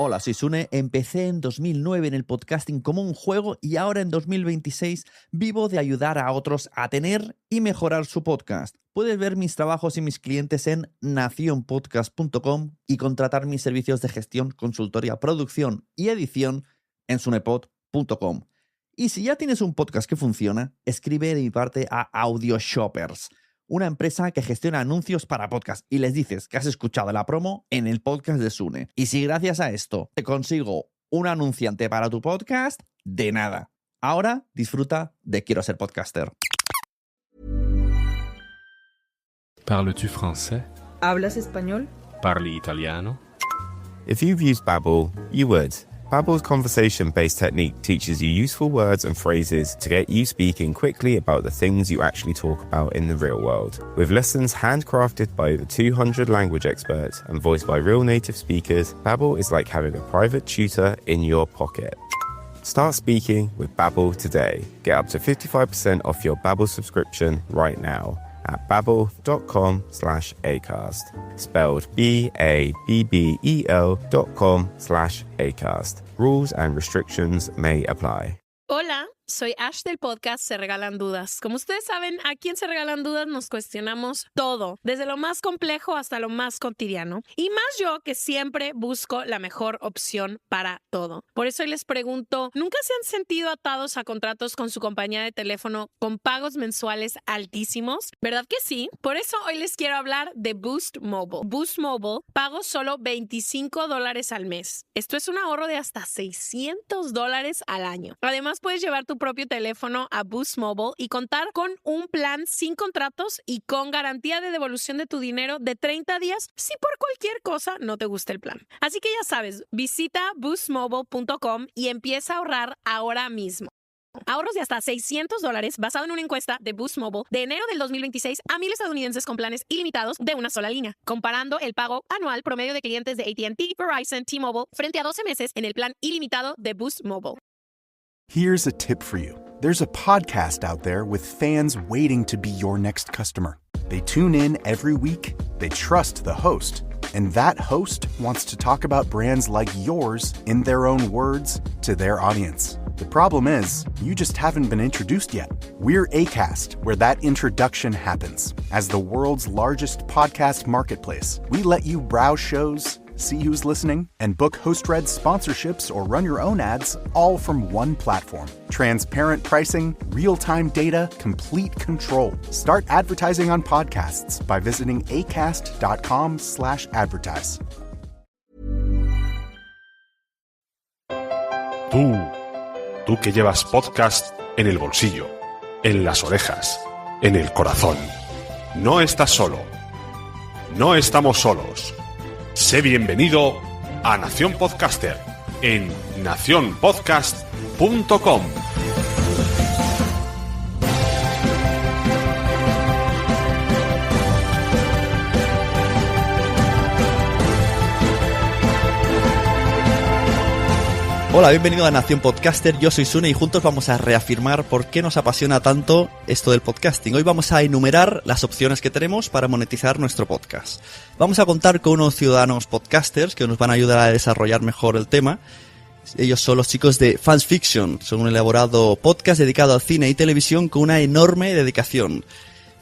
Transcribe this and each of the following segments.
Hola, soy Sune. Empecé en 2009 en el podcasting como un juego y ahora en 2026 vivo de ayudar a otros a tener y mejorar su podcast. Puedes ver mis trabajos y mis clientes en nacionpodcast.com y contratar mis servicios de gestión, consultoría, producción y edición en sunepod.com. Y si ya tienes un podcast que funciona, escribe de mi parte a AudioShoppers, una empresa que gestiona anuncios para podcast, y les dices que has escuchado la promo en el podcast de Sune. Y si gracias a esto te consigo un anunciante para tu podcast, de nada. Ahora disfruta de Quiero Ser Podcaster. Parles-tu français? ¿Hablas español? Parli italiano? If you've used Babbel, you would. Babbel's conversation-based technique teaches you useful words and phrases to get you speaking quickly about the things you actually talk about in the real world. With lessons handcrafted by over 200 language experts and voiced by real native speakers, Babbel is like having a private tutor in your pocket. Start speaking with Babbel today. Get up to 55% off your Babbel subscription right now at babbel.com/acast. Spelled BABBEL.com/acast. Rules and restrictions may apply. Hola, soy Ash del podcast Se Regalan Dudas. Como ustedes saben, aquí en Se Regalan Dudas nos cuestionamos todo, desde lo más complejo hasta lo más cotidiano. Y más yo, que siempre busco la mejor opción para todo. Por eso hoy les pregunto, ¿nunca se han sentido atados a contratos con su compañía de teléfono con pagos mensuales altísimos? ¿Verdad que sí? Por eso hoy les quiero hablar de Boost Mobile. Boost Mobile pago solo $25 al mes. Esto es un ahorro de hasta $600 al año. Además, puedes llevar tu propio teléfono a Boost Mobile y contar con un plan sin contratos y con garantía de devolución de tu dinero de 30 días si por cualquier cosa no te gusta el plan. Así que ya sabes, visita boostmobile.com y empieza a ahorrar ahora mismo. Ahorros de hasta $600 basado en una encuesta de Boost Mobile de enero del 2026 a 1,000 estadounidenses con planes ilimitados de una sola línea, comparando el pago anual promedio de clientes de AT&T, Verizon, T-Mobile frente a 12 meses en el plan ilimitado de Boost Mobile. Here's a tip for you. There's a podcast out there with fans waiting to be your next customer. They tune in every week, they trust the host, and that host wants to talk about brands like yours in their own words to their audience. The problem is, you just haven't been introduced yet. We're Acast, where that introduction happens. As the world's largest podcast marketplace, we let you browse shows, see who's listening, and book host-read sponsorships or run your own ads, all from one platform. Transparent pricing, real-time data, complete control. Start advertising on podcasts by visiting acast.com/advertise. Tú que llevas podcast en el bolsillo, en las orejas, en el corazón. No estás solo. No estamos solos. Sé bienvenido a Nación Podcaster en nacionpodcast.com. Hola, bienvenido a Nación Podcaster, yo soy Sune y juntos vamos a reafirmar por qué nos apasiona tanto esto del podcasting. Hoy vamos a enumerar las opciones que tenemos para monetizar nuestro podcast. Vamos a contar con unos ciudadanos podcasters que nos van a ayudar a desarrollar mejor el tema. Ellos son los chicos de Fans Fiction, son un elaborado podcast dedicado al cine y televisión con una enorme dedicación.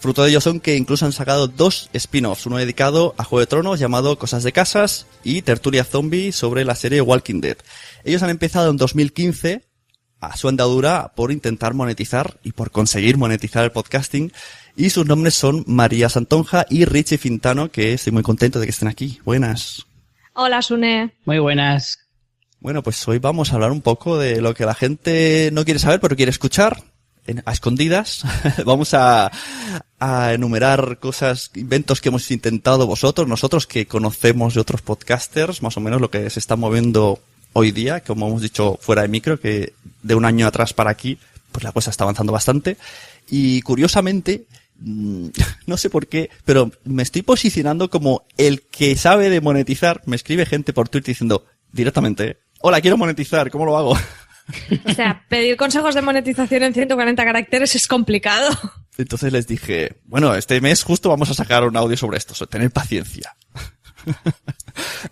Fruto de ello son que incluso han sacado 2 spin-offs, uno dedicado a Juego de Tronos llamado Cosas de Casas y Tertulia Zombie sobre la serie Walking Dead. Ellos han empezado en 2015 a su andadura por intentar monetizar y por conseguir monetizar el podcasting, y sus nombres son María Santonja y Richie Fintano, que estoy muy contento de que estén aquí. Buenas. Hola, Sune. Muy buenas. Bueno, pues hoy vamos a hablar un poco de lo que la gente no quiere saber pero quiere escuchar. A escondidas. Vamos a enumerar cosas, inventos que hemos intentado nosotros que conocemos de otros podcasters, más o menos lo que se está moviendo hoy día, como hemos dicho fuera de micro, que de un año atrás para aquí, pues la cosa está avanzando bastante. Y curiosamente, no sé por qué, pero me estoy posicionando como el que sabe de monetizar. Me escribe gente por Twitter diciendo directamente, hola, quiero monetizar, ¿cómo lo hago? O sea, pedir consejos de monetización en 140 caracteres es complicado. Entonces les dije, bueno, este mes justo vamos a sacar un audio sobre esto, tener paciencia.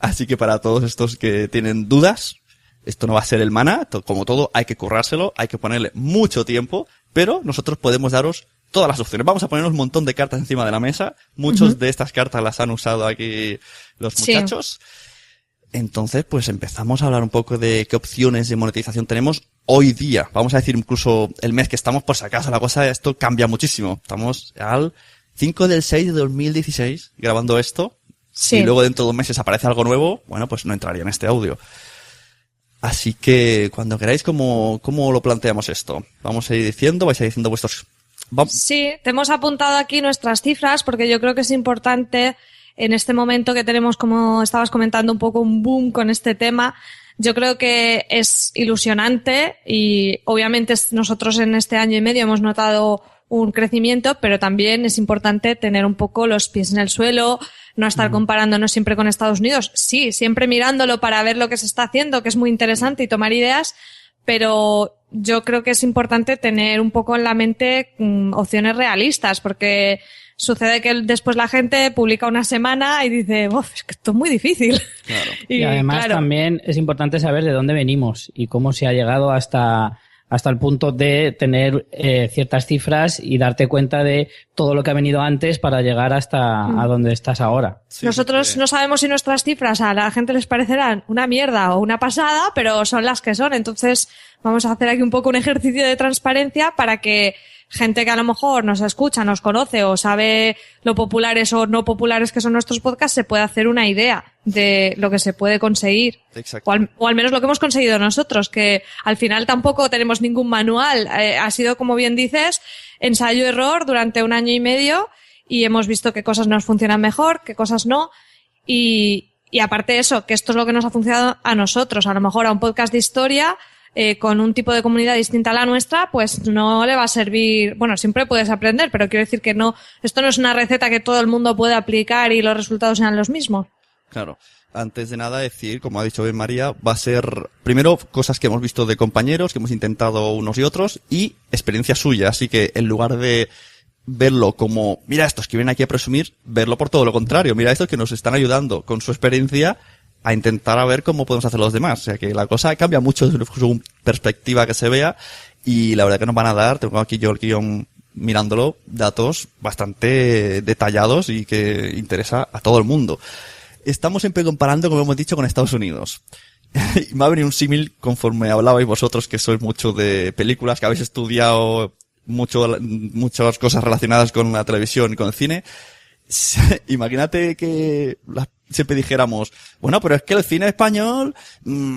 Así que para todos estos que tienen dudas, esto no va a ser el maná, como todo hay que currárselo, hay que ponerle mucho tiempo, pero nosotros podemos daros todas las opciones. Vamos a poner un montón de cartas encima de la mesa, muchos de estas cartas las han usado aquí los muchachos. Entonces, pues empezamos a hablar un poco de qué opciones de monetización tenemos hoy día. Vamos a decir incluso el mes que estamos, por si acaso la cosa, esto cambia muchísimo. Estamos al 5/6/2016 grabando esto. Sí. Y luego dentro de 2 meses aparece algo nuevo, bueno, pues no entraría en este audio. Así que cuando queráis, ¿cómo lo planteamos esto? Vamos a ir diciendo, vais a ir diciendo vuestros... Sí, te hemos apuntado aquí nuestras cifras porque yo creo que es importante en este momento que tenemos, como estabas comentando, un poco un boom con este tema. Yo creo que es ilusionante y obviamente nosotros en este año y medio hemos notado un crecimiento, pero también es importante tener un poco los pies en el suelo, no estar comparándonos siempre con Estados Unidos. Sí, siempre mirándolo para ver lo que se está haciendo, que es muy interesante, y tomar ideas, pero yo creo que es importante tener un poco en la mente opciones realistas, porque sucede que después la gente publica una semana y dice, ¡uf! Es que esto es muy difícil. Claro. Y además también es importante saber de dónde venimos y cómo se ha llegado hasta el punto de tener ciertas cifras y darte cuenta de todo lo que ha venido antes para llegar hasta a donde estás ahora. Sí, nosotros no sabemos si nuestras cifras a la gente les parecerán una mierda o una pasada, pero son las que son. Entonces vamos a hacer aquí un poco un ejercicio de transparencia para que gente que a lo mejor nos escucha, nos conoce o sabe lo populares o no populares que son nuestros podcasts se pueda hacer una idea de lo que se puede conseguir. Exacto. O al menos lo que hemos conseguido nosotros, que al final tampoco tenemos ningún manual. Ha sido, como bien dices, ensayo-error durante 1 año y medio y hemos visto qué cosas nos funcionan mejor, qué cosas no. Y aparte de eso, que esto es lo que nos ha funcionado a nosotros. A lo mejor a un podcast de historia con un tipo de comunidad distinta a la nuestra, pues no le va a servir. Bueno, siempre puedes aprender, pero quiero decir que no, esto no es una receta que todo el mundo puede aplicar y los resultados sean los mismos. Claro. Antes de nada decir, como ha dicho bien María, va a ser primero cosas que hemos visto de compañeros, que hemos intentado unos y otros, y experiencia suya. Así que en lugar de verlo como, mira estos que vienen aquí a presumir, verlo por todo lo contrario. Mira estos que nos están ayudando con su experiencia a intentar a ver cómo podemos hacer los demás. O sea que la cosa cambia mucho según perspectiva que se vea, y la verdad que nos van a dar, tengo aquí yo el guión mirándolo, datos bastante detallados y que interesa a todo el mundo. Estamos siempre comparando, como hemos dicho, con Estados Unidos. Y me ha venido un símil conforme hablabais vosotros, que sois mucho de películas, que habéis estudiado muchas cosas relacionadas con la televisión y con el cine. Imagínate que siempre dijéramos, bueno, pero es que el cine español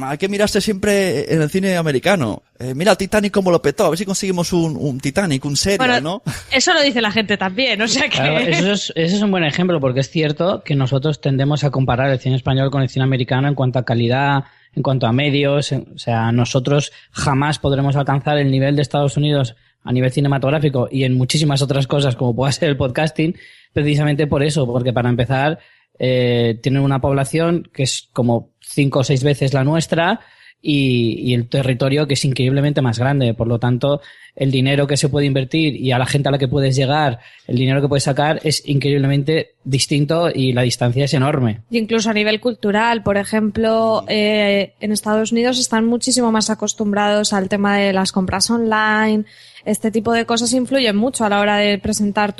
hay que mirarse siempre en el cine americano. Mira el Titanic como lo petó, a ver si conseguimos un Titanic, un serial, ¿no? Eso lo dice la gente también, o sea que... Claro, eso es un buen ejemplo, porque es cierto que nosotros tendemos a comparar el cine español con el cine americano en cuanto a calidad, en cuanto a medios. O sea, nosotros jamás podremos alcanzar el nivel de Estados Unidos a nivel cinematográfico y en muchísimas otras cosas como pueda ser el podcasting, precisamente por eso, porque para empezar tienen una población que es como 5 o 6 veces la nuestra y el territorio que es increíblemente más grande. Por lo tanto, el dinero que se puede invertir y a la gente a la que puedes llegar, el dinero que puedes sacar es increíblemente distinto y la distancia es enorme. Y incluso a nivel cultural, por ejemplo, en Estados Unidos están muchísimo más acostumbrados al tema de las compras online. Este tipo de cosas influyen mucho a la hora de presentar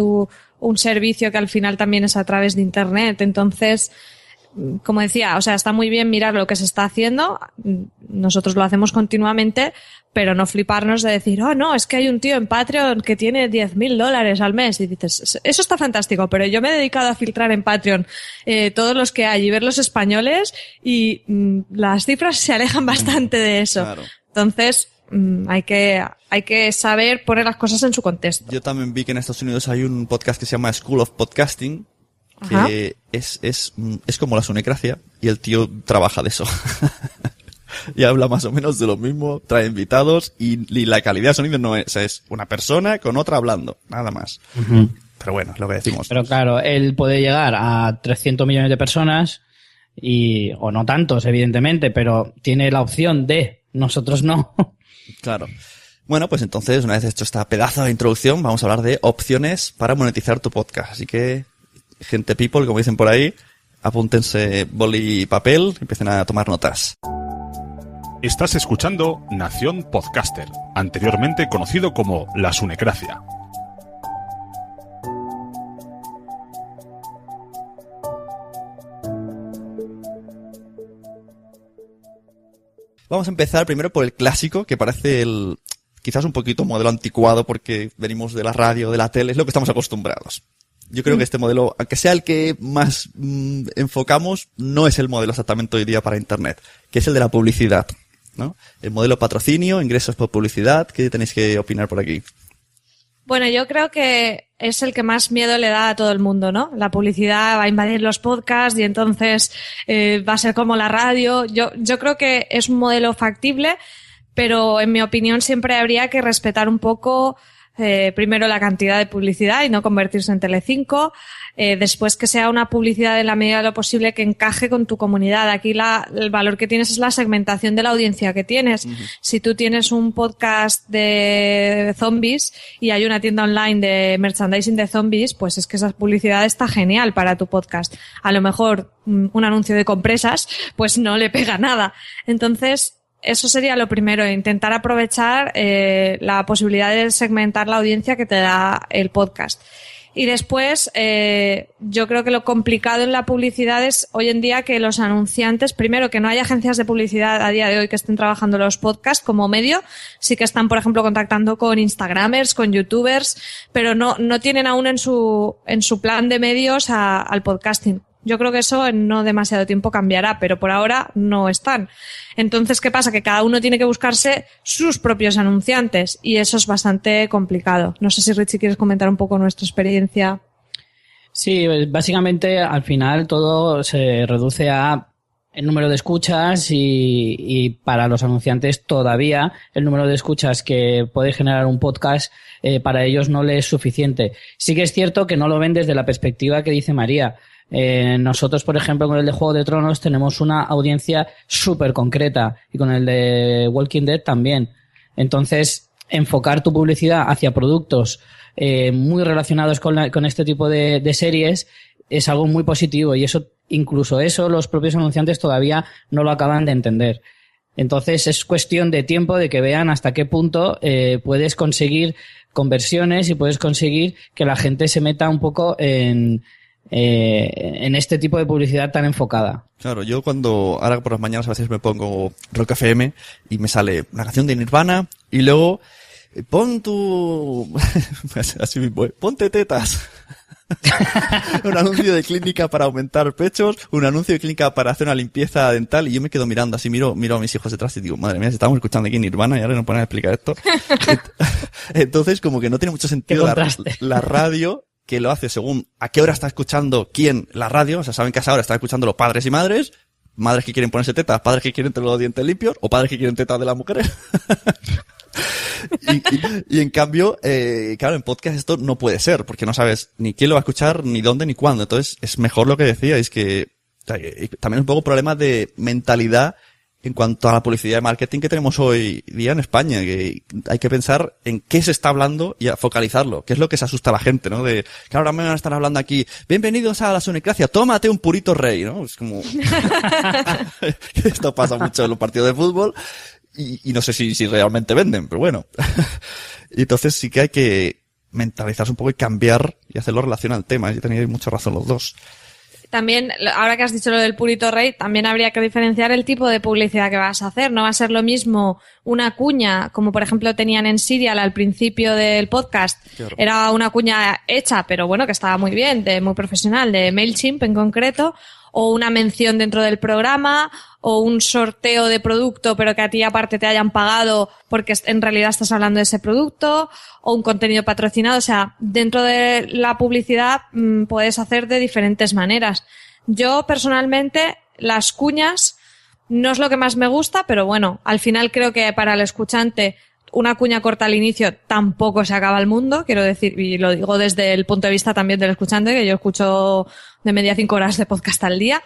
un servicio que al final también es a través de Internet. Entonces, como decía, o sea, está muy bien mirar lo que se está haciendo. Nosotros lo hacemos continuamente, pero no fliparnos de decir, oh, no, es que hay un tío en Patreon que tiene $10,000 al mes. Y dices, eso está fantástico, pero yo me he dedicado a filtrar en Patreon todos los que hay y ver los españoles y las cifras se alejan bastante de eso. Claro. Entonces, hay que saber poner las cosas en su contexto. Yo también vi que en Estados Unidos hay un podcast que se llama School of Podcasting, que es como la Sunecracia, y el tío trabaja de eso. Y habla más o menos de lo mismo, trae invitados, y la calidad de sonido no es una persona con otra hablando, nada más. Uh-huh. Pero bueno, es lo que decimos. Pero claro, él puede llegar a 300 millones de personas, o no tantos, evidentemente, pero tiene la opción de, nosotros no. Claro. Bueno, pues entonces, una vez hecho esta pedazo de introducción, vamos a hablar de opciones para monetizar tu podcast. Así que, gente people, como dicen por ahí, apúntense boli y papel, empiecen a tomar notas. Estás escuchando Nación Podcaster, anteriormente conocido como La Sunecracia. Vamos a empezar primero por el clásico, que parece quizás un poquito modelo anticuado porque venimos de la radio, de la tele, es lo que estamos acostumbrados. Yo creo que este modelo, aunque sea el que más enfocamos, no es el modelo exactamente hoy día para Internet, que es el de la publicidad, ¿no? El modelo patrocinio, ingresos por publicidad. ¿Qué tenéis que opinar por aquí? Bueno, yo creo que es el que más miedo le da a todo el mundo, ¿no? La publicidad va a invadir los podcasts y entonces va a ser como la radio. Yo creo que es un modelo factible, pero en mi opinión siempre habría que respetar un poco primero la cantidad de publicidad y no convertirse en Telecinco. Después que sea una publicidad en la medida de lo posible que encaje con tu comunidad. Aquí el valor que tienes es la segmentación de la audiencia que tienes. Uh-huh. Si tú tienes un podcast de zombies y hay una tienda online de merchandising de zombies, pues es que esa publicidad está genial para tu podcast. A lo mejor un anuncio de compresas, pues no le pega nada. Entonces, eso sería lo primero, intentar aprovechar la posibilidad de segmentar la audiencia que te da el podcast. Y después, yo creo que lo complicado en la publicidad es hoy en día que los anunciantes, primero que no hay agencias de publicidad a día de hoy que estén trabajando los podcasts como medio, sí que están, por ejemplo, contactando con Instagramers, con YouTubers, pero no tienen aún en su plan de medios al podcasting. Yo creo que eso en no demasiado tiempo cambiará, pero por ahora no están. Entonces, ¿qué pasa? Que cada uno tiene que buscarse sus propios anunciantes y eso es bastante complicado. No sé si Richie quieres comentar un poco nuestra experiencia. Sí, básicamente al final todo se reduce a el número de escuchas y para los anunciantes todavía el número de escuchas que puede generar un podcast para ellos no les es suficiente. Sí que es cierto que no lo ven desde la perspectiva que dice María. Nosotros, por ejemplo, con el de Juego de Tronos tenemos una audiencia súper concreta y con el de Walking Dead también. Entonces, enfocar tu publicidad hacia productos muy relacionados con este tipo de series es algo muy positivo y incluso eso los propios anunciantes todavía no lo acaban de entender. Entonces, es cuestión de tiempo de que vean hasta qué punto puedes conseguir conversiones y puedes conseguir que la gente se meta un poco en este tipo de publicidad tan enfocada. Claro, yo ahora por las mañanas a veces me pongo Rock FM y me sale una canción de Nirvana y luego ponte tetas. Un anuncio de clínica para aumentar pechos, un anuncio de clínica para hacer una limpieza dental y yo me quedo mirando así, miro a mis hijos detrás y digo, madre mía, si estamos escuchando aquí Nirvana y ahora nos ponen a explicar esto. Entonces como que no tiene mucho sentido la radio que lo hace según a qué hora está escuchando quién la radio, o sea, saben que a esa hora están escuchando los padres y madres que quieren ponerse tetas, padres que quieren tener los dientes limpios o padres que quieren tetas de las mujeres. y en cambio, claro, en podcast esto no puede ser, porque no sabes ni quién lo va a escuchar, ni dónde, ni cuándo. Entonces, es mejor lo que decíais, que también es un poco problema de mentalidad en cuanto a la publicidad de marketing que tenemos hoy día en España, que hay que pensar en qué se está hablando y a focalizarlo, que es lo que se asusta a la gente, ¿no? De, claro, ahora me van a estar hablando aquí, bienvenidos a la Sunecracia, tómate un purito rey, ¿no? Es como, esto pasa mucho en los partidos de fútbol y no sé si realmente venden, pero bueno. Y entonces sí que hay que mentalizarse un poco y cambiar y hacerlo relación al tema, y tenéis mucha razón los dos. También, ahora que has dicho lo del purito rey, también habría que diferenciar el tipo de publicidad que vas a hacer. No va a ser lo mismo una cuña, como por ejemplo tenían en Serial al principio del podcast. Claro. Era una cuña hecha, pero bueno, que estaba muy bien, muy profesional, de MailChimp en concreto, o una mención dentro del programa, o un sorteo de producto, pero que a ti aparte te hayan pagado porque en realidad estás hablando de ese producto, o un contenido patrocinado. O sea, dentro de la publicidad puedes hacer de diferentes maneras. Yo personalmente las cuñas no es lo que más me gusta, pero bueno, al final creo que para el escuchante una cuña corta al inicio tampoco se acaba el mundo, quiero decir, y lo digo desde el punto de vista también del escuchante, que yo escucho de media 5 horas de podcast al día.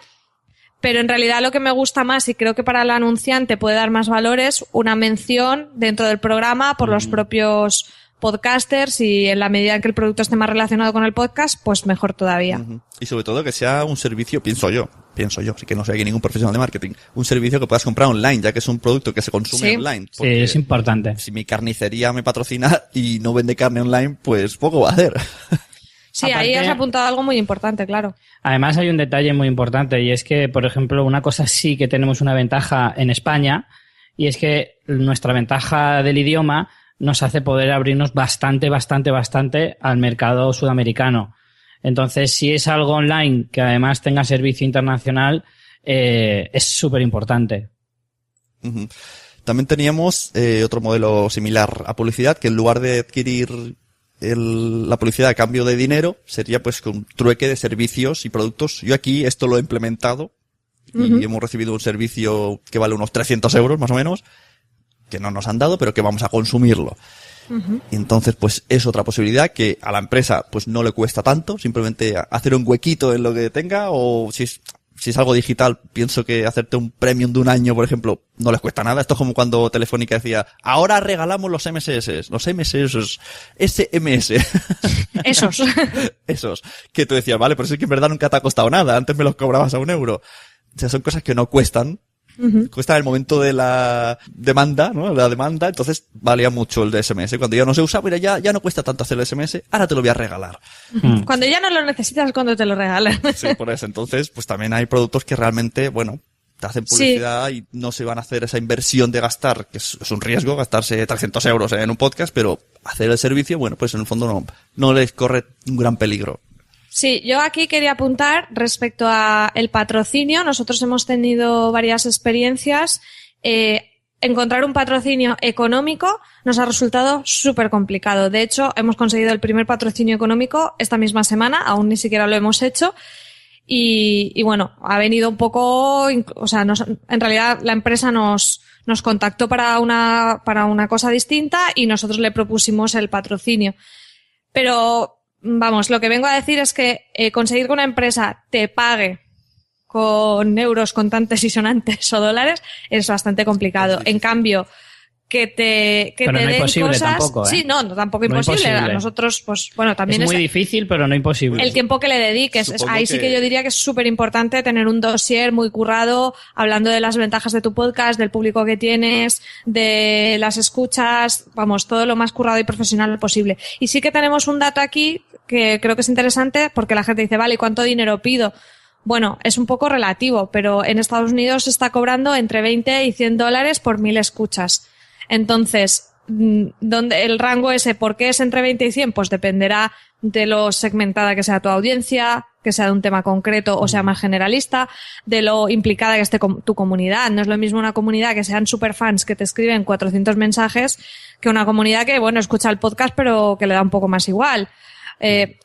Pero en realidad lo que me gusta más y creo que para el anunciante puede dar más valor es una mención dentro del programa por los propios podcasters y en la medida en que el producto esté más relacionado con el podcast, pues mejor todavía. Y sobre todo que sea un servicio, pienso yo, así que no soy aquí ningún profesional de marketing, un servicio que puedas comprar online, ya que es un producto que se consume online. Sí, es importante. Si mi carnicería me patrocina y no vende carne online, pues poco va a hacer. Sí, aparte, ahí has apuntado algo muy importante, claro. Además hay un detalle muy importante y es que, por ejemplo, una cosa sí que tenemos una ventaja en España y es que nuestra ventaja del idioma nos hace poder abrirnos bastante al mercado sudamericano. Entonces, si es algo online que además tenga servicio internacional, es súper importante. También teníamos otro modelo similar a publicidad, que en lugar de adquirir la publicidad a cambio de dinero, sería pues con trueque de servicios y productos. Yo aquí esto lo he implementado y hemos recibido un servicio que vale unos 300 euros más o menos, que no nos han dado, pero que vamos a consumirlo. Y entonces, pues es otra posibilidad que a la empresa pues no le cuesta tanto, simplemente hacer un huequito en lo que tenga, o si es algo digital, pienso que hacerte un premium de un año, por ejemplo, no les cuesta nada. Esto es como cuando Telefónica decía, ahora regalamos los SMS, SMS. Esos. Que tú decías, vale, pero es que en verdad nunca te ha costado nada, antes me los cobrabas a €1. O sea, son cosas que no cuestan. Cuesta el momento de la demanda, ¿no? La demanda, entonces valía mucho el de SMS. Cuando ya no se usa, mira, ya no cuesta tanto hacer el SMS, ahora te lo voy a regalar. Cuando ya no lo necesitas, cuando te lo regalan. Sí, por eso. Entonces, pues también hay productos que realmente, bueno, te hacen publicidad y no se van a hacer esa inversión de gastar, que es un riesgo, gastarse 300 euros en un podcast, pero hacer el servicio, bueno, pues en el fondo no les corre un gran peligro. Sí, yo aquí quería apuntar respecto a el patrocinio. Nosotros hemos tenido varias experiencias. Encontrar un patrocinio económico nos ha resultado súper complicado. De hecho, hemos conseguido el primer patrocinio económico esta misma semana, aún ni siquiera lo hemos hecho. Y bueno, ha venido un poco, o sea, en realidad la empresa nos contactó para una cosa distinta y nosotros le propusimos el patrocinio. Pero vamos, lo que vengo a decir es que conseguir que una empresa te pague con euros contantes y sonantes o dólares es bastante complicado. En cambio, que te no den imposible cosas... tampoco, ¿eh? Sí, tampoco imposible. A nosotros, pues bueno, también es muy difícil, pero no imposible. El tiempo que le dediques. Ahí sí que yo diría que es súper importante tener un dossier muy currado, hablando de las ventajas de tu podcast, del público que tienes, de las escuchas, vamos, todo lo más currado y profesional posible. Y sí que tenemos un dato aquí que creo que es interesante, porque la gente dice, vale, ¿y cuánto dinero pido? Bueno, es un poco relativo, pero en Estados Unidos se está cobrando entre $20 y $100 por 1000 escuchas. Entonces, ¿dónde el rango ese? ¿Por qué es entre 20 y 100? Pues dependerá de lo segmentada que sea tu audiencia, que sea de un tema concreto o sea más generalista, de lo implicada que esté tu comunidad. No es lo mismo una comunidad que sean superfans que te escriben 400 mensajes que una comunidad que, bueno, escucha el podcast pero que le da un poco más igual.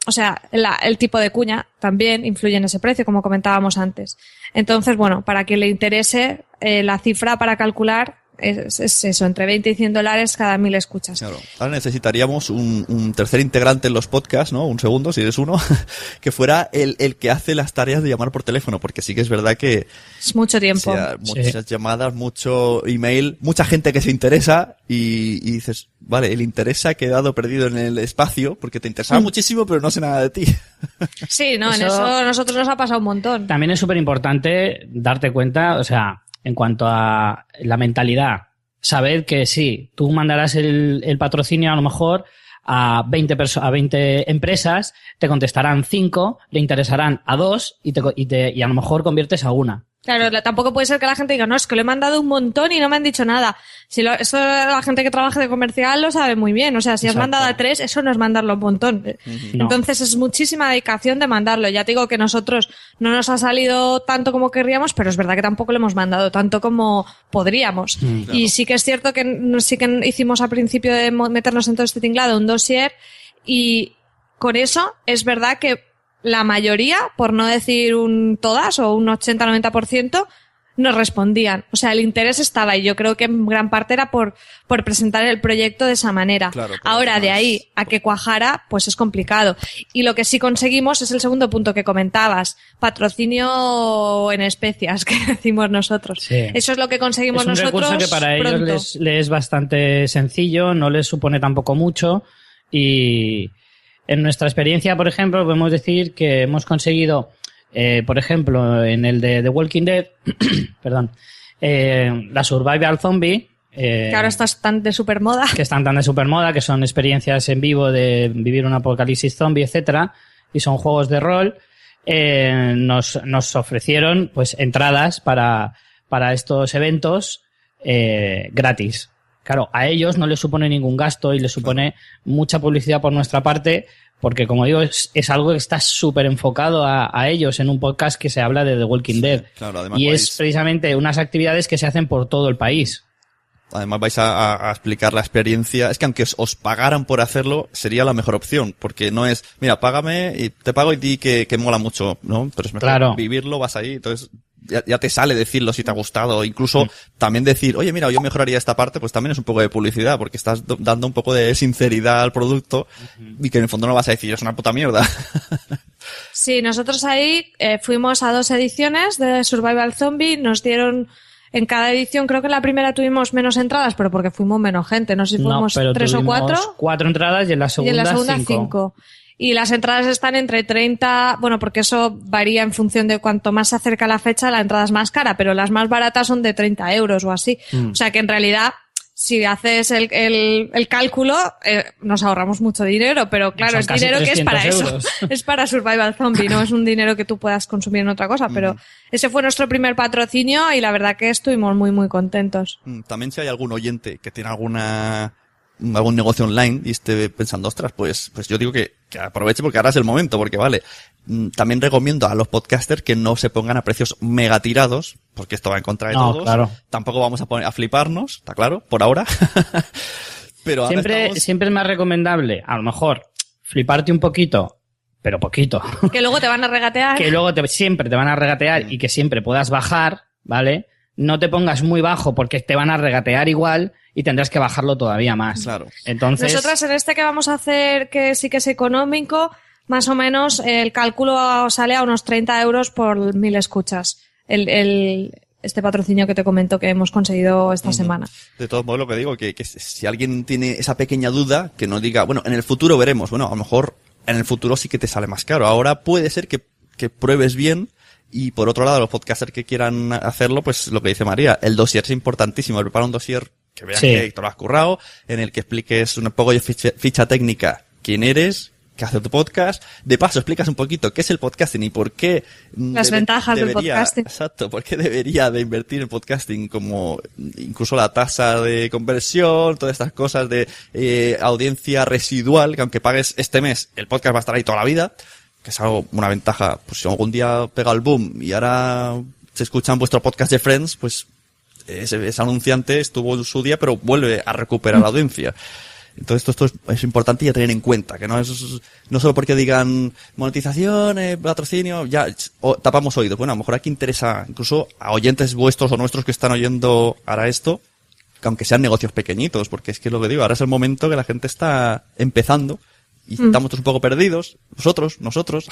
O sea, el tipo de cuña también influye en ese precio, como comentábamos antes. Entonces, bueno, para quien le interese, la cifra para calcular es eso, entre 20 y $100 cada 1000 escuchas. Claro. Ahora necesitaríamos un tercer integrante en los podcasts, ¿no? Un segundo, si eres uno, que fuera el que hace las tareas de llamar por teléfono, porque sí que es verdad que... Es mucho tiempo. O sea, muchas llamadas, mucho email, mucha gente que se interesa y dices, vale, el interés se ha quedado perdido en el espacio porque te interesaba muchísimo, pero no sé nada de ti. Sí, no, en eso a nosotros nos ha pasado un montón. También es súper importante darte cuenta, o sea, en cuanto a la mentalidad, saber que sí, tú mandarás el patrocinio a lo mejor a 20 empresas, te contestarán 5, le interesarán a 2 y a lo mejor conviertes a una. Claro, tampoco puede ser que la gente diga, no, es que lo he mandado un montón y no me han dicho nada. Eso la gente que trabaja de comercial lo sabe muy bien. O sea, si has mandado a 3, eso no es mandarlo un montón. No. Entonces es muchísima dedicación de mandarlo. Ya te digo que nosotros no nos ha salido tanto como querríamos, pero es verdad que tampoco lo hemos mandado tanto como podríamos. Claro. Y sí que es cierto que sí que hicimos al principio de meternos en todo este tinglado un dossier y con eso es verdad que la mayoría, por no decir todas o un 80-90%, nos respondían. O sea, el interés estaba y yo creo que en gran parte era por presentar el proyecto de esa manera. Claro, ahora, de ahí a que cuajara, pues es complicado. Y lo que sí conseguimos es el segundo punto que comentabas, patrocinio en especias, que decimos nosotros. Sí. Eso es lo que conseguimos nosotros. Es un recurso que para ellos les es bastante sencillo, no les supone tampoco mucho. Y en nuestra experiencia, por ejemplo, podemos decir que hemos conseguido, por ejemplo, en el de The Walking Dead, perdón, la Survival Zombie, que ahora están de supermoda. Que están tan de supermoda, que son experiencias en vivo de vivir un apocalipsis zombie, etcétera, y son juegos de rol. Nos ofrecieron pues entradas para estos eventos gratis. Claro, a ellos no les supone ningún gasto y les supone mucha publicidad por nuestra parte, porque como digo, es algo que está súper enfocado a ellos en un podcast que se habla de The Walking Dead. Claro, además y es precisamente unas actividades que se hacen por todo el país. Además vais a explicar la experiencia. Es que aunque os pagaran por hacerlo, sería la mejor opción. Porque no es, mira, págame y te pago y di que mola mucho, ¿no? Pero es mejor vivirlo, vas ahí, entonces ya te sale decirlo si te ha gustado. O incluso también decir, oye, mira, yo mejoraría esta parte, pues también es un poco de publicidad, porque estás dando un poco de sinceridad al producto y que en el fondo no vas a decir, es una puta mierda. Sí, nosotros ahí fuimos a 2 ediciones de Survival Zombie, nos dieron... En cada edición, creo que en la primera tuvimos menos entradas, pero porque fuimos menos gente. No sé si fuimos 3 o 4. 4 entradas y en la segunda 5. Y las entradas están entre 30, bueno, porque eso varía en función de cuanto más se acerca la fecha, la entrada es más cara, pero las más baratas son de 30 euros o así. O sea que en realidad, si haces el cálculo, nos ahorramos mucho dinero, pero claro, es dinero que es para euros. eso. Es para Survival Zombie, no es un dinero que tú puedas consumir en otra cosa, pero ese fue nuestro primer patrocinio y la verdad que estuvimos muy, muy contentos. También si hay algún oyente que tiene algún negocio online y esté pensando, ostras, pues yo digo que aproveche porque ahora es el momento, porque vale. También recomiendo a los podcasters que no se pongan a precios mega tirados, porque esto va en contra de todos. Claro. Tampoco vamos a fliparnos, está claro, por ahora. Pero siempre es más recomendable, a lo mejor, fliparte un poquito, pero poquito. Que luego te van a regatear. Que luego siempre te van a regatear y que siempre puedas bajar, ¿vale? No te pongas muy bajo porque te van a regatear igual y tendrás que bajarlo todavía más. Claro. Entonces, nosotras en este que vamos a hacer, que sí que es económico, más o menos el cálculo sale a unos 30 euros por 1000 escuchas. Este patrocinio que te comento que hemos conseguido esta semana. De todos modos, lo que digo, que si alguien tiene esa pequeña duda, que no diga, bueno, en el futuro veremos. Bueno, a lo mejor en el futuro sí que te sale más caro. Ahora puede ser que pruebes bien. Y por otro lado, los podcasters que quieran hacerlo, pues lo que dice María, el dossier es importantísimo. Prepara un dossier que vean que te lo has currado, en el que expliques un poco de ficha técnica, quién eres, qué hace tu podcast. De paso, explicas un poquito qué es el podcasting y por qué las ventajas del podcasting. Exacto, por qué debería de invertir en podcasting, como incluso la tasa de conversión, todas estas cosas de audiencia residual, que aunque pagues este mes, el podcast va a estar ahí toda la vida. Que es algo, una ventaja, pues si algún día pega el boom y ahora se escuchan vuestro podcast de Friends, pues ese anunciante estuvo en su día, pero vuelve a recuperar la audiencia. Entonces esto es importante y a tener en cuenta, que no solo porque digan monetización, patrocinio, ya tapamos oídos. Bueno, a lo mejor aquí interesa incluso a oyentes vuestros o nuestros que están oyendo ahora esto, que aunque sean negocios pequeñitos, porque es que lo que digo, ahora es el momento que la gente está empezando. Y estamos todos un poco perdidos, nosotros.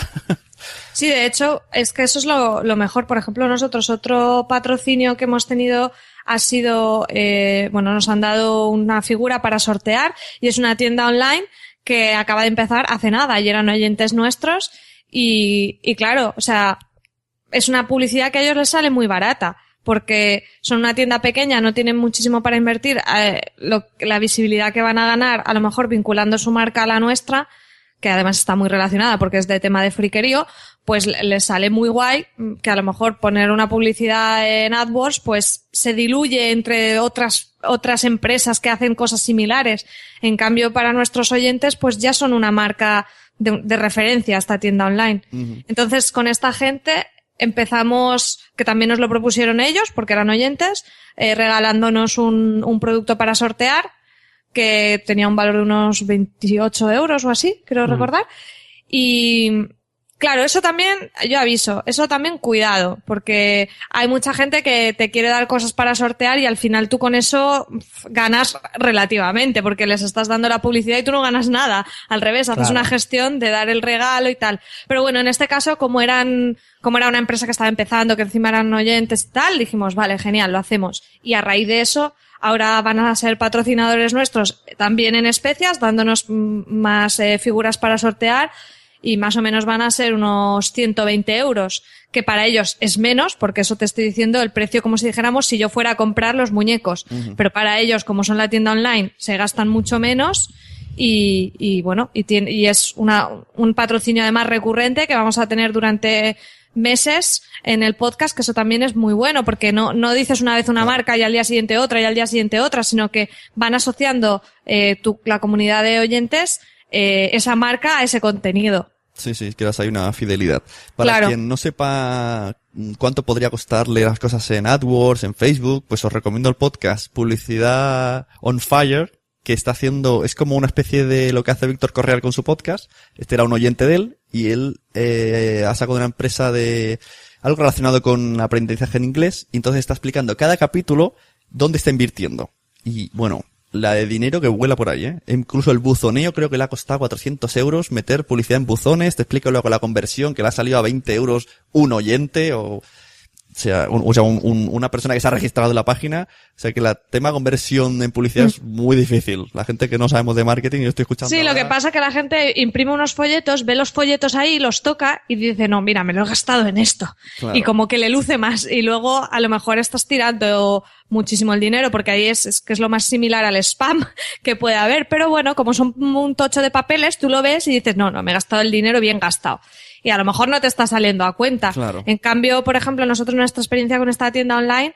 Sí, de hecho, es que eso es lo mejor. Por ejemplo, nosotros, otro patrocinio que hemos tenido ha sido, nos han dado una figura para sortear y es una tienda online que acaba de empezar hace nada y eran oyentes nuestros y claro, o sea, es una publicidad que a ellos les sale muy barata. Porque son una tienda pequeña, no tienen muchísimo para invertir, la visibilidad que van a ganar, a lo mejor vinculando su marca a la nuestra, que además está muy relacionada porque es de tema de friquerío, pues les sale muy guay que a lo mejor poner una publicidad en AdWords pues se diluye entre otras empresas que hacen cosas similares. En cambio, para nuestros oyentes pues ya son una marca de referencia esta tienda online. Uh-huh. Entonces, con esta gente empezamos, que también nos lo propusieron ellos, porque eran oyentes, regalándonos un producto para sortear, que tenía un valor de unos 28 euros o así, creo recordar. Y claro, eso también, yo aviso, eso también cuidado, porque hay mucha gente que te quiere dar cosas para sortear y al final tú con eso ganas relativamente, porque les estás dando la publicidad y tú no ganas nada. Al revés, haces una gestión de dar el regalo y tal. Pero bueno, en este caso, como era una empresa que estaba empezando, que encima eran oyentes y tal, dijimos, vale, genial, lo hacemos. Y a raíz de eso ahora van a ser patrocinadores nuestros también en especias, dándonos más figuras para sortear, y más o menos van a ser unos 120 euros, que para ellos es menos, porque eso te estoy diciendo el precio como si dijéramos si yo fuera a comprar los muñecos. Pero para ellos, como son la tienda online, se gastan mucho menos y bueno, y es un patrocinio además recurrente que vamos a tener durante meses en el podcast, que eso también es muy bueno, porque no dices una vez una marca y al día siguiente otra y al día siguiente otra, sino que van asociando la comunidad de oyentes esa marca a ese contenido. Sí, que ahora hay una fidelidad. Para quien no sepa cuánto podría costarle las cosas en AdWords, en Facebook, pues os recomiendo el podcast Publicidad on Fire, que está haciendo, es como una especie de lo que hace Víctor Correal con su podcast. Este era un oyente de él, y él ha sacado una empresa de algo relacionado con aprendizaje en inglés, y entonces está explicando cada capítulo dónde está invirtiendo. Y bueno, la de dinero que vuela por ahí, ¿eh? Incluso el buzoneo creo que le ha costado 400 euros meter publicidad en buzones. Te explico luego la conversión, que le ha salido a 20 euros un oyente o una persona que se ha registrado en la página. O sea que el tema conversión en publicidad es muy difícil. La gente que no sabemos de marketing, yo estoy escuchando. Sí, ahora. Lo que pasa es que la gente imprime unos folletos, ve los folletos ahí, los toca y dice, no, mira, me lo he gastado en esto. Claro. Y como que le luce más. Y luego a lo mejor estás tirando muchísimo el dinero, porque ahí es que es lo más similar al spam que puede haber. Pero bueno, como son un tocho de papeles, tú lo ves y dices, no, me he gastado el dinero bien gastado. Y a lo mejor no te está saliendo a cuenta. Claro. En cambio, por ejemplo, nosotros nuestra experiencia con esta tienda online,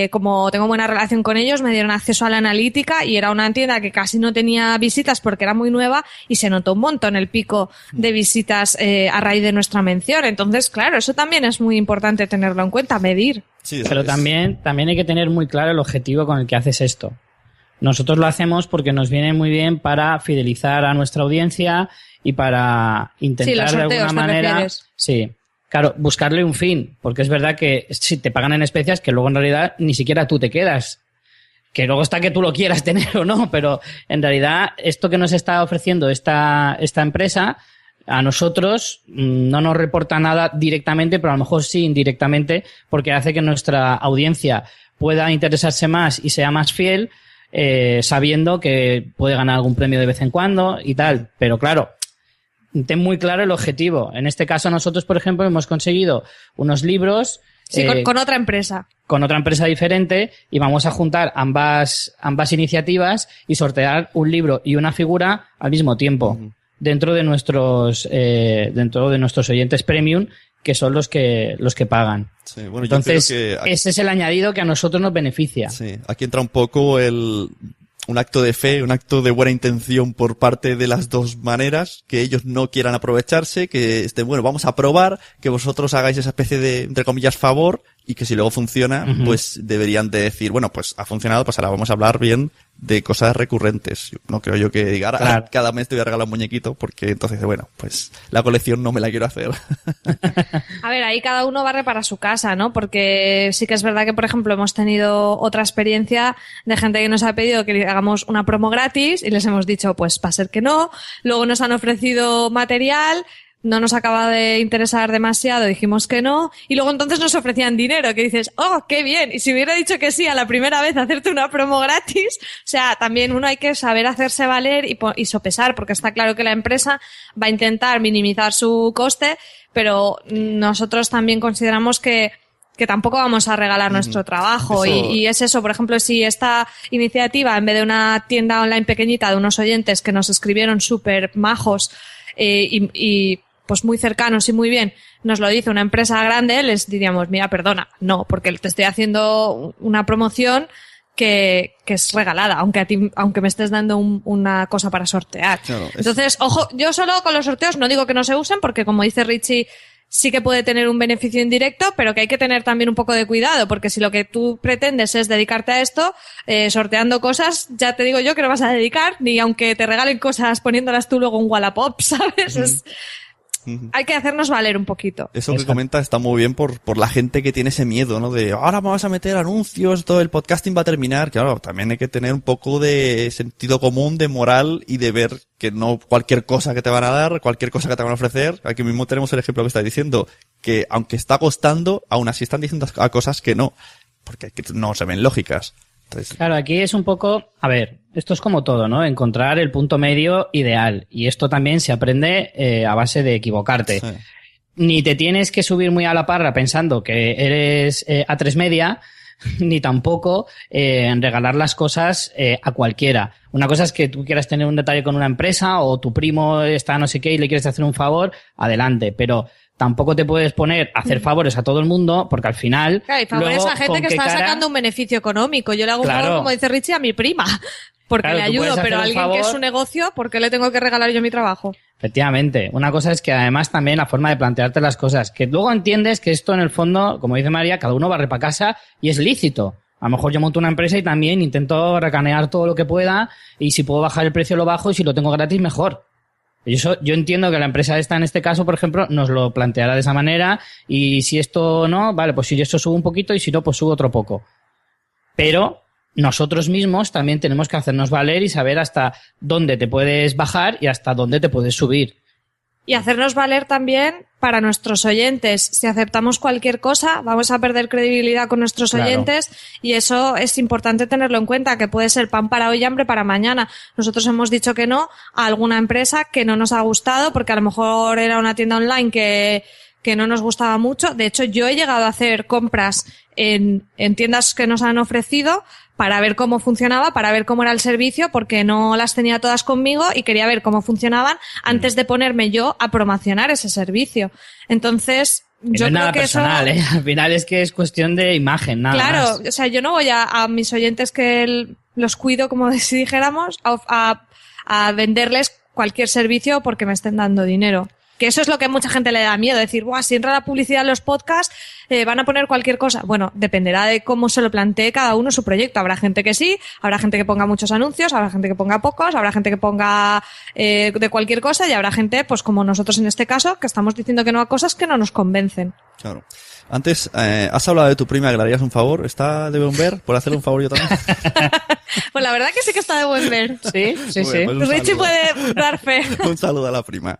como tengo buena relación con ellos, me dieron acceso a la analítica y era una tienda que casi no tenía visitas porque era muy nueva y se notó un montón el pico de visitas a raíz de nuestra mención. Entonces, claro, eso también es muy importante tenerlo en cuenta, medir. Sí, pero también hay que tener muy claro el objetivo con el que haces esto. Nosotros lo hacemos porque nos viene muy bien para fidelizar a nuestra audiencia y para intentar de alguna manera, sí, claro, buscarle un fin, porque es verdad que si te pagan en especias, que luego en realidad ni siquiera tú te quedas, que luego está que tú lo quieras tener o no, pero en realidad esto que nos está ofreciendo esta empresa a nosotros no nos reporta nada directamente, pero a lo mejor sí indirectamente, porque hace que nuestra audiencia pueda interesarse más y sea más fiel, sabiendo que puede ganar algún premio de vez en cuando y tal. Pero claro, ten muy claro el objetivo. En este caso nosotros, por ejemplo, hemos conseguido unos libros. Sí, con otra empresa. Con otra empresa diferente, y vamos a juntar ambas iniciativas y sortear un libro y una figura al mismo tiempo. Dentro de nuestros oyentes premium, que son los que pagan. Sí, bueno, entonces, yo creo que ese es el añadido que a nosotros nos beneficia. Sí, aquí entra un poco un acto de fe, un acto de buena intención por parte de las dos maneras, que ellos no quieran aprovecharse, que estén, bueno, vamos a probar, que vosotros hagáis esa especie de, entre comillas, favor, y que si luego funciona, pues deberían de decir, bueno, pues ha funcionado, pues ahora vamos a hablar bien de cosas recurrentes. No creo yo que diga, claro, cada mes te voy a regalar un muñequito, porque entonces, bueno, pues la colección no me la quiero hacer. A ver, ahí cada uno barre para su casa, ¿no? Porque sí que es verdad que, por ejemplo, hemos tenido otra experiencia de gente que nos ha pedido que hagamos una promo gratis y les hemos dicho, pues va a ser que no. Luego nos han ofrecido material, no nos acaba de interesar demasiado, dijimos que no, y luego entonces nos ofrecían dinero, que dices, ¡oh, qué bien! Y si hubiera dicho que sí a la primera vez hacerte una promo gratis, o sea, también uno hay que saber hacerse valer y sopesar, porque está claro que la empresa va a intentar minimizar su coste, pero nosotros también consideramos que tampoco vamos a regalar nuestro trabajo. Y es eso, por ejemplo, si esta iniciativa, en vez de una tienda online pequeñita de unos oyentes que nos escribieron súper majos y pues muy cercanos y muy bien, nos lo dice una empresa grande, les diríamos, mira, perdona, no, porque te estoy haciendo una promoción que es regalada, aunque me estés dando una cosa para sortear. Claro, entonces, ojo, yo solo con los sorteos no digo que no se usen, porque como dice Richie, sí que puede tener un beneficio indirecto, pero que hay que tener también un poco de cuidado, porque si lo que tú pretendes es dedicarte a esto, sorteando cosas, ya te digo yo que no vas a dedicar, ni aunque te regalen cosas poniéndolas tú luego en Wallapop, ¿sabes? Hay que hacernos valer un poquito. Eso que comenta está muy bien por la gente que tiene ese miedo, ¿no? De ahora vamos a meter anuncios, todo el podcasting va a terminar. Claro, también hay que tener un poco de sentido común, de moral y de ver que no cualquier cosa que te van a dar, cualquier cosa que te van a ofrecer. Aquí mismo tenemos el ejemplo que está diciendo, que aunque está costando, aún así están diciendo cosas que no, porque no se ven lógicas. Entonces, Claro, aquí es un poco, a ver, esto es como todo, ¿no? Encontrar el punto medio ideal. Y esto también se aprende a base de equivocarte. sí. Ni te tienes que subir muy a la parra pensando que eres A3 media, ni tampoco en regalar las cosas a cualquiera. Una cosa es que tú quieras tener un detalle con una empresa o tu primo está no sé qué y le quieres hacer un favor, adelante, pero tampoco te puedes poner a hacer favores a todo el mundo porque al final... Claro, y favores luego, a gente ¿con que qué está cara? sacando un beneficio económico. Yo le hago un Claro. favor, como dice Richie, a mi prima. Porque Claro, le tú puedes ayudo, hacer pero a un alguien que es favor. su negocio, ¿por qué le tengo que regalar yo mi trabajo? Efectivamente. Una cosa es que además también la forma de plantearte las cosas, que luego entiendes que esto en el fondo, como dice María, cada uno barre para casa y es lícito. A lo mejor yo monto una empresa y también intento recanear todo lo que pueda y si puedo bajar el precio lo bajo y si lo tengo gratis mejor. Yo entiendo que la empresa esta en este caso, por ejemplo, nos lo planteará de esa manera y si esto no, vale, pues si esto subo un poquito y si no, pues subo otro poco. Pero nosotros mismos también tenemos que hacernos valer y saber hasta dónde te puedes bajar y hasta dónde te puedes subir. Y hacernos valer también para nuestros oyentes. Si aceptamos cualquier cosa, vamos a perder credibilidad con nuestros Claro. oyentes y eso es importante tenerlo en cuenta, que puede ser pan para hoy y hambre para mañana. Nosotros hemos dicho que no a alguna empresa que no nos ha gustado porque a lo mejor era una tienda online que no nos gustaba mucho. De hecho, yo he llegado a hacer compras en tiendas que nos han ofrecido para ver cómo funcionaba, para ver cómo era el servicio, porque no las tenía todas conmigo y quería ver cómo funcionaban antes de ponerme yo a promocionar ese servicio. Entonces, Que yo no es creo nada que personal, eso... Al final es que es cuestión de imagen, nada Claro, más. o sea, yo no voy a mis oyentes que los cuido, como si dijéramos, a venderles cualquier servicio porque me estén dando dinero. Que eso es lo que a mucha gente le da miedo, decir, buah, si entra la publicidad en los podcasts, van a poner cualquier cosa. Bueno, dependerá de cómo se lo plantee cada uno su proyecto. Habrá gente que sí, habrá gente que ponga muchos anuncios, habrá gente que ponga pocos, habrá gente que ponga de cualquier cosa y habrá gente, pues como nosotros en este caso, que estamos diciendo que no a cosas que no nos convencen. Claro. Antes, has hablado de tu prima, que le harías un favor. ¿Está de buen ver? ¿Por hacerle un favor yo también? Pues la verdad que sí que está de buen ver. Sí, sí, sí. Bueno, pues un Richie saludo. puede dar fe. Un saludo a la prima.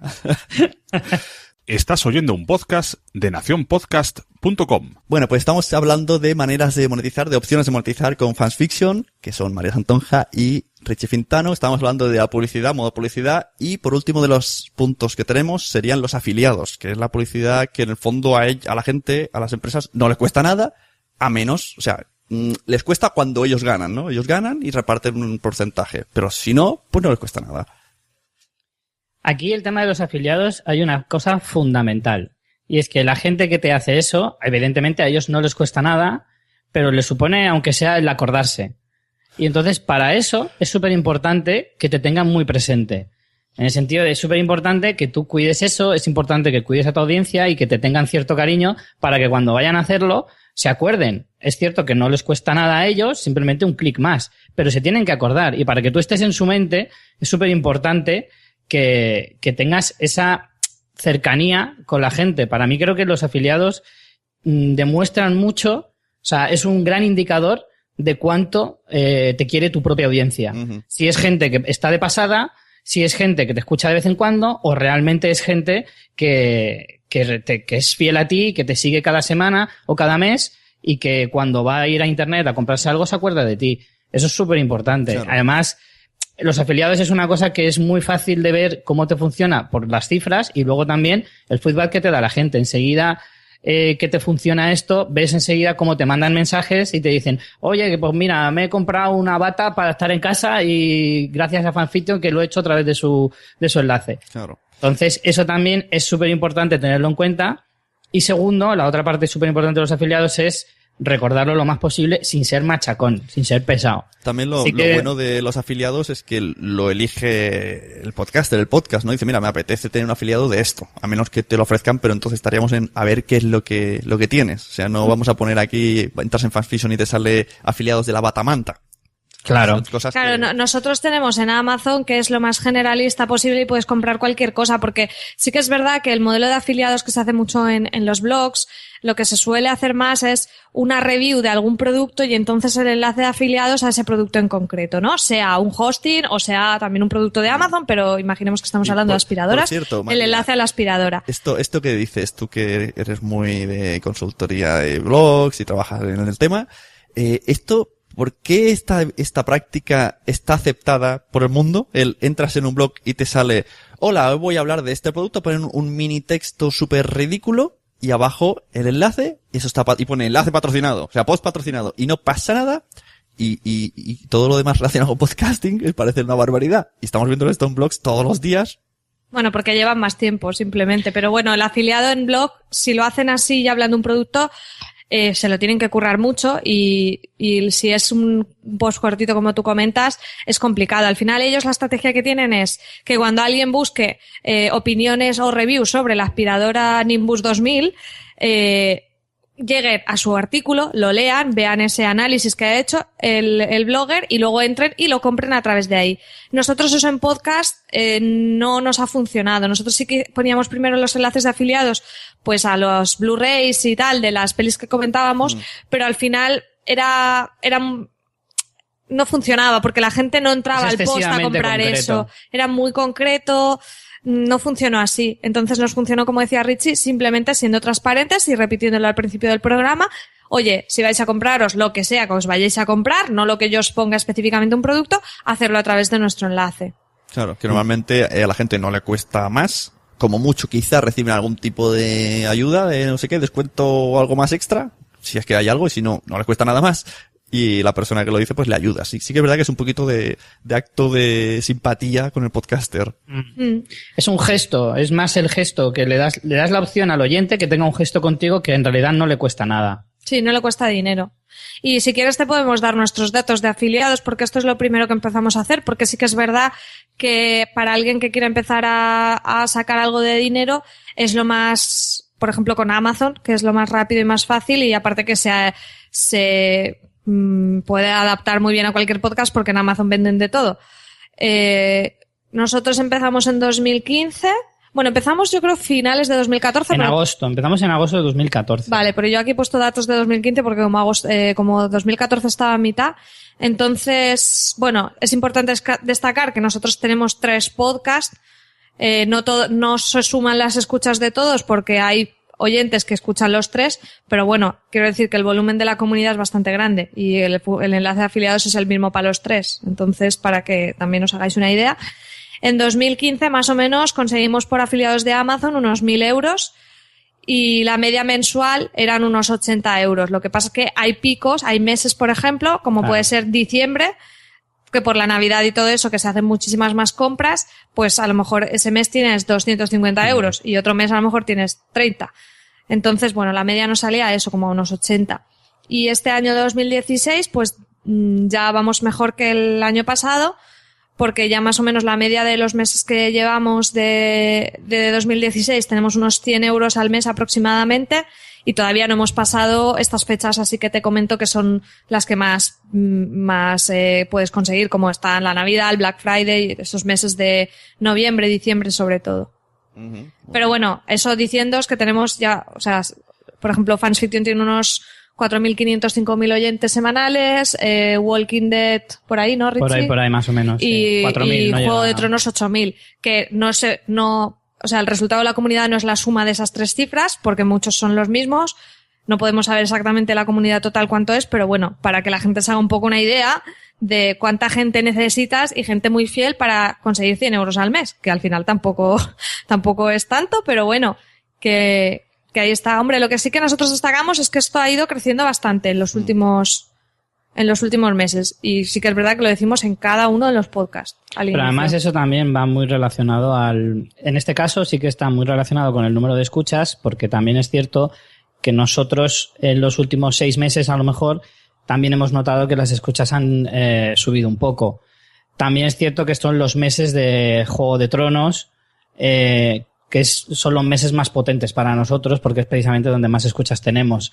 Estás oyendo un podcast de nacionpodcast.com. Bueno, pues estamos hablando de maneras de monetizar, de opciones de monetizar con Fansfiction, que son María Santonja y Richie Fintano. Estamos hablando de la publicidad, modo publicidad, y por último de los puntos que tenemos serían los afiliados, que es la publicidad que en el fondo a la gente, a las empresas, no les cuesta nada, a menos, o sea, les cuesta cuando ellos ganan, ¿no? Ellos ganan y reparten un porcentaje, pero si no, pues no les cuesta nada. Aquí el tema de los afiliados hay una cosa fundamental. Y es que la gente que te hace eso, evidentemente a ellos no les cuesta nada, pero les supone, aunque sea el acordarse. Y entonces, para eso, es súper importante que te tengan muy presente. En el sentido de es súper importante que tú cuides eso, es importante que cuides a tu audiencia y que te tengan cierto cariño para que cuando vayan a hacerlo, se acuerden. Es cierto que no les cuesta nada a ellos, simplemente un clic más, pero se tienen que acordar. Y para que tú estés en su mente, es súper importante que tengas esa cercanía con la gente. Para mí creo que los afiliados demuestran mucho, o sea, es un gran indicador de cuánto te quiere tu propia audiencia. Uh-huh. Si es gente que está de pasada, si es gente que te escucha de vez en cuando, o realmente es gente que es fiel a ti, que te sigue cada semana o cada mes y que cuando va a ir a internet a comprarse algo se acuerda de ti. Eso es súper importante. Claro. Además, los afiliados es una cosa que es muy fácil de ver cómo te funciona por las cifras y luego también el feedback que te da la gente. Enseguida que te funciona esto, ves enseguida cómo te mandan mensajes y te dicen, oye, pues mira, me he comprado una bata para estar en casa y gracias a Fanfiction que lo he hecho a través de su enlace. Claro. Entonces, eso también es súper importante tenerlo en cuenta. Y segundo, la otra parte súper importante de los afiliados es recordarlo lo más posible sin ser machacón, sin ser pesado. También lo que... bueno de los afiliados es que lo elige el podcaster, el podcast, ¿no? Dice, mira, me apetece tener un afiliado de esto, a menos que te lo ofrezcan, pero entonces estaríamos en a ver qué es lo que tienes. O sea, no vamos a poner aquí, entras en Fansfiction y te sale afiliados de la batamanta. Claro. Son cosas Claro, que... nosotros tenemos en Amazon que es lo más generalista posible y puedes comprar cualquier cosa, porque sí que es verdad que el modelo de afiliados que se hace mucho en los blogs, lo que se suele hacer más es una review de algún producto y entonces el enlace de afiliados a ese producto en concreto, ¿no? Sea un hosting o sea también un producto de Amazon, pero imaginemos que estamos Y hablando de por aspiradoras, cierto, el María, enlace a la aspiradora. Esto que dices, tú que eres muy de consultoría de blogs y trabajas en el tema, esto ¿por qué esta práctica está aceptada por el mundo? Entras en un blog y te sale, hola, hoy voy a hablar de este producto, ponen un mini texto súper ridículo y abajo el enlace, y eso y pone enlace patrocinado, o sea, post patrocinado, y no pasa nada, y todo lo demás relacionado con podcasting me parece una barbaridad. Y estamos viendo esto en blogs todos los días. Bueno, porque llevan más tiempo, simplemente. Pero bueno, el afiliado en blog, si lo hacen así y hablan de un producto, se lo tienen que currar mucho y si es un post cortito como tú comentas, es complicado. Al final ellos la estrategia que tienen es que cuando alguien busque opiniones o reviews sobre la aspiradora Nimbus 2000, lleguen a su artículo, lo lean, vean ese análisis que ha hecho el blogger y luego entren y lo compren a través de ahí. Nosotros eso en podcast no nos ha funcionado. Nosotros sí que poníamos primero los enlaces de afiliados pues a los Blu-rays y tal de las pelis que comentábamos, pero al final no funcionaba porque la gente no entraba al post a comprar concreto. Eso. Era muy concreto. No funcionó así. Entonces nos funcionó, como decía Richie, simplemente siendo transparentes y repitiéndolo al principio del programa. Oye, si vais a compraros lo que sea que os vayáis a comprar, no lo que yo os ponga específicamente un producto, hacerlo a través de nuestro enlace. Claro, que normalmente a la gente no le cuesta más. Como mucho quizás reciben algún tipo de ayuda, de no sé qué, descuento o algo más extra. Si es que hay algo y si no, no le cuesta nada más. Y la persona que lo dice pues le ayuda. Sí que es verdad que es un poquito de acto de simpatía con el podcaster. Es un gesto, es más el gesto que le das la opción al oyente que tenga un gesto contigo que en realidad no le cuesta nada. Sí, no le cuesta dinero. Y si quieres te podemos dar nuestros datos de afiliados porque esto es lo primero que empezamos a hacer, porque sí que es verdad que para alguien que quiera empezar a sacar algo de dinero es lo más, por ejemplo con Amazon, que es lo más rápido y más fácil y aparte que se puede adaptar muy bien a cualquier podcast porque en Amazon venden de todo. Nosotros empezamos en 2015. Bueno, empezamos yo creo finales de 2014. Empezamos en agosto de 2014. Vale, pero yo aquí he puesto datos de 2015 porque como 2014 estaba a mitad. Entonces, bueno, es importante destacar que nosotros tenemos 3 podcasts. No se suman las escuchas de todos porque hay oyentes que escuchan los 3, pero bueno, quiero decir que el volumen de la comunidad es bastante grande y el enlace de afiliados es el mismo para los 3. Entonces, para que también os hagáis una idea, en 2015 más o menos conseguimos por afiliados de Amazon unos 1.000 euros y la media mensual eran unos 80 euros. Lo que pasa es que hay picos, hay meses, por ejemplo, como puede ser diciembre, que por la Navidad y todo eso, que se hacen muchísimas más compras, pues a lo mejor ese mes tienes 250 euros y otro mes a lo mejor tienes 30. Entonces, bueno, la media nos salía a eso, como a unos 80. Y este año 2016, pues ya vamos mejor que el año pasado, porque ya más o menos la media de los meses que llevamos de 2016 tenemos unos 100 euros al mes aproximadamente y todavía no hemos pasado estas fechas, así que te comento que son las que más puedes conseguir, como está la Navidad, el Black Friday, esos meses de noviembre, diciembre sobre todo. Uh-huh. Pero bueno, eso diciéndoos que tenemos ya, o sea, por ejemplo, Fans Fiction tiene unos 4.500, 5.000 oyentes semanales, Walking Dead por ahí, ¿no, Richie? Por ahí más o menos. Y, 4.000, y no Juego de Tronos 8.000, que o sea, el resultado de la comunidad no es la suma de esas 3 cifras, porque muchos son los mismos. No podemos saber exactamente la comunidad total cuánto es, pero bueno, para que la gente se haga un poco una idea de cuánta gente necesitas y gente muy fiel para conseguir 100 euros al mes, que al final tampoco es tanto, pero bueno, que ahí está. Hombre, lo que sí que nosotros destacamos es que esto ha ido creciendo bastante en los últimos meses. Y sí que es verdad que lo decimos en cada uno de los podcasts. Pero además eso también va muy relacionado en este caso sí que está muy relacionado con el número de escuchas, porque también es cierto que nosotros en los últimos 6 meses a lo mejor también hemos notado que las escuchas han subido un poco. También es cierto que estos son los meses de Juego de Tronos, que son los meses más potentes para nosotros porque es precisamente donde más escuchas tenemos.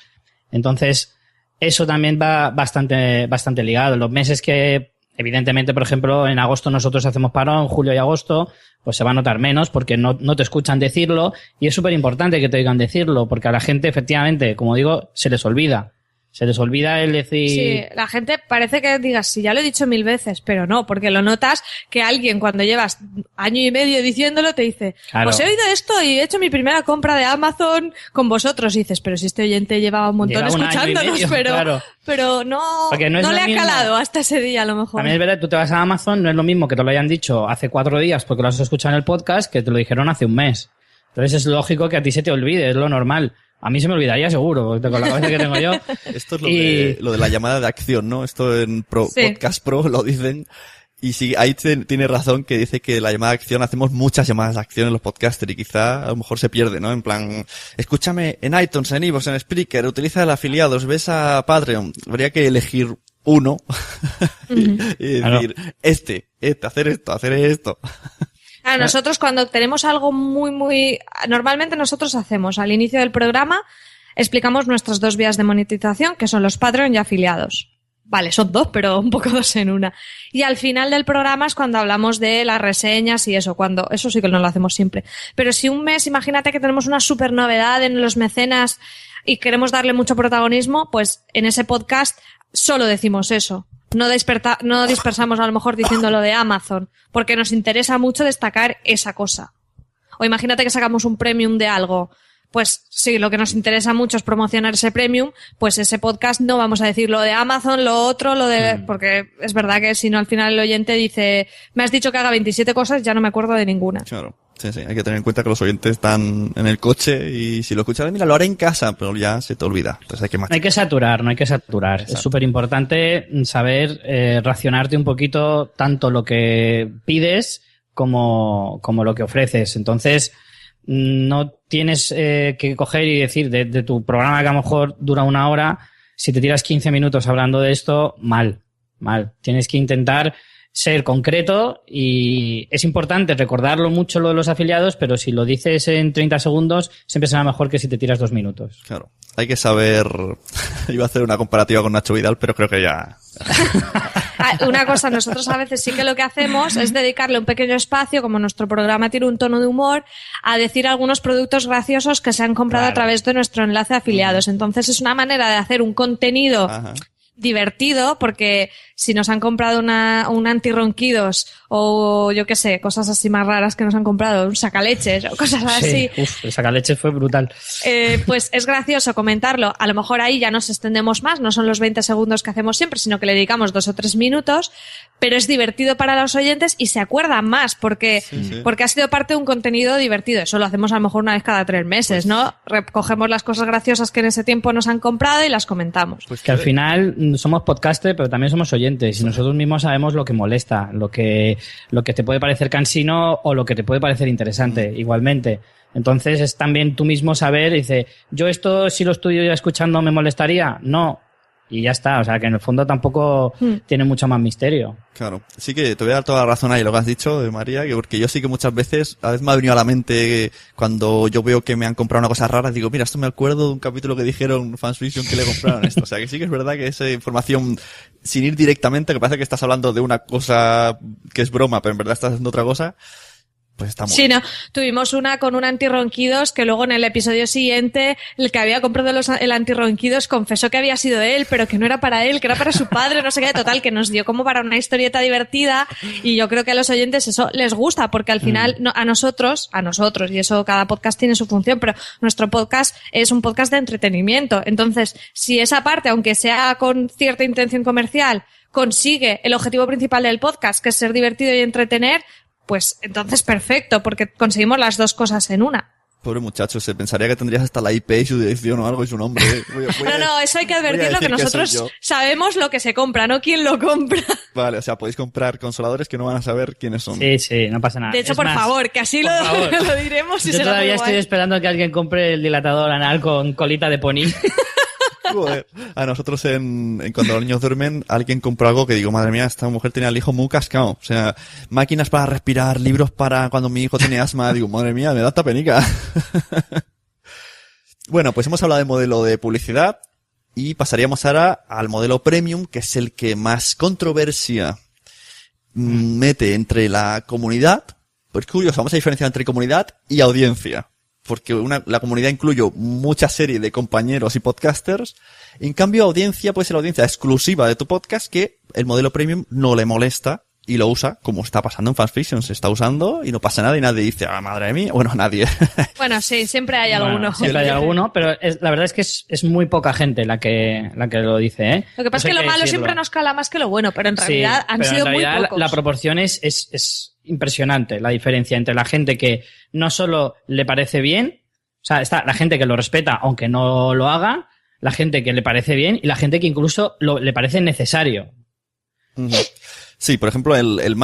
Entonces, eso también va bastante ligado. Los meses que, evidentemente, por ejemplo, en agosto nosotros hacemos parón, julio y agosto, pues se va a notar menos porque no te escuchan decirlo y es súper importante que te oigan decirlo porque a la gente, efectivamente, como digo, se les olvida. Se les olvida el decir... Sí, la gente parece que digas, sí, ya lo he dicho 1000 veces, pero no, porque lo notas que alguien cuando llevas año y medio diciéndolo te dice, Claro. pues he oído esto y he hecho mi primera compra de Amazon con vosotros. Y dices, pero si este oyente lleva un montón Lleva un año y escuchándonos, medio, pero, claro. pero no, Porque no es no lo le ha mismo. calado hasta ese día a lo mejor. También es verdad, tú te vas a Amazon, no es lo mismo que te lo hayan dicho hace 4 días porque lo has escuchado en el podcast que te lo dijeron hace un mes. Entonces es lógico que a ti se te olvide, es lo normal. A mí se me olvidaría seguro, con la cabeza que tengo yo. Esto es Y- lo de la llamada de acción, ¿no? Esto en Sí. Podcast Pro lo dicen. Y sí, ahí tiene razón que dice que la llamada de acción, hacemos muchas llamadas de acción en los podcasters y quizá a lo mejor se pierde, ¿no? En plan, escúchame en iTunes, en iVoox, en Spreaker, utiliza el afiliados, ves a Patreon. Habría que elegir uno y decir, Claro. hacer esto. A nosotros cuando tenemos algo normalmente nosotros hacemos al inicio del programa, explicamos nuestras 2 vías de monetización, que son los Patreon y afiliados. Vale, son 2, pero un poco 2 en una. Y al final del programa es cuando hablamos de las reseñas y eso, eso sí que no lo hacemos siempre. Pero si un mes, imagínate que tenemos una super novedad en los mecenas y queremos darle mucho protagonismo, pues en ese podcast solo decimos eso. No dispersamos a lo mejor diciendo lo de Amazon, porque nos interesa mucho destacar esa cosa. O imagínate que sacamos un premium de algo. Pues sí, lo que nos interesa mucho es promocionar ese premium, pues ese podcast no vamos a decir lo de Amazon, lo otro, porque es verdad que si no al final el oyente dice, me has dicho que haga 27 cosas, ya no me acuerdo de ninguna. Claro. Sí, hay que tener en cuenta que los oyentes están en el coche y si lo escuchas, mira, lo haré en casa, pero ya se te olvida. Entonces hay que No hay que saturar, no hay que saturar. Exacto. Es súper importante saber racionarte un poquito tanto lo que pides como lo que ofreces. Entonces, no tienes que coger y decir de tu programa que a lo mejor dura 1 hora, si te tiras 15 minutos hablando de esto, mal. Tienes que intentar ser concreto y es importante recordarlo mucho lo de los afiliados, pero si lo dices en 30 segundos, siempre será mejor que si te tiras 2 minutos. Claro. Hay que saber... Iba a hacer una comparativa con Nacho Vidal, pero creo que ya... Una cosa, nosotros a veces sí que lo que hacemos es dedicarle un pequeño espacio, como nuestro programa tiene un tono de humor, a decir algunos productos graciosos que se han comprado a través de nuestro enlace de afiliados. Entonces es una manera de hacer un contenido Ajá. divertido, porque si nos han comprado un antirronquidos o yo qué sé, cosas así más raras que nos han comprado, un sacaleches o cosas así, Sí, el sacaleches fue brutal. pues es gracioso comentarlo. A lo mejor ahí ya nos extendemos más, no son los 20 segundos que hacemos siempre, sino que le dedicamos 2 o 3 minutos, pero es divertido para los oyentes y se acuerdan más porque ha sido parte de un contenido divertido. Eso lo hacemos a lo mejor una vez cada 3 meses, ¿no? Recogemos las cosas graciosas que en ese tiempo nos han comprado y las comentamos. Que al final somos podcasters, pero también somos oyentes y nosotros mismos sabemos lo que molesta, lo que te puede parecer cansino o lo que te puede parecer interesante, igualmente. Entonces es también tú mismo saber, dice, yo esto si lo estoy ya escuchando me molestaría, no. Y ya está, o sea que en el fondo tampoco tiene mucho más misterio. Claro. Sí que te voy a dar toda la razón ahí lo que has dicho, María, que porque yo sí que muchas veces, a veces me ha venido a la mente cuando yo veo que me han comprado una cosa rara, digo, mira, esto me acuerdo de un capítulo que dijeron Fansfiction que le compraron esto. O sea que sí que es verdad que esa información, sin ir directamente, que parece que estás hablando de una cosa que es broma, pero en verdad estás haciendo otra cosa, pues está muy Sí, bien. no. Tuvimos una con un antirronquidos que luego en el episodio siguiente el que había comprado el antirronquidos confesó que había sido él, pero que no era para él, que era para su padre, no sé qué. Total, que nos dio como para una historieta divertida y yo creo que a los oyentes eso les gusta porque al final a nosotros, y eso cada podcast tiene su función, pero nuestro podcast es un podcast de entretenimiento. Entonces, si esa parte, aunque sea con cierta intención comercial, consigue el objetivo principal del podcast, que es ser divertido y entretener, pues entonces perfecto, porque conseguimos las 2 cosas en una. Pobre muchacho, se pensaría que tendrías hasta la IP y su dirección o algo y su nombre. No, eso hay que advertirlo, que decir que soy nosotros yo. sabemos lo que se compra, no quién lo compra. Vale, o sea, podéis comprar consoladores que no van a saber quiénes son. Sí, no pasa nada. De hecho, Es por más, favor, que así por favor. lo diremos y Yo será todavía muy estoy guay. esperando que alguien compre el dilatador anal con colita de pony. Joder. A nosotros cuando los niños duermen, alguien compró algo que digo, madre mía, esta mujer tenía el hijo muy cascado. O sea, máquinas para respirar, libros para cuando mi hijo tiene asma. Digo, madre mía, me da esta penica. Bueno, pues hemos hablado de modelo de publicidad y pasaríamos ahora al modelo premium, que es el que más controversia mete entre la comunidad. Pues curioso, vamos a diferenciar entre comunidad y audiencia. porque la comunidad incluye mucha serie de compañeros y podcasters. En cambio, audiencia puede ser la audiencia exclusiva de tu podcast que el modelo premium no le molesta y lo usa, como está pasando en Fanfiction. Se está usando y no pasa nada y nadie dice, madre mía. Bueno, nadie. Bueno, sí, siempre hay alguno. Siempre hay alguno, pero la verdad es que es muy poca gente la que lo dice, ¿eh? Lo que pasa es que lo malo siempre nos cala más que lo bueno, pero en realidad han sido muy pocos. La proporción es impresionante, la diferencia entre la gente que no solo le parece bien, o sea, está la gente que lo respeta aunque no lo haga, la gente que le parece bien y la gente que incluso le parece necesario. Sí, por ejemplo, el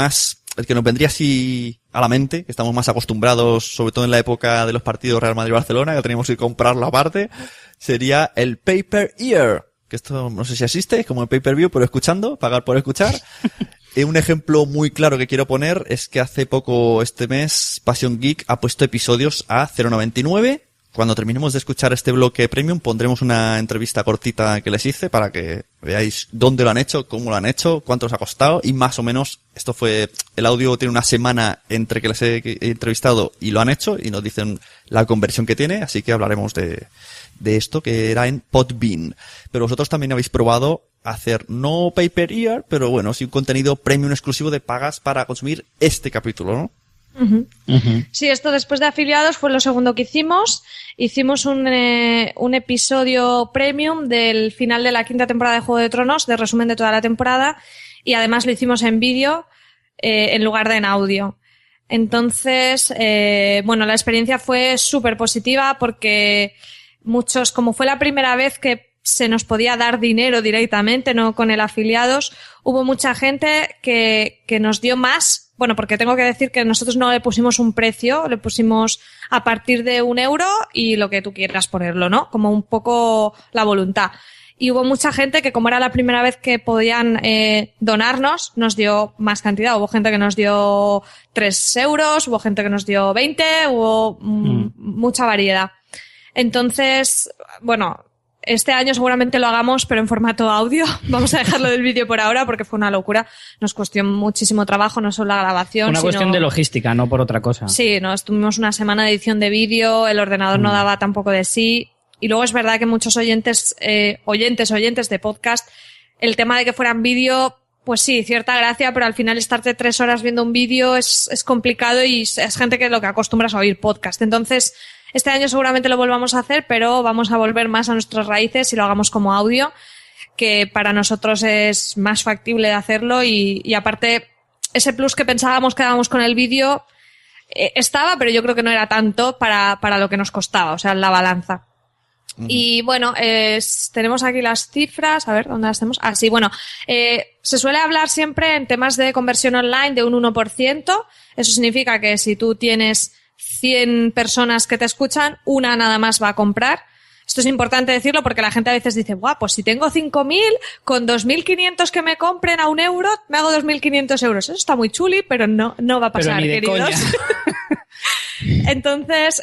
que nos vendría así a la mente, que estamos más acostumbrados, sobre todo en la época de los partidos Real Madrid-Barcelona, que teníamos que comprarlo aparte, sería el Pay-Per-Ear, que esto no sé si existe, es como el Pay-Per-View, pero escuchando, pagar por escuchar. Un ejemplo muy claro que quiero poner es que hace poco, este mes, Passion Geek ha puesto episodios a 0,99. Cuando terminemos de escuchar este bloque premium pondremos una entrevista cortita que les hice para que veáis dónde lo han hecho, cómo lo han hecho, cuánto os ha costado y más o menos el audio tiene una semana entre que les he entrevistado y lo han hecho y nos dicen la conversión que tiene, así que hablaremos de esto que era en Podbean. Pero vosotros también habéis probado hacer no pay-per-ear, pero bueno, sí un contenido premium exclusivo de pagas para consumir este capítulo, ¿no? Sí, esto después de afiliados fue lo segundo que hicimos. Hicimos un episodio premium del final de la 5ª temporada de Juego de Tronos, de resumen de toda la temporada, y además lo hicimos en vídeo en lugar de en audio. Entonces, la experiencia fue súper positiva porque como fue la primera vez que se nos podía dar dinero directamente, no con el afiliados, hubo mucha gente que nos dio más. Bueno, porque tengo que decir que nosotros no le pusimos un precio, le pusimos a partir de €1 y lo que tú quieras ponerlo, ¿no? Como un poco la voluntad. Y hubo mucha gente que, como era la primera vez que podían donarnos, nos dio más cantidad. Hubo gente que nos dio €3, hubo gente que nos dio 20, hubo mucha variedad. Entonces, bueno, este año seguramente lo hagamos, pero en formato audio. Vamos a dejarlo del vídeo por ahora porque fue una locura. Nos costó muchísimo trabajo, no solo la grabación, Una cuestión de logística, no por otra cosa. Sí, tuvimos una semana de edición de vídeo, el ordenador no daba tampoco de sí. Y luego es verdad que muchos oyentes de podcast, el tema de que fueran vídeo, pues sí, cierta gracia, pero al final estarte 3 horas viendo un vídeo es complicado y es gente que lo que acostumbras a oír podcast. Entonces, este año seguramente lo volvamos a hacer, pero vamos a volver más a nuestras raíces y lo hagamos como audio, que para nosotros es más factible de hacerlo y aparte ese plus que pensábamos que dábamos con el vídeo estaba, pero yo creo que no era tanto para lo que nos costaba, o sea, la balanza. Y bueno, tenemos aquí las cifras, a ver, ¿dónde las tenemos? Sí, bueno, se suele hablar siempre en temas de conversión online de un 1%, eso significa que si tú tienes 100 personas que te escuchan, una nada más va a comprar. Esto es importante decirlo porque la gente a veces dice, pues si tengo 5.000, con 2.500 que me compren a €1, me hago 2.500 euros. Eso está muy chuli, pero no va a pasar, pero ni de queridos. Coña. Entonces,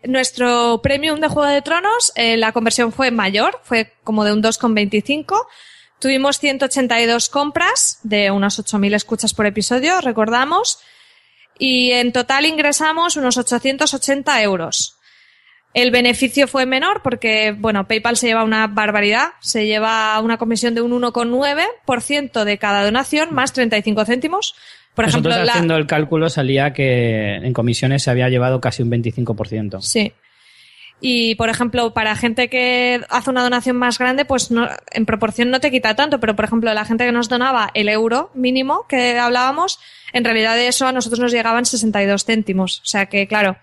nuestro premium de Juego de Tronos, la conversión fue mayor, fue como de un 2,25. Tuvimos 182 compras de unas 8.000 escuchas por episodio, recordamos. Y en total ingresamos unos 880 euros. El beneficio fue menor porque, bueno, PayPal se lleva una barbaridad. Se lleva una comisión de un 1,9% de cada donación más 35 céntimos. Por Nosotros ejemplo, haciendo el cálculo salía que en comisiones se había llevado casi un 25%. Sí. Y, por ejemplo, para gente que hace una donación más grande, pues no, en proporción no te quita tanto, pero, por ejemplo, la gente que nos donaba el euro mínimo que hablábamos, en realidad de eso a nosotros nos llegaban 62 céntimos. O sea que, claro,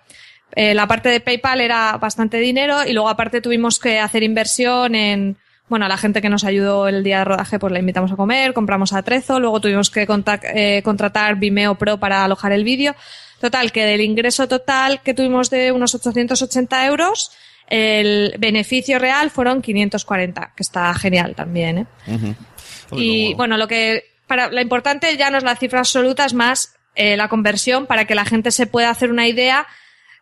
la parte de PayPal era bastante dinero y luego aparte tuvimos que hacer inversión en, bueno, a la gente que nos ayudó el día de rodaje pues la invitamos a comer, compramos atrezo, luego tuvimos que contratar Vimeo Pro para alojar el vídeo. Total, que del ingreso total que tuvimos de unos 880 euros, el beneficio real fueron 540, que está genial también, ¿eh? Y bueno, la importante ya no es la cifra absoluta, es más la conversión para que la gente se pueda hacer una idea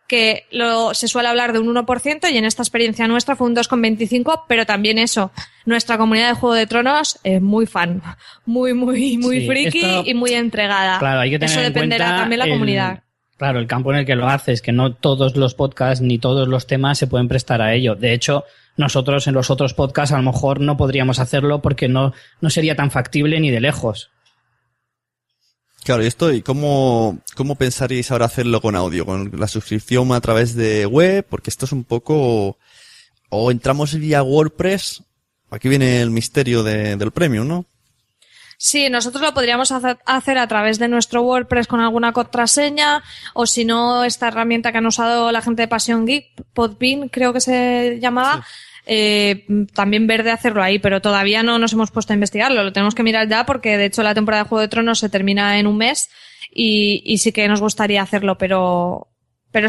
que se suele hablar de un 1% y en esta experiencia nuestra fue un 2,25, pero también eso, nuestra comunidad de Juego de Tronos es muy fan, muy Sí, friki y muy entregada. Claro, hay que tener eso en dependerá cuenta también la comunidad. Claro, el campo en el que lo haces, que no todos los podcasts ni todos los temas se pueden prestar a ello. De hecho, nosotros en los otros podcasts a lo mejor no podríamos hacerlo porque no sería tan factible ni de lejos. Claro, ¿y cómo pensaríais ahora hacerlo con audio? ¿Con la suscripción a través de web? Porque esto es un poco... O entramos vía WordPress. Aquí viene el misterio del Premium, ¿no? Sí, nosotros lo podríamos hacer a través de nuestro WordPress con alguna contraseña, o si no, esta herramienta que han usado la gente de Passion Geek, Podbean, creo que se llamaba, también ver de hacerlo ahí, pero todavía no nos hemos puesto a investigarlo. Lo tenemos que mirar ya porque, de hecho, la temporada de Juego de Tronos se termina en un mes y sí que nos gustaría hacerlo, pero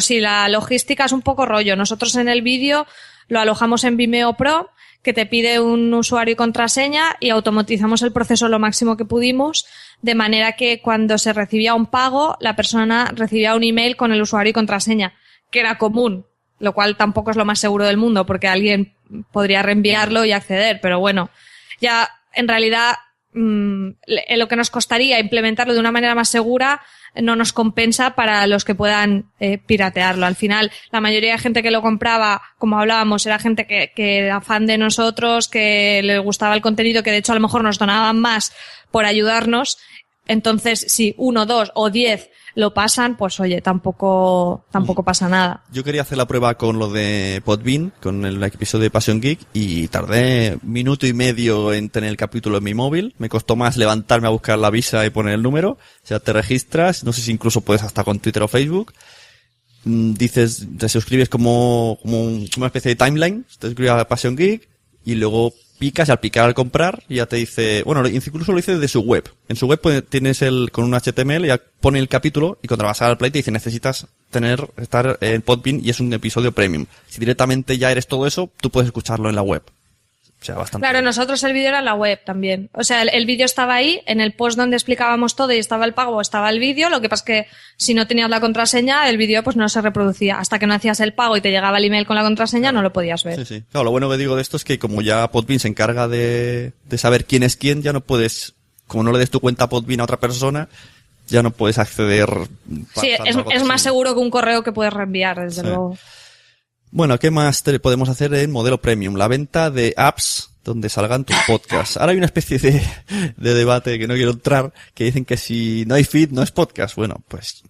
sí, la logística es un poco rollo. Nosotros en el vídeo lo alojamos en Vimeo Pro, que te pide un usuario y contraseña, y automatizamos el proceso lo máximo que pudimos, de manera que cuando se recibía un pago, la persona recibía un email con el usuario y contraseña, que era común, lo cual tampoco es lo más seguro del mundo, porque alguien podría reenviarlo y acceder, pero bueno, ya en realidad lo que nos costaría implementarlo de una manera más segura no nos compensa para los que puedan piratearlo. Al final, la mayoría de gente que lo compraba, como hablábamos, era gente que era fan de nosotros, que le gustaba el contenido, que de hecho a lo mejor nos donaban más por ayudarnos. Entonces, si 1, 2 o 10 lo pasan, pues oye, tampoco pasa nada. Yo quería hacer la prueba con lo de Podbean, con el episodio de Passion Geek, y tardé 1.5 minutos en tener el capítulo en mi móvil. Me costó más levantarme a buscar la visa y poner el número. O sea, te registras, no sé si incluso puedes hasta con Twitter o Facebook. Dices, te suscribes como una especie de timeline, te suscribes a Passion Geek, y luego picas, y al picar al comprar ya te dice, bueno, incluso lo dice desde su web. En su web tienes con un HTML, ya pone el capítulo, y cuando vas al play te dice necesitas estar en Podbean y es un episodio premium. Si directamente ya eres todo eso, tú puedes escucharlo en la web. O sea, bastante. Claro, nosotros el vídeo era en la web también. O sea, el vídeo estaba ahí, en el post donde explicábamos todo y estaba el pago, estaba el vídeo. Lo que pasa es que si no tenías la contraseña, el vídeo pues no se reproducía. Hasta que no hacías el pago y te llegaba el email con la contraseña, no lo podías ver. Sí. Claro, lo bueno que digo de esto es que como ya Podbean se encarga de saber quién es quién, ya no puedes, como no le des tu cuenta a Podbean a otra persona, ya no puedes acceder. Sí, es más seguro que un correo que puedes reenviar, desde luego. Bueno, ¿qué más podemos hacer en modelo premium? La venta de apps donde salgan tus podcasts. Ahora hay una especie de debate que no quiero entrar, que dicen que si no hay feed no es podcast. Bueno, pues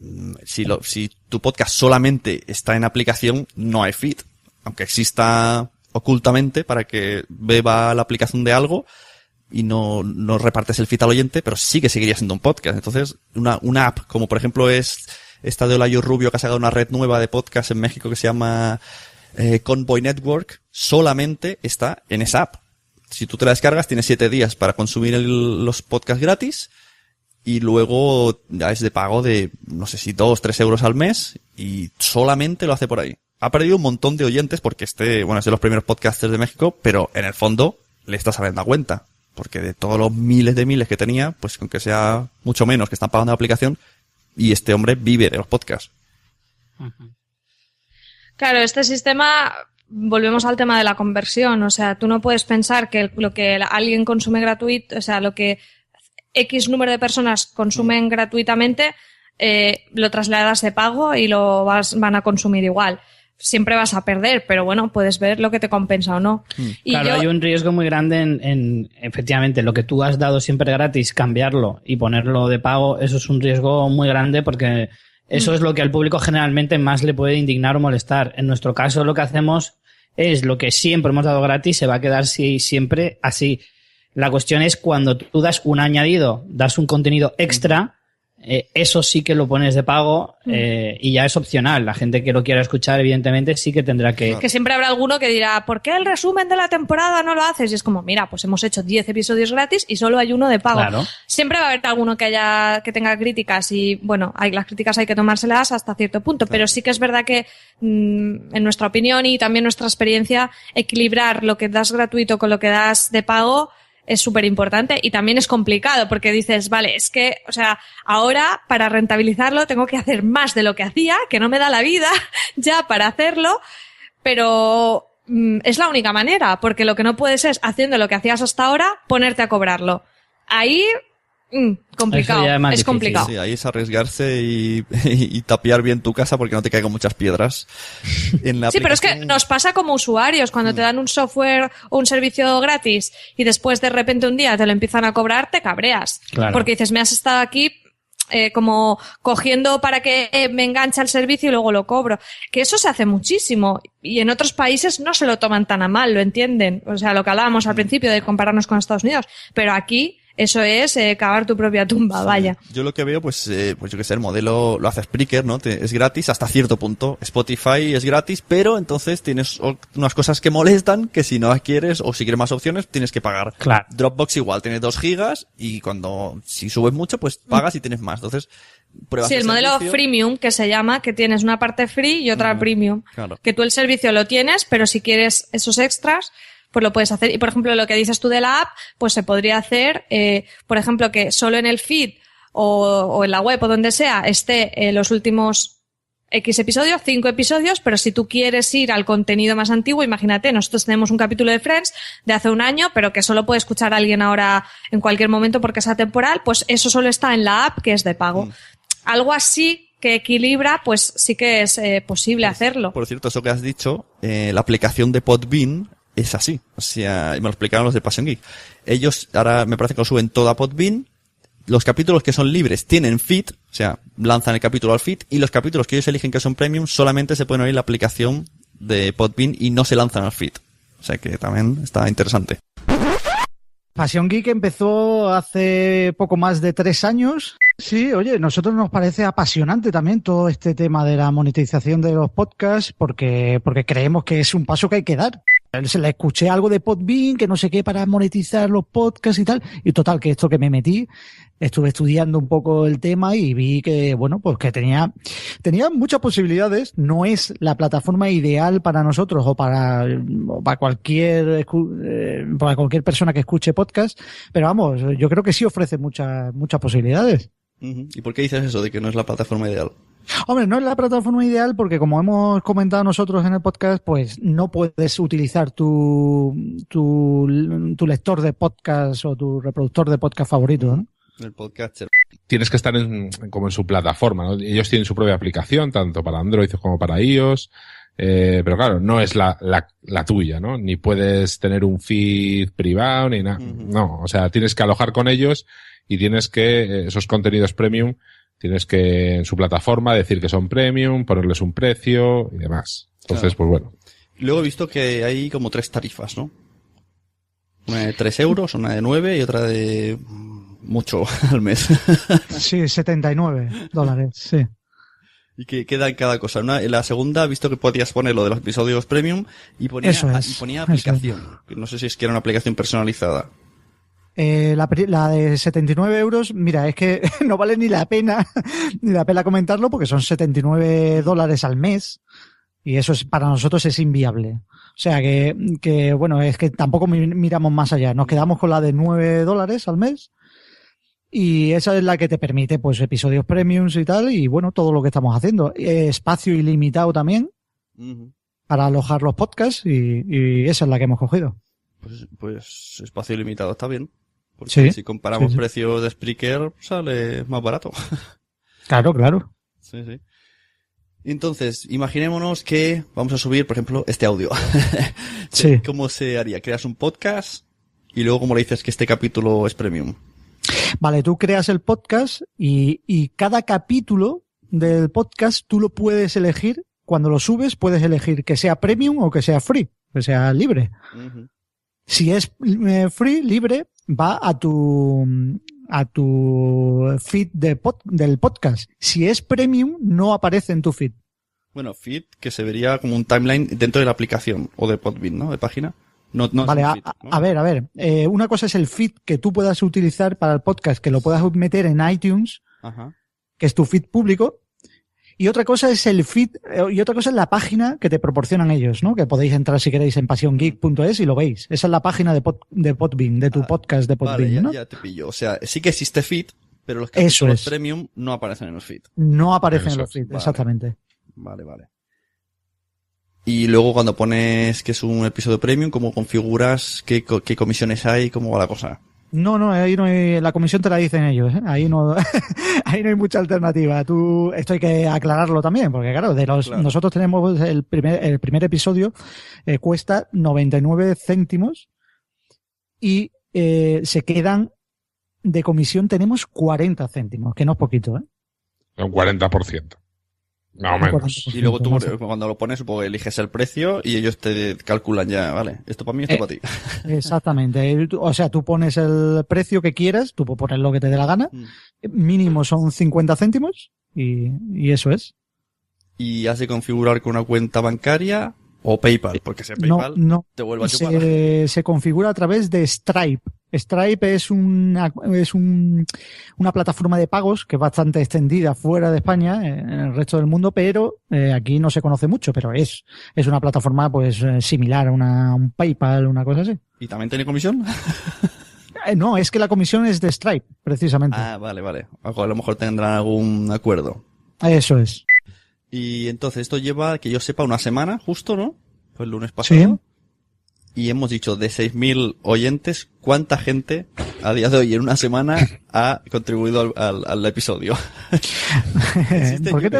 si tu podcast solamente está en aplicación, no hay feed. Aunque exista ocultamente para que beba la aplicación de algo y no repartes el feed al oyente, pero sí que seguiría siendo un podcast. Entonces, una app, como por ejemplo es esta de Olayo Rubio, que ha sacado una red nueva de podcast en México que se llama Convoy Network, solamente está en esa app. Si tú te la descargas, tienes 7 días para consumir los podcasts gratis, y luego ya es de pago de, no sé si 2-3 euros al mes, y solamente lo hace por ahí. Ha perdido un montón de oyentes porque es de los primeros podcasters de México, pero en el fondo le está saliendo a cuenta. Porque de todos los miles que tenía, pues aunque sea mucho menos que están pagando la aplicación, y este hombre vive de los podcasts. Claro, este sistema, volvemos al tema de la conversión. O sea, tú no puedes pensar que lo que alguien consume gratuito, o sea, lo que X número de personas consumen gratuitamente, lo trasladas de pago y van a consumir igual. Siempre vas a perder, pero bueno, puedes ver lo que te compensa o no. Y claro, hay un riesgo muy grande en efectivamente, lo que tú has dado siempre gratis, cambiarlo y ponerlo de pago. Eso es un riesgo muy grande porque eso es lo que al público generalmente más le puede indignar o molestar. En nuestro caso, lo que hacemos es lo que siempre hemos dado gratis, se va a quedar siempre así. La cuestión es cuando tú das un añadido, das un contenido extra, eso sí que lo pones de pago y ya es opcional. La gente que lo quiera escuchar, evidentemente, sí que tendrá que... Que siempre habrá alguno que dirá, ¿por qué el resumen de la temporada no lo haces? Y es como, mira, pues hemos hecho 10 episodios gratis y solo hay uno de pago. Claro. Siempre va a haber alguno que tenga críticas y, bueno, las críticas hay que tomárselas hasta cierto punto, pero sí que es verdad que, en nuestra opinión y también nuestra experiencia, equilibrar lo que das gratuito con lo que das de pago es súper importante, y también es complicado porque dices, vale, es que, o sea, ahora para rentabilizarlo tengo que hacer más de lo que hacía, que no me da la vida ya para hacerlo, pero es la única manera, porque lo que no puedes es, haciendo lo que hacías hasta ahora, ponerte a cobrarlo. Ahí Complicado, Eso ya es más es difícil. complicado. Sí, ahí es arriesgarse y tapiar bien tu casa porque no te caigan muchas piedras. En la Sí, pero es que aplicación- nos pasa como usuarios, cuando te dan un software o un servicio gratis y después de repente un día te lo empiezan a cobrar, te cabreas. Claro. Porque dices, me has estado aquí como cogiendo para que me enganche el servicio y luego lo cobro. Que eso se hace muchísimo y en otros países no se lo toman tan a mal, lo entienden. O sea, lo que hablábamos al principio de compararnos con Estados Unidos. Pero aquí eso es cavar tu propia tumba, vaya. Yo lo que veo, pues yo que sé, el modelo lo hace Spreaker, ¿no? Es gratis hasta cierto punto. Spotify es gratis, pero entonces tienes unas cosas que molestan que si no quieres o si quieres más opciones tienes que pagar. Claro. Dropbox igual, tienes 2 gigas y si subes mucho, pues pagas y tienes más. Entonces, pruebas Sí, el modelo servicio. freemium, que se llama, que tienes una parte free y otra premium. Claro. Que tú el servicio lo tienes, pero si quieres esos extras, pues lo puedes hacer. Y, por ejemplo, lo que dices tú de la app, pues se podría hacer, por ejemplo, que solo en el feed o en la web o donde sea esté los últimos X episodios, 5 episodios, pero si tú quieres ir al contenido más antiguo, imagínate, nosotros tenemos un capítulo de Friends de hace un año, pero que solo puede escuchar a alguien ahora en cualquier momento porque es atemporal, pues eso solo está en la app que es de pago. Algo así que equilibra, pues sí que es posible hacerlo. Por cierto, eso que has dicho, la aplicación de Podbean es así. O sea, me lo explicaron los de Passion Geek. Ellos ahora me parece que lo suben todo a Podbean. Los capítulos que son libres tienen feed, o sea, lanzan el capítulo al feed, y los capítulos que ellos eligen que son premium solamente se pueden oír en la aplicación de Podbean y no se lanzan al feed. O sea que también está interesante. Passion Geek empezó hace poco más de 3 años. Sí, oye, nosotros nos parece apasionante también todo este tema de la monetización de los podcasts porque creemos que es un paso que hay que dar. Se le escuché algo de Podbean, que no sé qué, para monetizar los podcasts y tal. Y total, que esto que me metí, estuve estudiando un poco el tema y vi que, bueno, pues que tenía muchas posibilidades. No es la plataforma ideal para nosotros o para cualquier persona que escuche podcast, pero vamos, yo creo que sí ofrece muchas posibilidades. ¿Y por qué dices eso de que no es la plataforma ideal? Hombre, no es la plataforma ideal porque, como hemos comentado nosotros en el podcast, pues no puedes utilizar tu lector de podcast o tu reproductor de podcast favorito, ¿no? El podcaster. Tienes que estar como en su plataforma, ¿no? Ellos tienen su propia aplicación, tanto para Android como para iOS, pero claro, no es la tuya, ¿no? Ni puedes tener un feed privado, ni nada. No, o sea, tienes que alojar con ellos y tienes que, esos contenidos premium, tienes que en su plataforma decir que son premium, ponerles un precio y demás. Entonces, pues bueno. Luego he visto que hay como 3 tarifas, ¿no? Una de 3 euros, una de 9 y otra de mucho al mes. Sí, $79, sí. ¿Y qué da en cada cosa? En la segunda he visto que podías poner lo de los episodios premium y ponía, Eso es, y ponía eso es. aplicación. No sé si es que era una aplicación personalizada. La de 79 euros, mira, es que no vale ni la pena comentarlo porque son $79 al mes y eso para nosotros es inviable. O sea que bueno, es que tampoco miramos más allá. Nos quedamos con la de $9 al mes y esa es la que te permite pues episodios premiums y tal y bueno, todo lo que estamos haciendo. Espacio ilimitado también para alojar los podcasts y esa es la que hemos cogido. Pues espacio ilimitado está bien. Porque Sí, si comparamos sí. precios de Spreaker, sale más barato. Claro. Sí. Entonces, imaginémonos que vamos a subir, por ejemplo, este audio. Sí. ¿Cómo se haría? ¿Creas un podcast? Y luego, ¿cómo le dices que este capítulo es premium? Vale, tú creas el podcast y cada capítulo del podcast tú lo puedes elegir. Cuando lo subes, puedes elegir que sea premium o que sea free, que sea libre. Si es free, libre, va a tu feed del podcast. Si es premium, no aparece en tu feed. Bueno, feed, que se vería como un timeline dentro de la aplicación o de Podbean, ¿no? De página. No Vale, es un feed, ¿no? a ver. Una cosa es el feed que tú puedas utilizar para el podcast, que lo puedas meter en iTunes, Ajá. que es tu feed público. Y otra cosa es el feed, y otra cosa es la página que te proporcionan ellos, ¿no? Que podéis entrar si queréis en passiongeek.es y lo veis. Esa es la página de Podbean, de tu podcast de Podbean, Vale, ¿no? ya te pillo. O sea, sí que existe feed, pero los Eso capítulos es. premium no aparecen en el feed. No aparecen Eso en los es, feeds, vale. exactamente. Vale. Y luego cuando pones que es un episodio premium, ¿cómo configuras? ¿Qué comisiones hay? ¿Cómo va la cosa? No, ahí no hay, la comisión te la dicen ellos, ¿eh? Ahí no, ahí no hay mucha alternativa. Esto hay que aclararlo también, porque claro, nosotros tenemos el primer episodio, cuesta 99 céntimos y se quedan de comisión, tenemos 40 céntimos, que no es poquito, ¿eh? Un 40%. Más o menos. Y luego tú, cuando lo pones, supongo que eliges el precio y ellos te calculan ya, vale, esto para mí, esto para ti. Exactamente. O sea, tú pones el precio que quieras, tú puedes poner lo que te dé la gana. Mínimo son 50 céntimos y eso es. Y has de configurar con una cuenta bancaria o PayPal, porque ese PayPal te vuelve a chupar. Se configura a través de Stripe. Stripe es una plataforma de pagos que es bastante extendida fuera de España, en el resto del mundo, pero aquí no se conoce mucho, pero es una plataforma pues similar a un PayPal, una cosa así. ¿Y también tiene comisión? No, es que la comisión es de Stripe, precisamente. Ah, vale. A lo mejor tendrán algún acuerdo. Eso es. Y entonces esto lleva, que yo sepa, una semana, justo, ¿no? Fue el lunes pasado. Sí. Y hemos dicho, de 6.000 oyentes, ¿cuánta gente a día de hoy en una semana ha contribuido al episodio? ¿Por qué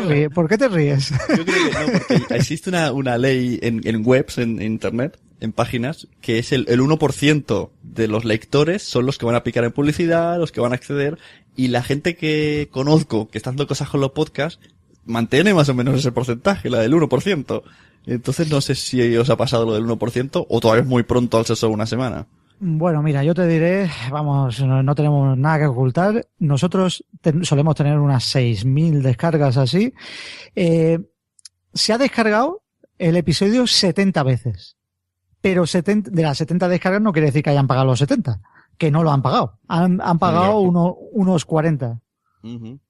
te ríes? Yo creo que no, porque existe una ley en webs, en internet, en páginas, que es el 1% de los lectores son los que van a picar en publicidad, los que van a acceder, y la gente que conozco, que está haciendo cosas con los podcasts, mantiene más o menos ese porcentaje, la del 1%. Entonces no sé si os ha pasado lo del 1% o todavía es muy pronto al ser solo una semana. Bueno, mira, yo te diré, vamos, no tenemos nada que ocultar. Nosotros solemos tener unas 6.000 descargas así. Se ha descargado el episodio 70 veces. Pero de las 70 descargas no quiere decir que hayan pagado los 70. Que no lo han pagado. Han pagado unos 40. Uh-huh.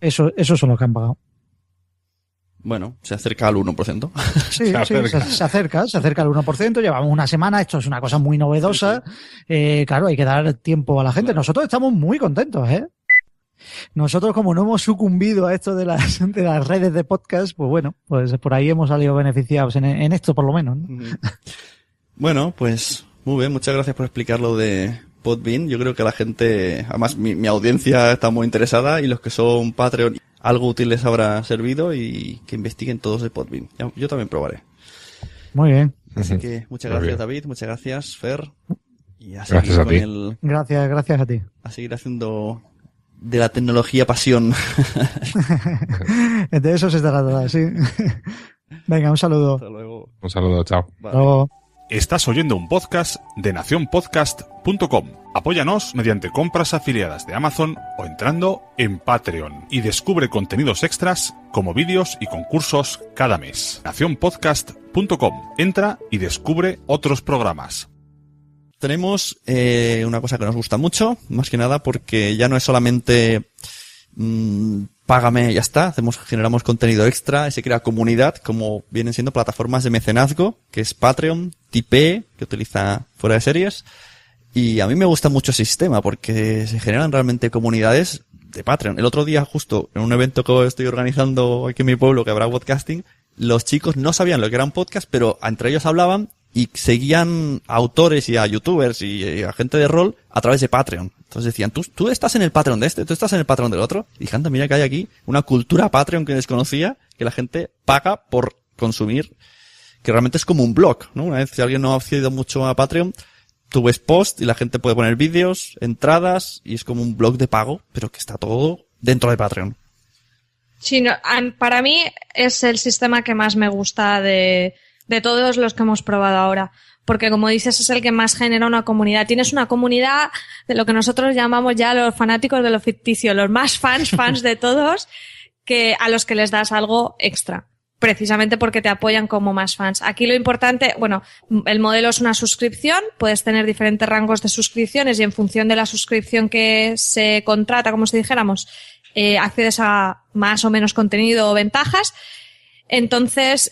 Esos son los que han pagado. Bueno, se acerca al 1%. Sí, se acerca al 1%. Llevamos una semana. Esto es una cosa muy novedosa. Sí. Claro, hay que dar tiempo a la gente. Claro. Nosotros estamos muy contentos, ¿eh? Nosotros, como no hemos sucumbido a esto de las redes de podcast, pues bueno, pues por ahí hemos salido beneficiados en esto, por lo menos, ¿no? Bueno, pues muy bien. Muchas gracias por explicar lo de Podbean. Yo creo que la gente, además mi audiencia está muy interesada y los que son Patreon, algo útil les habrá servido y que investiguen todos de Podbean. Yo también probaré. Muy bien. Así que muchas gracias, David. Muchas gracias, Fer. Y a gracias a ti. Gracias a ti. A seguir haciendo de la tecnología pasión. De eso se trata, sí. Venga, un saludo. Hasta luego. Un saludo, chao. Vale. Luego. Estás oyendo un podcast de nacionpodcast.com. Apóyanos mediante compras afiliadas de Amazon o entrando en Patreon y descubre contenidos extras como vídeos y concursos cada mes. nacionpodcast.com. Entra y descubre otros programas. Tenemos una cosa que nos gusta mucho, más que nada porque ya no es solamente págame y ya está, generamos contenido extra y se crea comunidad, como vienen siendo plataformas de mecenazgo, que es Patreon, Tipeee, que utiliza Fuera de Series, y a mí me gusta mucho el sistema porque se generan realmente comunidades de Patreon. El otro día, justo en un evento que estoy organizando aquí en mi pueblo, que habrá podcasting, los chicos no sabían lo que era un podcast, pero entre ellos hablaban y seguían a autores y a youtubers y a gente de rol a través de Patreon. Entonces decían, tú estás en el Patreon de este, tú estás en el Patreon del otro. Y dije, anda, mira que hay aquí una cultura Patreon que desconocía, que la gente paga por consumir, que realmente es como un blog, ¿no? Una vez, si alguien no ha accedido mucho a Patreon, tú ves post y la gente puede poner vídeos, entradas, y es como un blog de pago, pero que está todo dentro de Patreon. Sí, no, para mí es el sistema que más me gusta de todos los que hemos probado ahora. Porque, como dices, es el que más genera una comunidad. Tienes una comunidad de lo que nosotros llamamos ya los fanáticos de lo ficticio, los más fans de todos, que a los que les das algo extra. Precisamente porque te apoyan como más fans. Aquí lo importante, bueno, el modelo es una suscripción, puedes tener diferentes rangos de suscripciones y en función de la suscripción que se contrata, como si dijéramos, accedes a más o menos contenido o ventajas. Entonces,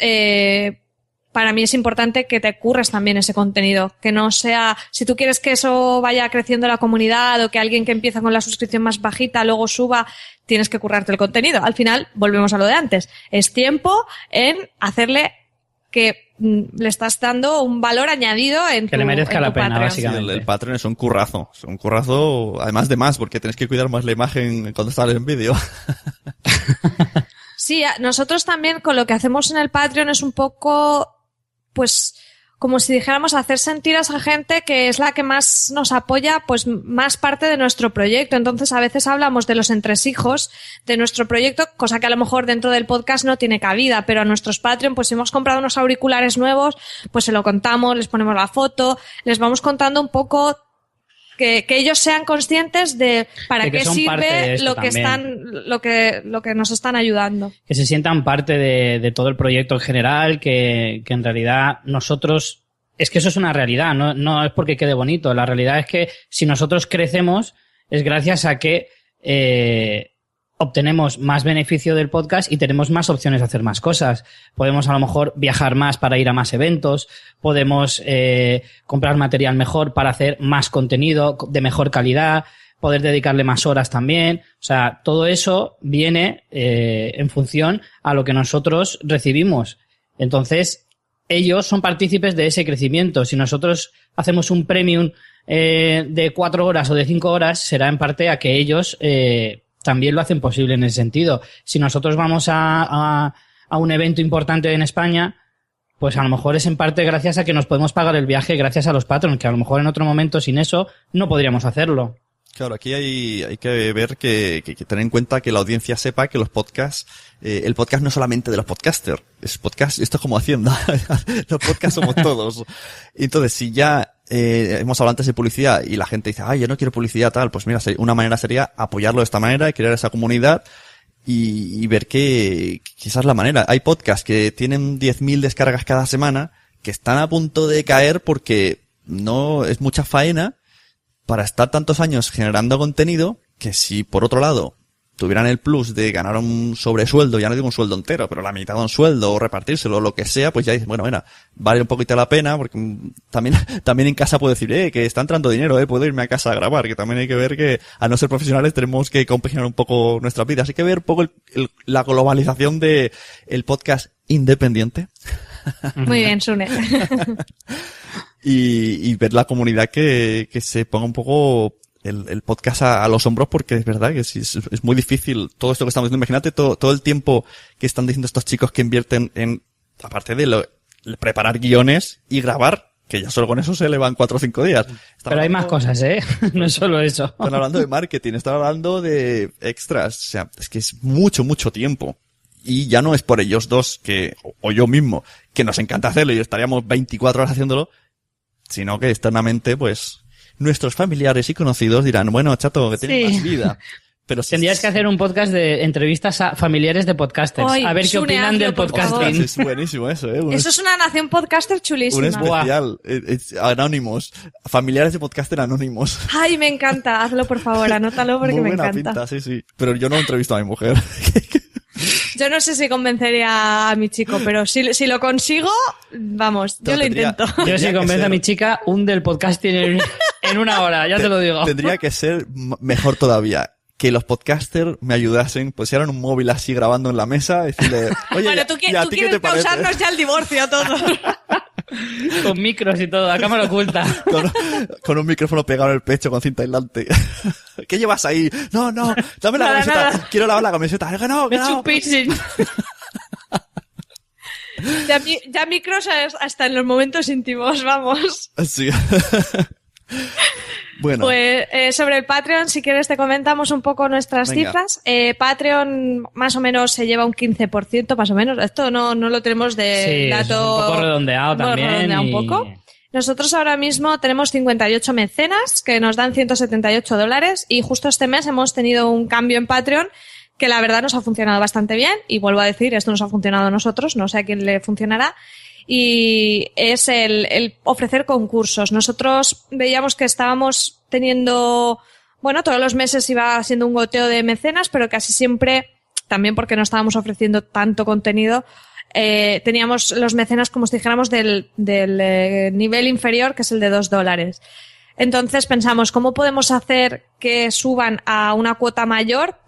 para mí es importante que te curres también ese contenido, que no sea, si tú quieres que eso vaya creciendo la comunidad o que alguien que empieza con la suscripción más bajita luego suba, tienes que currarte el contenido. Al final, volvemos a lo de antes, es tiempo en hacerle que le estás dando un valor añadido en que le merezca la pena, Patreon. básicamente. Sí, el Patreon es un currazo, además de más, porque tenés que cuidar más la imagen cuando sale en vídeo. Sí, nosotros también con lo que hacemos en el Patreon es un poco, pues, como si dijéramos hacer sentir a esa gente que es la que más nos apoya, pues más parte de nuestro proyecto. Entonces a veces hablamos de los entresijos de nuestro proyecto, cosa que a lo mejor dentro del podcast no tiene cabida, pero a nuestros Patreon, pues si hemos comprado unos auriculares nuevos, pues se lo contamos, les ponemos la foto, les vamos contando un poco que ellos sean conscientes de para qué sirve lo que lo que nos están ayudando. Que se sientan parte de todo el proyecto en general, que en realidad nosotros, es que eso es una realidad, no es porque quede bonito. La realidad es que si nosotros crecemos es gracias a que obtenemos más beneficio del podcast y tenemos más opciones de hacer más cosas. Podemos a lo mejor viajar más para ir a más eventos, podemos comprar material mejor para hacer más contenido de mejor calidad, poder dedicarle más horas también. O sea, todo eso viene en función a lo que nosotros recibimos. Entonces, ellos son partícipes de ese crecimiento. Si nosotros hacemos un premium de 4 horas o de 5 horas, será en parte a que ellos también lo hacen posible en ese sentido. Si nosotros vamos a un evento importante en España, pues a lo mejor es en parte gracias a que nos podemos pagar el viaje gracias a los Patreons, que a lo mejor en otro momento sin eso no podríamos hacerlo. Claro, aquí hay que ver que tener en cuenta que la audiencia sepa que los podcasts, el podcast no es solamente de los podcasters, esto es como Hacienda, los podcasts somos todos. Entonces, si ya hemos hablado antes de publicidad y la gente dice, yo no quiero publicidad tal, pues mira, una manera sería apoyarlo de esta manera y crear esa comunidad y ver que esa es la manera. Hay podcasts que tienen 10.000 descargas cada semana que están a punto de caer porque no es mucha faena para estar tantos años generando contenido, que si por otro lado tuvieran el plus de ganar un sobresueldo, ya no digo un sueldo entero, pero la mitad de un sueldo o repartírselo o lo que sea, pues ya dices, bueno, mira, vale un poquito la pena, porque también en casa puedo decir, que está entrando dinero, puedo irme a casa a grabar, que también hay que ver que a no ser profesionales tenemos que compaginar un poco nuestras vidas. Hay que ver un poco la globalización de el podcast independiente. Muy bien, Sune. y ver la comunidad que se ponga un poco el podcast a los hombros, porque es verdad que sí, es muy difícil todo esto que estamos diciendo. Imagínate todo el tiempo que están diciendo estos chicos que invierten en, aparte de preparar guiones y grabar, que ya solo con eso se le van 4 o 5 días. Pero hay más cosas, no es solo eso. Están hablando de marketing, están hablando de extras, o sea, es que es mucho tiempo. Y ya no es por ellos dos o yo mismo, que nos encanta hacerlo y estaríamos 24 horas haciéndolo, sino que externamente, pues, nuestros familiares y conocidos dirán, bueno, chato, que tienes más vida. Pero tendrías que hacer un podcast de entrevistas a familiares de podcasters. A ver qué opinan del podcasting. Es buenísimo eso, Eso es una nación podcaster chulísima. Un especial. Anónimos. Familiares de podcaster anónimos. Ay, me encanta. Hazlo, por favor. Anótalo porque me encanta. Pinta, sí. Pero yo no entrevisto a mi mujer. Yo no sé si convencería a mi chico, pero si lo consigo, vamos, yo lo intento. Yo si convenzo a mi chica, hunde el podcasting en 1 hora, ya te lo digo. Tendría que ser mejor todavía. Que los podcasters me ayudasen, pues si eran un móvil así grabando en la mesa, decirle, oye, bueno, tú quieres causarnos ya el divorcio a todos. Con micros y todo, a cámara oculta. Con un micrófono pegado en el pecho con cinta aislante. ¿Qué llevas ahí? No, dame la camiseta. Nada. Quiero lavar la camiseta. No. Ya micros hasta en los momentos íntimos, vamos. Sí. Bueno. Pues sobre el Patreon, si quieres te comentamos un poco nuestras cifras. Patreon más o menos se lleva un 15%, más o menos. Esto no lo tenemos de dato... Es un poco redondeado también. Un poco. Nosotros ahora mismo tenemos 58 mecenas que nos dan $178 y justo este mes hemos tenido un cambio en Patreon que la verdad nos ha funcionado bastante bien y vuelvo a decir, esto nos ha funcionado a nosotros, no sé a quién le funcionará. Y es el ofrecer concursos. Nosotros veíamos que estábamos teniendo, bueno, todos los meses iba siendo un goteo de mecenas, pero casi siempre, también porque no estábamos ofreciendo tanto contenido, teníamos los mecenas, como si dijéramos, del nivel inferior, que es el de $2. Entonces pensamos, ¿cómo podemos hacer que suban a una cuota mayor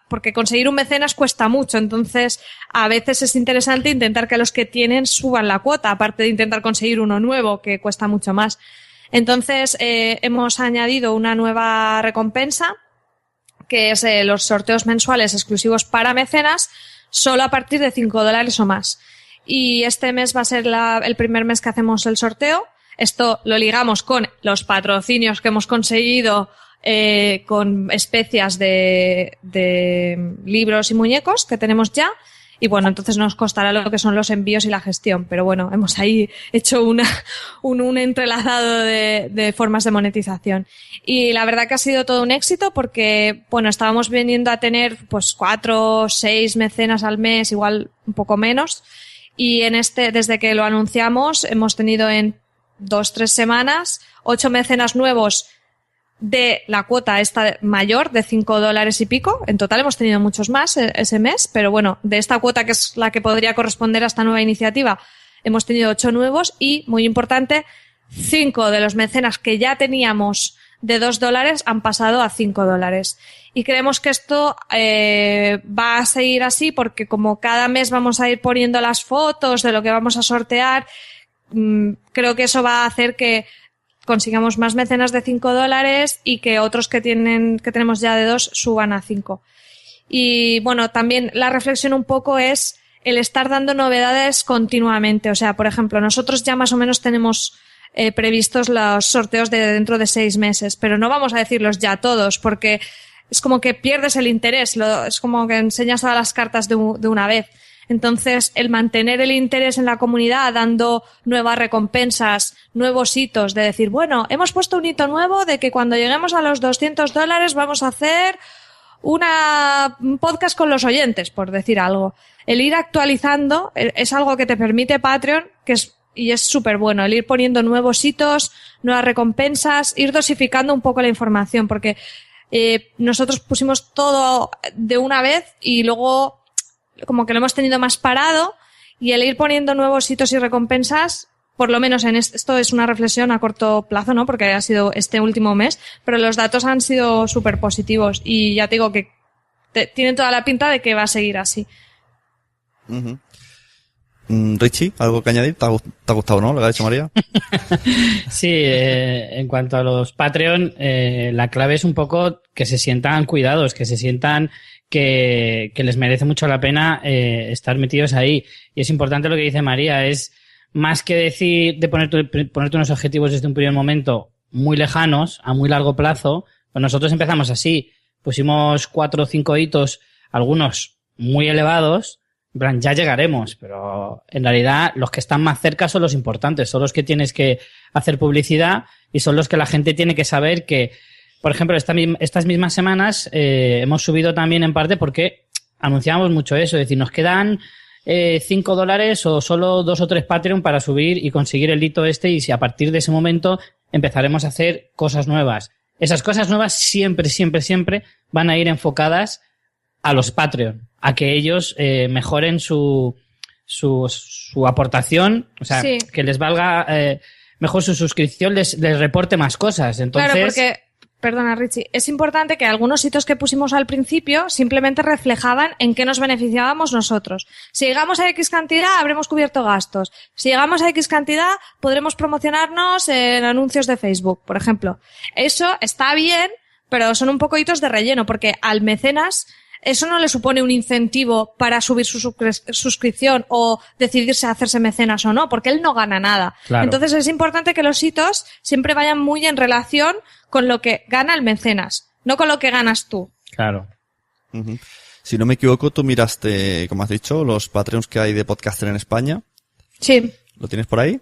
porque conseguir un mecenas cuesta mucho? Entonces, a veces es interesante intentar que los que tienen suban la cuota, aparte de intentar conseguir uno nuevo, que cuesta mucho más. Entonces, hemos añadido una nueva recompensa, que es los sorteos mensuales exclusivos para mecenas, solo a partir de $5 o más. Y este mes va a ser el primer mes que hacemos el sorteo. Esto lo ligamos con los patrocinios que hemos conseguido con especias de libros y muñecos que tenemos ya. Y bueno, entonces nos costará lo que son los envíos y la gestión. Pero bueno, hemos ahí hecho un entrelazado de formas de monetización. Y la verdad que ha sido todo un éxito porque, bueno, estábamos viniendo a tener pues 4 o 6 mecenas al mes, igual un poco menos. Y desde que lo anunciamos, hemos tenido en 2-3 semanas 8 mecenas nuevos de la cuota esta mayor de $5 y pico. En total hemos tenido muchos más ese mes, pero bueno, de esta cuota que es la que podría corresponder a esta nueva iniciativa, hemos tenido 8 nuevos y, muy importante, 5 de los mecenas que ya teníamos de $2 han pasado a $5. Y creemos que esto va a seguir así porque como cada mes vamos a ir poniendo las fotos de lo que vamos a sortear, creo que eso va a hacer que consigamos más mecenas de $5 y que otros que tenemos ya de 2 suban a 5. Y bueno, también la reflexión un poco es el estar dando novedades continuamente. O sea, por ejemplo, nosotros ya más o menos tenemos previstos los sorteos de dentro de 6 meses, pero no vamos a decirlos ya todos porque es como que pierdes el interés, es como que enseñas todas las cartas de una vez. Entonces, el mantener el interés en la comunidad, dando nuevas recompensas, nuevos hitos, de decir, bueno, hemos puesto un hito nuevo de que cuando lleguemos a los $200 vamos a hacer un podcast con los oyentes, por decir algo. El ir actualizando es algo que te permite Patreon, y es súper bueno, el ir poniendo nuevos hitos, nuevas recompensas, ir dosificando un poco la información, porque nosotros pusimos todo de una vez y luego como que lo hemos tenido más parado, y el ir poniendo nuevos hitos y recompensas, por lo menos esto es una reflexión a corto plazo, ¿no? Porque ha sido este último mes, pero los datos han sido súper positivos y ya te digo que tienen toda la pinta de que va a seguir así. Uh-huh. Richie, ¿algo que añadir? ¿Te ha gustado, no, lo que ha dicho María? Sí, en cuanto a los Patreon, la clave es un poco que se sientan cuidados, que se sientan que les merece mucho la pena estar metidos ahí. Y es importante lo que dice María, es más que decir de ponerte unos objetivos desde un primer momento muy lejanos, a muy largo plazo. Pues nosotros empezamos así, pusimos 4 o 5 hitos, algunos muy elevados, en plan, ya llegaremos, pero en realidad los que están más cerca son los importantes, son los que tienes que hacer publicidad y son los que la gente tiene que saber que, por ejemplo, estas mismas semanas hemos subido también en parte porque anunciamos mucho eso, es decir, nos quedan $5 o solo 2 o 3 Patreon para subir y conseguir el hito y si a partir de ese momento empezaremos a hacer cosas nuevas. Esas cosas nuevas siempre van a ir enfocadas a los Patreon, a que ellos mejoren su aportación, o sea, sí, que les valga mejor su suscripción, les reporte más cosas. Entonces, claro, porque, perdona Richie, es importante que algunos hitos que pusimos al principio simplemente reflejaban en qué nos beneficiábamos nosotros. Si llegamos a X cantidad, habremos cubierto gastos. Si llegamos a X cantidad, podremos promocionarnos en anuncios de Facebook, por ejemplo. Eso está bien, pero son un poco hitos de relleno, porque al mecenas eso no le supone un incentivo para subir su suscripción o decidirse a hacerse mecenas o no, porque él no gana nada. Claro. Entonces es importante que los hitos siempre vayan muy en relación con lo que gana el mecenas, no con lo que ganas tú. Claro. Uh-huh. Si no me equivoco, tú miraste, como has dicho, los Patreons que hay de podcaster en España. Sí. ¿Lo tienes por ahí?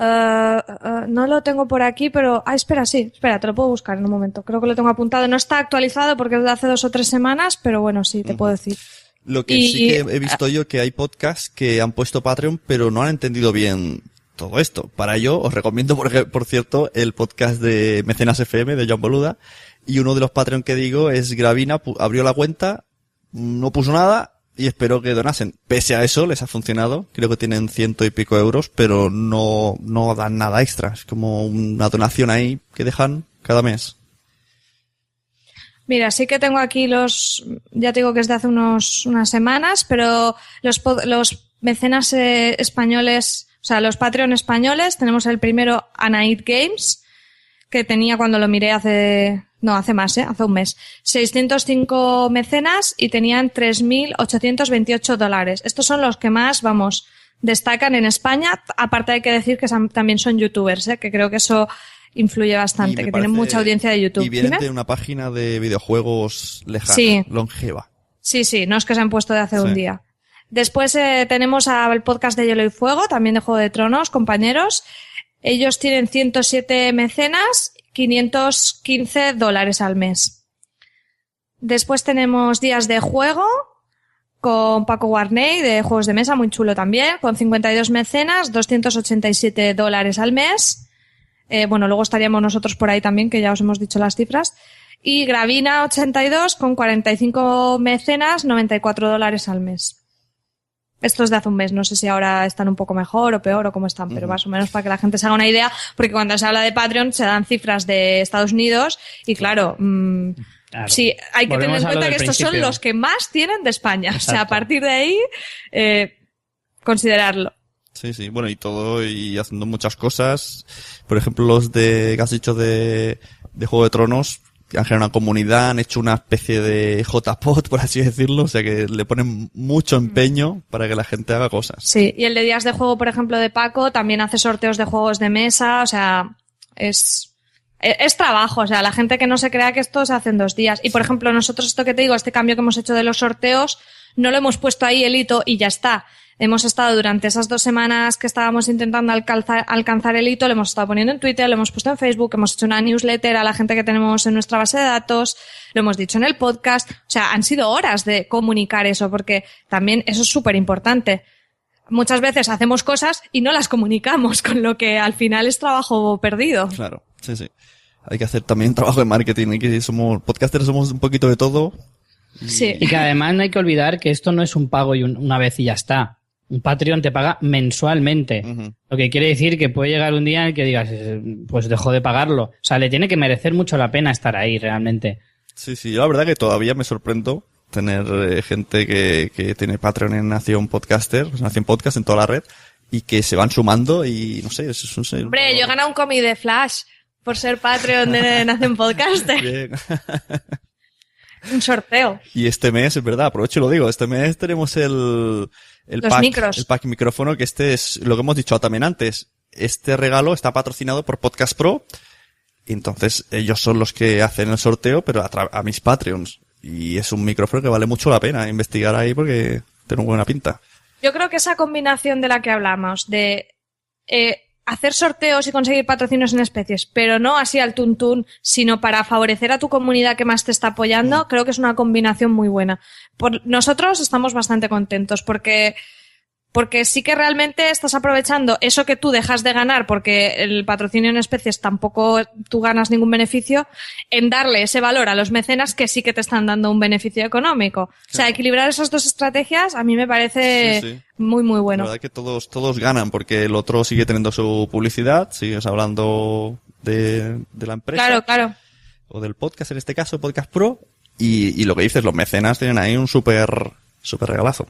No lo tengo por aquí, pero... espera, te lo puedo buscar en un momento. Creo que lo tengo apuntado. No está actualizado porque es de hace 2 o 3 semanas, pero bueno, sí, te puedo decir. Lo que sí que he visto yo que hay podcasts que han puesto Patreon, pero no han entendido bien todo esto. Para ello, os recomiendo, por cierto, el podcast de Mecenas FM de Joan Boluda, y uno de los Patreon que digo es Gravina, abrió la cuenta, no puso nada, y espero que donasen. Pese a eso, les ha funcionado. Creo que tienen 100 y pico euros, pero no dan nada extra. Es como una donación ahí que dejan cada mes. Mira, sí que tengo aquí ya te digo que es de hace unas semanas, pero los mecenas españoles, o sea, los Patreon españoles, tenemos el primero Anaid Games, que tenía cuando lo miré hace más, hace un mes, 605 mecenas y tenían $3.828. Estos son los que más, destacan en España, aparte hay que decir que también son youtubers, que creo que eso influye bastante, que tienen mucha audiencia de YouTube. Y vienen de una página de videojuegos lejana, sí, longeva. Sí, no es que se han puesto de hace un día. Después tenemos al podcast de Hielo y Fuego, también de Juego de Tronos, compañeros. Ellos tienen 107 mecenas, $515 al mes. Después tenemos Días de Juego con Paco Warney de Juegos de Mesa, muy chulo también, con 52 mecenas, $287 al mes. Luego estaríamos nosotros por ahí también, que ya os hemos dicho las cifras. Y Gravina 82 con 45 mecenas, $94 al mes. Esto es de hace un mes, no sé si ahora están un poco mejor o peor o cómo están, pero más o menos para que la gente se haga una idea, porque cuando se habla de Patreon se dan cifras de Estados Unidos y claro, sí, hay que tener en cuenta que estos son los que más tienen de España. Exacto. O sea, a partir de ahí, considerarlo. Sí, bueno, y todo, y haciendo muchas cosas. Por ejemplo, los que has dicho de Juego de Tronos, han generado una comunidad, han hecho una especie de JPod, por así decirlo, o sea que le ponen mucho empeño para que la gente haga cosas. Sí, y el de Días de Juego, por ejemplo, de Paco, también hace sorteos de juegos de mesa, o sea, es trabajo, o sea, la gente que no se crea que esto se hace en 2 días. Y, por ejemplo, nosotros esto que te digo, este cambio que hemos hecho de los sorteos, no lo hemos puesto ahí el hito y ya está. Hemos estado durante esas 2 semanas que estábamos intentando alcanzar el hito, lo hemos estado poniendo en Twitter, lo hemos puesto en Facebook, hemos hecho una newsletter a la gente que tenemos en nuestra base de datos, lo hemos dicho en el podcast. O sea, han sido horas de comunicar eso, porque también eso es súper importante. Muchas veces hacemos cosas y no las comunicamos, con lo que al final es trabajo perdido. Claro, sí. Hay que hacer también trabajo de marketing, y que somos podcasters, somos un poquito de todo. Sí. Y que además no hay que olvidar que esto no es un pago y una vez y ya está. Un Patreon te paga mensualmente. Uh-huh. Lo que quiere decir que puede llegar un día en el que digas, pues dejo de pagarlo. O sea, le tiene que merecer mucho la pena estar ahí realmente. Sí, yo la verdad que todavía me sorprendo tener gente que tiene Patreon en Nación Podcaster, Nación Podcast en toda la red, y que se van sumando y no sé, eso es Hombre, yo he ganado un cómic de Flash por ser Patreon de Nación Podcaster. Bien. Un sorteo. Y este mes, es verdad, aprovecho y lo digo, este mes tenemos el pack micrófono, que este es lo que hemos dicho también antes. Este regalo está patrocinado por Podcast Pro, y entonces ellos son los que hacen el sorteo, pero a mis Patreons. Y es un micrófono que vale mucho la pena investigar ahí porque tiene una buena pinta. Yo creo que esa combinación de la que hablamos, de hacer sorteos y conseguir patrocinios en especies, pero no así al tuntún, sino para favorecer a tu comunidad que más te está apoyando, creo que es una combinación muy buena. Nosotros estamos bastante contentos porque sí que realmente estás aprovechando eso que tú dejas de ganar, porque el patrocinio en especies tampoco tú ganas ningún beneficio, en darle ese valor a los mecenas que sí que te están dando un beneficio económico. Claro. O sea, equilibrar esas 2 estrategias a mí me parece muy, muy bueno. La verdad es que todos ganan, porque el otro sigue teniendo su publicidad, sigues hablando de la empresa. Claro. O del podcast, en este caso, Podcast Pro, y lo que dices, los mecenas tienen ahí un súper regalazo.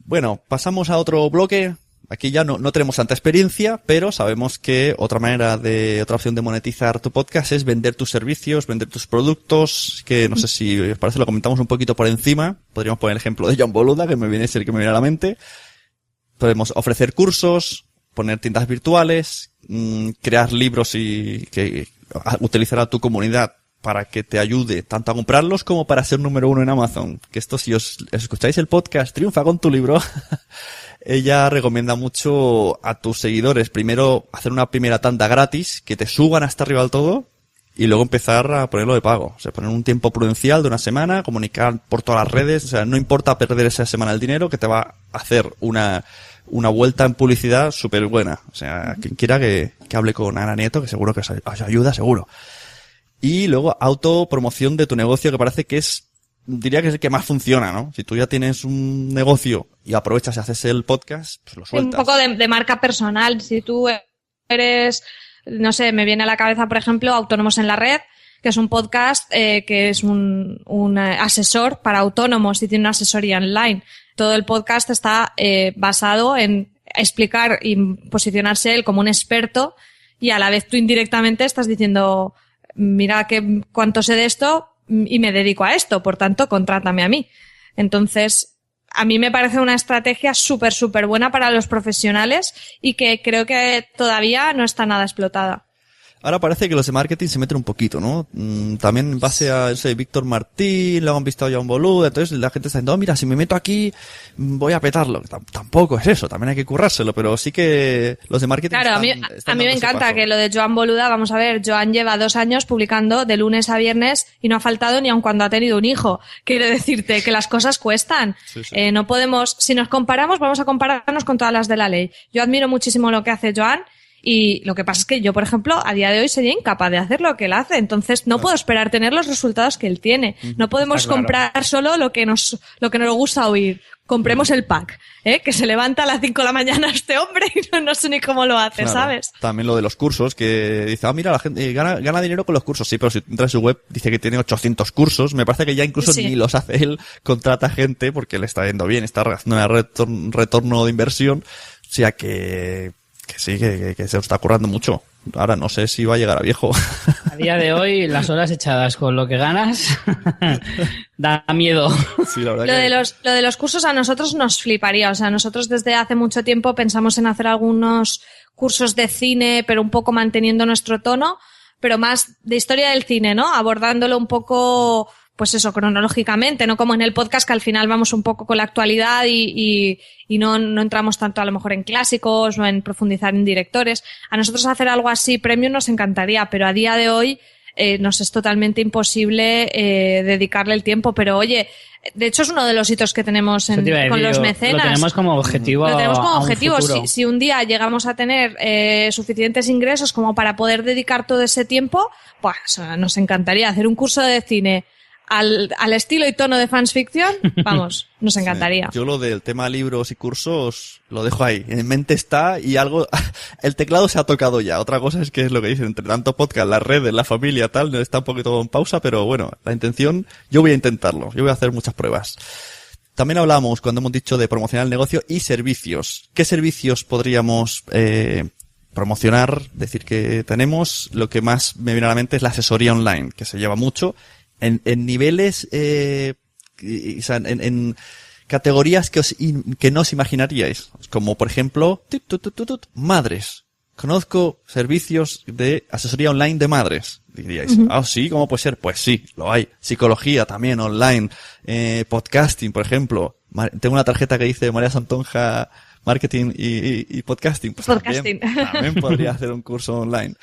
Bueno, pasamos a otro bloque. Aquí ya no tenemos tanta experiencia, pero sabemos que otra opción de monetizar tu podcast es vender tus servicios, vender tus productos, que no sé si os parece, lo comentamos un poquito por encima. Podríamos poner el ejemplo de John Boluda, que me viene a la mente. Podemos ofrecer cursos, poner tiendas virtuales, crear libros y utilizar a tu comunidad para que te ayude tanto a comprarlos como para ser número 1 en Amazon. Que esto, si os escucháis el podcast Triunfa con tu libro, ella recomienda mucho a tus seguidores primero hacer una primera tanda gratis, que te suban hasta arriba del todo, y luego empezar a ponerlo de pago. O sea, poner un tiempo prudencial de una semana, comunicar por todas las redes. O sea, no importa perder esa semana el dinero, que te va a hacer una vuelta en publicidad súper buena. O sea, quien quiera que hable con Ana Nieto, que seguro que os ayuda, seguro. Y luego autopromoción de tu negocio, que parece que es diría que es el que más funciona, ¿no? Si tú ya tienes un negocio y aprovechas y haces el podcast, pues lo sueltas. Un poco de marca personal. Si tú eres, no sé, me viene a la cabeza, por ejemplo, Autónomos en la Red, que es un podcast que es un asesor para autónomos y tiene una asesoría online. Todo el podcast está basado en explicar y posicionarse él como un experto, y a la vez tú indirectamente estás diciendo, mira cuánto sé de esto y me dedico a esto, por tanto, contrátame a mí. Entonces, a mí me parece una estrategia súper, súper buena para los profesionales y que creo que todavía no está nada explotada. Ahora parece que los de marketing se meten un poquito, ¿no? También en base a ese Víctor Martín, luego han visto a John Boluda, entonces la gente está diciendo, mira, si me meto aquí voy a petarlo. Tampoco es eso, también hay que currárselo, pero sí que los de marketing claro, a mí me encanta que lo de Joan Boluda, vamos a ver, Joan lleva 2 años publicando de lunes a viernes y no ha faltado ni aun cuando ha tenido un hijo. Quiero decirte que las cosas cuestan. Sí. No podemos, si nos comparamos, vamos a compararnos con todas las de la ley. Yo admiro muchísimo lo que hace Joan. Y lo que pasa es que yo, por ejemplo, a día de hoy sería incapaz de hacer lo que él hace. Entonces no puedo esperar tener los resultados que él tiene. No podemos comprar solo lo que nos gusta oír. Compremos el pack, que se levanta a las 5 de la mañana este hombre y no sé ni cómo lo hace, ¿sabes? También lo de los cursos, que dice, mira, la gente gana dinero con los cursos. Sí, pero si entras en su web, dice que tiene 800 cursos. Me parece que ya incluso ni los hace él, contrata gente porque le está yendo bien, está haciendo un retorno de inversión. O sea que sí, que se lo está currando mucho. Ahora no sé si va a llegar a viejo. A día de hoy, las horas echadas con lo que ganas da miedo. Sí, la verdad lo de los cursos a nosotros nos fliparía. O sea, nosotros desde hace mucho tiempo pensamos en hacer algunos cursos de cine, pero un poco manteniendo nuestro tono, pero más de historia del cine, ¿no? Abordándolo un poco, pues eso, cronológicamente, no como en el podcast, que al final vamos un poco con la actualidad y no entramos tanto a lo mejor en clásicos o en profundizar en directores. A nosotros hacer algo así premium nos encantaría, pero a día de hoy nos es totalmente imposible dedicarle el tiempo. Pero oye, de hecho es uno de los hitos que tenemos con los mecenas. Lo tenemos como objetivo. Lo tenemos como objetivo. Si un día llegamos a tener suficientes ingresos como para poder dedicar todo ese tiempo, pues nos encantaría hacer un curso de cine al estilo y tono de Fans Fiction, vamos, nos encantaría. Sí, yo lo del tema libros y cursos lo dejo ahí. En mente está y algo, el teclado se ha tocado ya. Otra cosa es que es lo que dicen, entre tanto podcast, las redes, la familia, tal, está un poquito en pausa, pero bueno, la intención, yo voy a intentarlo. Yo voy a hacer muchas pruebas. También hablamos, cuando hemos dicho de promocionar el negocio y servicios. ¿Qué servicios podríamos promocionar? Decir que tenemos, lo que más me viene a la mente es la asesoría online, que se lleva mucho. En niveles, o sea, en categorías que no os imaginaríais. Como por ejemplo, madres. Conozco servicios de asesoría online de madres. Diríais, sí, ¿cómo puede ser? Pues sí, lo hay. Psicología también online. Podcasting, por ejemplo. Tengo una tarjeta que dice María Santonja Marketing y Podcasting. Pues Podcasting. También podría hacer un curso online.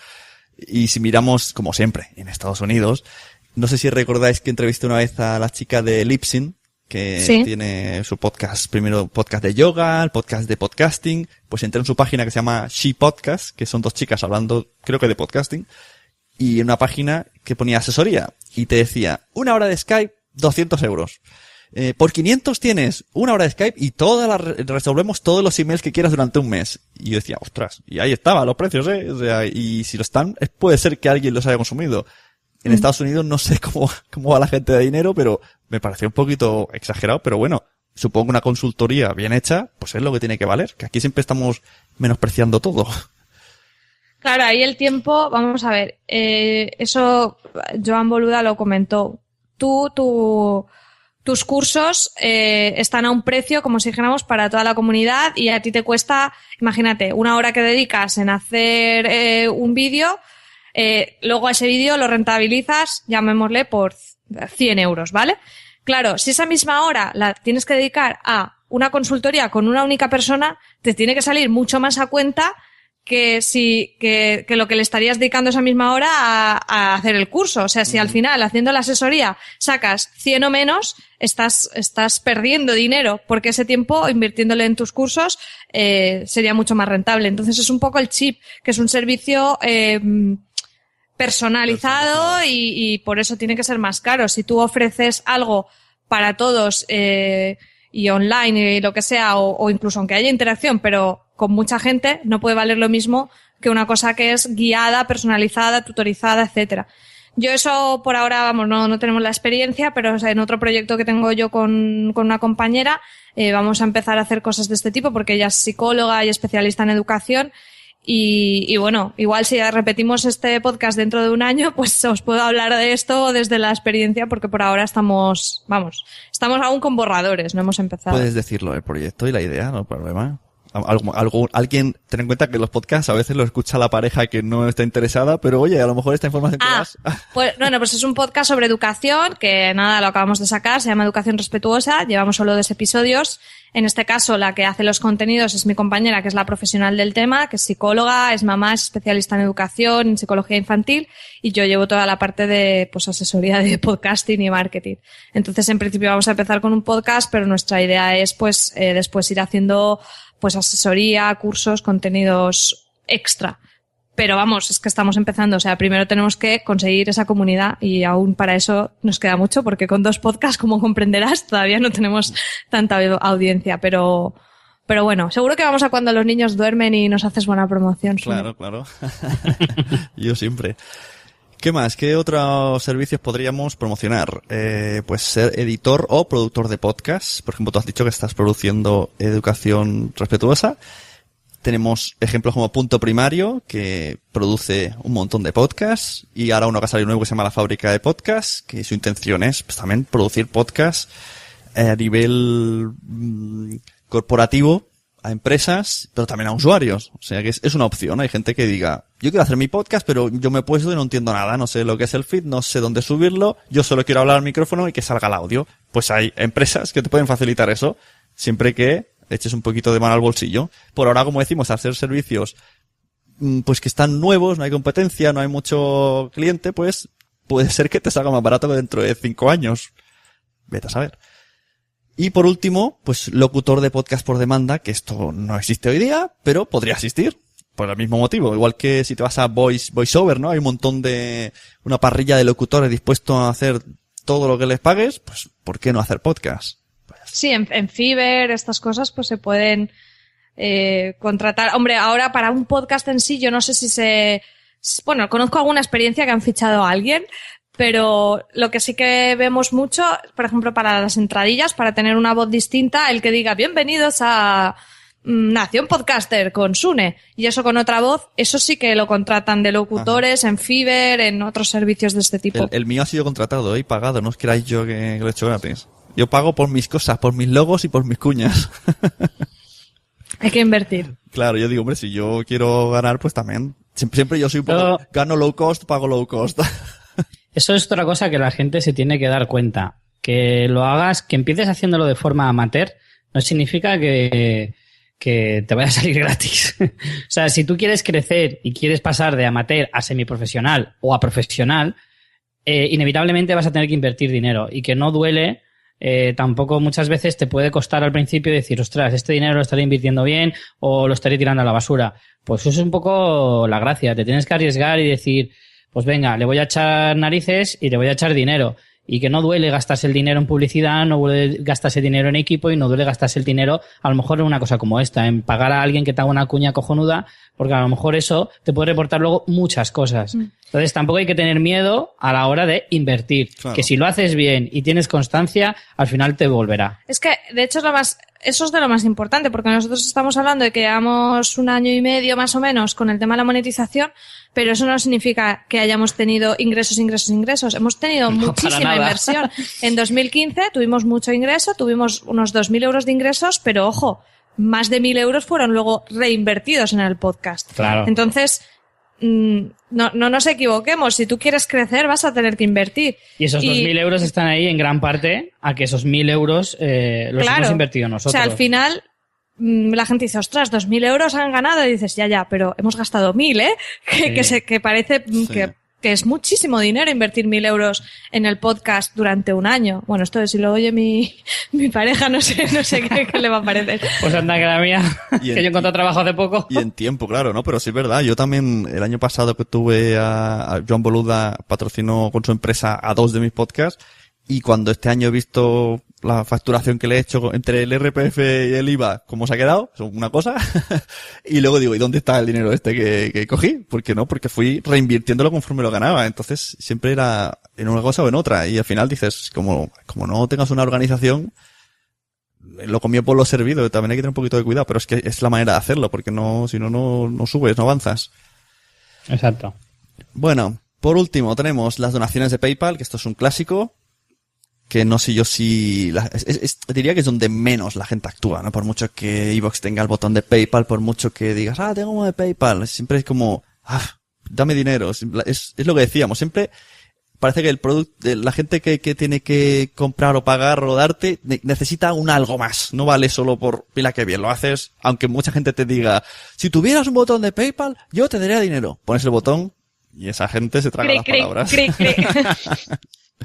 Y si miramos, como siempre, en Estados Unidos, no sé si recordáis que entrevisté una vez a la chica de Libsyn, que tiene su podcast, primero podcast de yoga, el podcast de podcasting, pues entré en su página que se llama She Podcast, que son 2 chicas hablando, creo que de podcasting, y en una página que ponía asesoría, y te decía, 1 hora de Skype, 200 euros. Por 500 tienes 1 hora de Skype y resolvemos todos los emails que quieras durante un mes. Y yo decía, ostras, y ahí estaban los precios, o sea, y si lo están, puede ser que alguien los haya consumido. En Estados Unidos no sé cómo va la gente de dinero, pero me pareció un poquito exagerado, pero bueno, supongo una consultoría bien hecha, pues es lo que tiene que valer, que aquí siempre estamos menospreciando todo. Claro, ahí el tiempo, vamos a ver, eso Joan Boluda lo comentó. Tus cursos están a un precio, como si dijéramos, para toda la comunidad y a ti te cuesta, imagínate, 1 hora que dedicas en hacer un vídeo. Luego a ese vídeo lo rentabilizas, llamémosle, por 100 euros, ¿vale? Claro, si esa misma hora la tienes que dedicar a una consultoría con una única persona, te tiene que salir mucho más a cuenta que lo que le estarías dedicando esa misma hora a hacer el curso. O sea, si al final, haciendo la asesoría, sacas 100 o menos, estás perdiendo dinero, porque ese tiempo, invirtiéndole en tus cursos, sería mucho más rentable. Entonces es un poco el chip, que es un servicio personalizado y por eso tiene que ser más caro. Si tú ofreces algo para todos y online y lo que sea, o incluso aunque haya interacción, pero con mucha gente, no puede valer lo mismo que una cosa que es guiada, personalizada, tutorizada, etcétera. Yo eso por ahora, vamos, no tenemos la experiencia, pero o sea, en otro proyecto que tengo yo con una compañera, vamos a empezar a hacer cosas de este tipo porque ella es psicóloga y especialista en educación. Y bueno, igual si repetimos este podcast dentro de un año, pues os puedo hablar de esto desde la experiencia porque por ahora estamos aún con borradores, no hemos empezado. Puedes decirlo, el proyecto y la idea, no hay problema. Alguien, ten en cuenta que los podcasts a veces los escucha la pareja que no está interesada, pero oye, a lo mejor esta información que das... Pues es un podcast sobre educación, que nada, lo acabamos de sacar, se llama Educación Respetuosa, llevamos solo 2 episodios. En este caso, la que hace los contenidos es mi compañera, que es la profesional del tema, que es psicóloga, es mamá, es especialista en educación, en psicología infantil, y yo llevo toda la parte de, pues, asesoría de podcasting y marketing. Entonces, en principio vamos a empezar con un podcast, pero nuestra idea es, pues, después ir haciendo, pues, asesoría, cursos, contenidos extra. Pero vamos, es que estamos empezando. O sea, primero tenemos que conseguir esa comunidad y aún para eso nos queda mucho porque con 2 podcasts, como comprenderás, todavía no tenemos tanta audiencia. Pero bueno, seguro que vamos a cuando los niños duermen y nos haces buena promoción. Claro, claro. Yo siempre. ¿Qué más? ¿Qué otros servicios podríamos promocionar? Pues ser editor o productor de podcast. Por ejemplo, tú has dicho que estás produciendo Educación Respetuosa. Tenemos ejemplos como Punto Primario, que produce un montón de podcasts, y ahora uno que ha salido nuevo que se llama La Fábrica de Podcasts, que su intención es pues también producir podcasts a nivel corporativo, a empresas, pero también a usuarios. O sea que es una opción. Hay gente que diga, yo quiero hacer mi podcast, pero yo me he puesto y no entiendo nada, no sé lo que es el feed, no sé dónde subirlo, yo solo quiero hablar al micrófono y que salga el audio. Pues hay empresas que te pueden facilitar eso, siempre que eches un poquito de mano al bolsillo. Por ahora, como decimos, hacer servicios pues que están nuevos, no hay competencia, no hay mucho cliente, pues puede ser que te salga más barato que dentro de 5 años. Vete a saber. Y por último, pues locutor de podcast por demanda, que esto no existe hoy día, pero podría existir. Por el mismo motivo. Igual que si te vas a VoiceOver, ¿no? Hay un montón una parrilla de locutores dispuestos a hacer todo lo que les pagues, pues ¿por qué no hacer podcast? Sí, en Fiverr, estas cosas, pues se pueden contratar. Hombre, ahora para un podcast en sí, yo no sé si bueno, conozco alguna experiencia que han fichado a alguien, pero lo que sí que vemos mucho, por ejemplo, para las entradillas, para tener una voz distinta, el que diga bienvenidos a Nación Podcaster con Sune, y eso con otra voz, eso sí que lo contratan de locutores. Ajá. En Fiverr, en otros servicios de este tipo. El mío ha sido contratado y pagado, no os creáis yo que lo he hecho gratis. Yo pago por mis cosas, por mis logos y por mis cuñas. Hay que invertir. Claro, yo digo, hombre, si yo quiero ganar, pues también. Siempre yo soy un poco, gano low cost, pago low cost. Eso es otra cosa que la gente se tiene que dar cuenta. Que lo hagas, que empieces haciéndolo de forma amateur, no significa que te vaya a salir gratis. O sea, si tú quieres crecer y quieres pasar de amateur a semiprofesional o a profesional, inevitablemente vas a tener que invertir dinero, y que no duele. Tampoco muchas veces te puede costar al principio decir, ostras, este dinero lo estaré invirtiendo bien o lo estaré tirando a la basura. Pues eso es un poco la gracia. Te tienes que arriesgar y decir, pues venga, le voy a echar narices y le voy a echar dinero. Y que no duele gastarse el dinero en publicidad, no duele gastarse dinero en equipo y no duele gastarse el dinero a lo mejor en una cosa como esta, en pagar a alguien que te haga una cuña cojonuda, porque a lo mejor eso te puede reportar luego muchas cosas. Entonces tampoco hay que tener miedo a la hora de invertir. Claro. Que si lo haces bien y tienes constancia, al final te volverá. Es que, de hecho, eso es de lo más importante, porque nosotros estamos hablando de que llevamos 1 año y medio más o menos con el tema de la monetización, pero eso no significa que hayamos tenido ingresos. Hemos tenido muchísima inversión. En 2015 tuvimos mucho ingreso, tuvimos unos 2.000 euros de ingresos, pero ojo, más de 1.000 euros fueron luego reinvertidos en el podcast. Claro. Entonces, no nos equivoquemos. Si tú quieres crecer, vas a tener que invertir. Y esos 2.000 euros están ahí en gran parte a que esos 1.000 euros los hemos invertido nosotros. O sea, al final la gente dice, ostras, 2.000 euros han ganado, y dices, ya, pero hemos gastado 1.000, ¿eh? Que parece que es muchísimo dinero invertir 1.000 euros en el podcast durante un año. Bueno, esto si lo oye mi pareja, no sé qué le va a parecer. Pues anda, que la mía, que yo encontré trabajo hace poco. Y en tiempo, claro, ¿no? Pero sí es verdad. Yo también, el año pasado que tuve a Joan Boluda, patrocinó con su empresa a 2 de mis podcasts, Y cuando este año he visto la facturación que le he hecho entre el RPF y el IVA, cómo se ha quedado, es una cosa. Y luego digo, ¿y dónde está el dinero que cogí? ¿Por qué no? Porque fui reinvirtiéndolo conforme lo ganaba. Entonces siempre era en una cosa o en otra. Y al final dices, como no tengas una organización, lo comió por lo servido. También hay que tener un poquito de cuidado, pero es que es la manera de hacerlo, porque si no subes, no avanzas. Exacto. Bueno, por último tenemos las donaciones de PayPal, que esto es un clásico. Que no sé yo si... diría que es donde menos la gente actúa, ¿no? Por mucho que iVoox tenga el botón de PayPal, por mucho que digas, tengo uno de PayPal, siempre es como, dame dinero. Es lo que decíamos, siempre parece que el producto, la gente que tiene que comprar o pagar o darte, necesita un algo más. No vale solo por, mira qué bien lo haces, aunque mucha gente te diga, si tuvieras un botón de PayPal, yo te daría dinero. Pones el botón y esa gente se traga las palabras.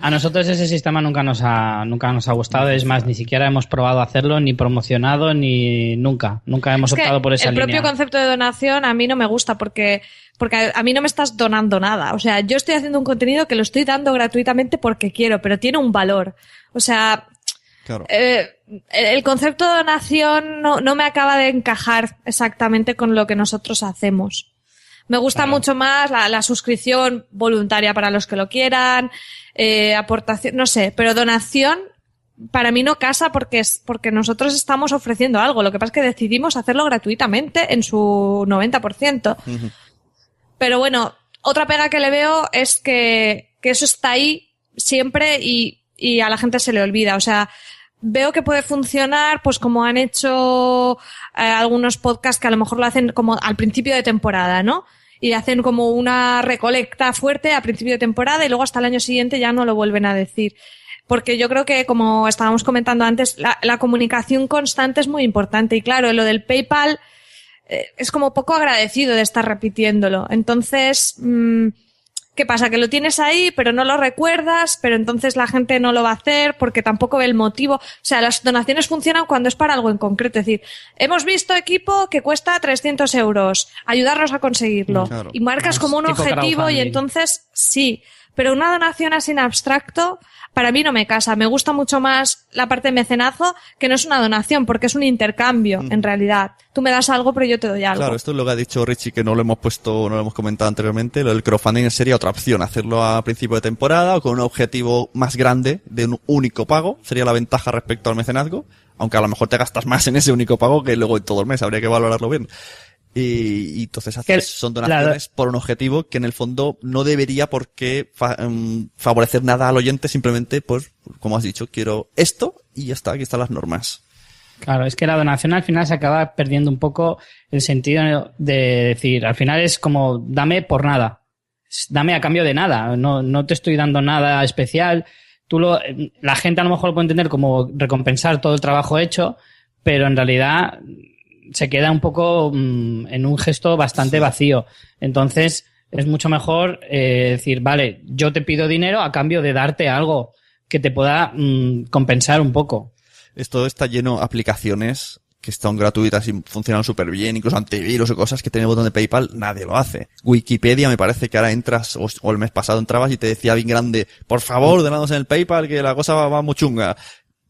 A nosotros ese sistema nunca nos ha gustado, es más, ni siquiera hemos probado hacerlo, ni promocionado, ni nunca hemos optado por esa línea. El propio concepto de donación a mí no me gusta porque a mí no me estás donando nada. O sea, yo estoy haciendo un contenido que lo estoy dando gratuitamente porque quiero, pero tiene un valor. O sea, claro. El concepto de donación no me acaba de encajar exactamente con lo que nosotros hacemos. Me gusta mucho más la suscripción voluntaria para los que lo quieran, aportación, no sé, pero donación para mí no casa porque nosotros estamos ofreciendo algo. Lo que pasa es que decidimos hacerlo gratuitamente en su 90%. Uh-huh. Pero bueno, otra pega que le veo es que eso está ahí siempre y a la gente se le olvida. O sea, veo que puede funcionar, pues como han hecho algunos podcasts que a lo mejor lo hacen como al principio de temporada, ¿no? Y hacen como una recolecta fuerte a principio de temporada y luego hasta el año siguiente ya no lo vuelven a decir. Porque yo creo que, como estábamos comentando antes, la comunicación constante es muy importante. Y claro, lo del PayPal es como poco agradecido de estar repitiéndolo. Entonces, ¿qué pasa? Que lo tienes ahí, pero no lo recuerdas, pero entonces la gente no lo va a hacer porque tampoco ve el motivo. O sea, las donaciones funcionan cuando es para algo en concreto. Es decir, hemos visto equipo que cuesta 300 euros, ayudarnos a conseguirlo. Claro. Y marcas como un objetivo y entonces sí. Pero una donación así en abstracto, para mí no me casa. Me gusta mucho más la parte de mecenazgo, que no es una donación, porque es un intercambio, en realidad. Tú me das algo, pero yo te doy algo. Claro, esto es lo que ha dicho Richie, que no lo hemos comentado anteriormente. Lo del crowdfunding sería otra opción. Hacerlo a principio de temporada o con un objetivo más grande de un único pago. Sería la ventaja respecto al mecenazgo. Aunque a lo mejor te gastas más en ese único pago que luego en todo el mes. Habría que valorarlo bien. Y entonces son donaciones por un objetivo que en el fondo no debería por qué favorecer nada al oyente, simplemente pues, como has dicho, quiero esto y ya está, aquí están las normas. Claro, es que la donación al final se acaba perdiendo un poco el sentido de decir, al final es como dame por nada, dame a cambio de nada, no te estoy dando nada especial. La gente a lo mejor lo puede entender como recompensar todo el trabajo hecho, pero en realidad se queda un poco en un gesto bastante vacío. Entonces, es mucho mejor decir, vale, yo te pido dinero a cambio de darte algo que te pueda compensar un poco. Esto está lleno de aplicaciones que están gratuitas y funcionan súper bien, incluso antivirus y cosas que tiene el botón de PayPal, nadie lo hace. Wikipedia me parece que ahora entras, o el mes pasado entrabas y te decía bien grande, por favor, donados en el PayPal, que la cosa va muy chunga.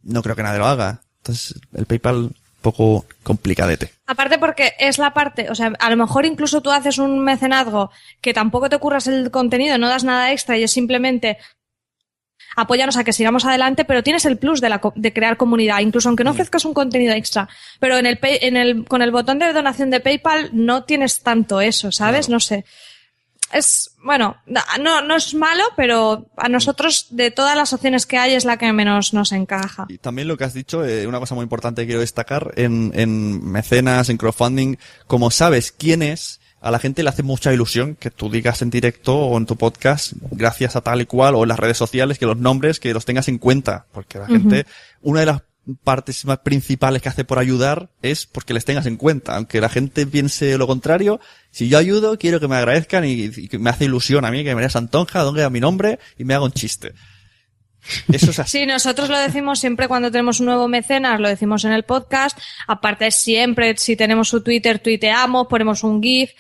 No creo que nadie lo haga. Entonces, el PayPal poco complicadete. Aparte porque es la parte, o sea, a lo mejor incluso tú haces un mecenazgo que tampoco te curras el contenido, no das nada extra y es simplemente apóyanos a que sigamos adelante, pero tienes el plus de crear comunidad, incluso aunque no ofrezcas un contenido extra. Pero con el botón de donación de PayPal no tienes tanto eso, ¿sabes? Claro. No sé. Es, bueno, no es malo, pero a nosotros de todas las opciones que hay es la que menos nos encaja. Y también lo que has dicho, una cosa muy importante que quiero destacar, en mecenas, en crowdfunding, como sabes quién es, a la gente le hace mucha ilusión que tú digas en directo o en tu podcast, gracias a tal y cual, o en las redes sociales, que los nombres, que los tengas en cuenta, porque la gente, una de las partes más principales que hace por ayudar es porque les tengas en cuenta, aunque la gente piense lo contrario. Si yo ayudo, quiero que me agradezcan y que me hace ilusión a mí que María Santonja donde a mi nombre y me haga un chiste. Eso es así. Sí, nosotros lo decimos siempre cuando tenemos un nuevo mecenas, lo decimos en el podcast. Aparte, siempre, si tenemos su Twitter, tuiteamos, ponemos un GIF.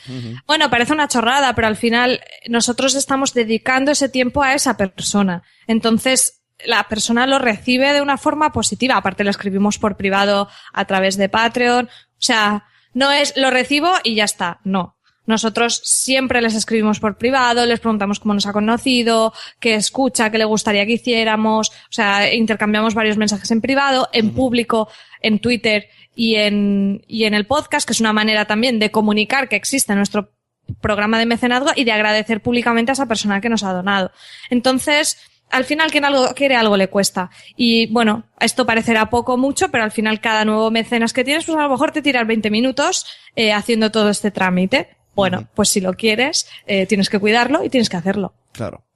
Bueno, parece una chorrada, pero al final nosotros estamos dedicando ese tiempo a esa persona. Entonces, la persona lo recibe de una forma positiva. Aparte lo escribimos por privado a través de Patreon. O sea, no es lo recibo y ya está. No. Nosotros siempre les escribimos por privado, les preguntamos cómo nos ha conocido, qué escucha, qué le gustaría que hiciéramos. O sea, intercambiamos varios mensajes en privado, en público, en Twitter y en el podcast, que es una manera también de comunicar que existe nuestro programa de mecenazgo y de agradecer públicamente a esa persona que nos ha donado. Entonces, al final quien algo quiere, algo le cuesta. Y bueno, esto parecerá poco o mucho, pero al final cada nuevo mecenas que tienes, pues a lo mejor te tiras 20 minutos haciendo todo este trámite. Bueno, pues si lo quieres, tienes que cuidarlo y tienes que hacerlo. Claro.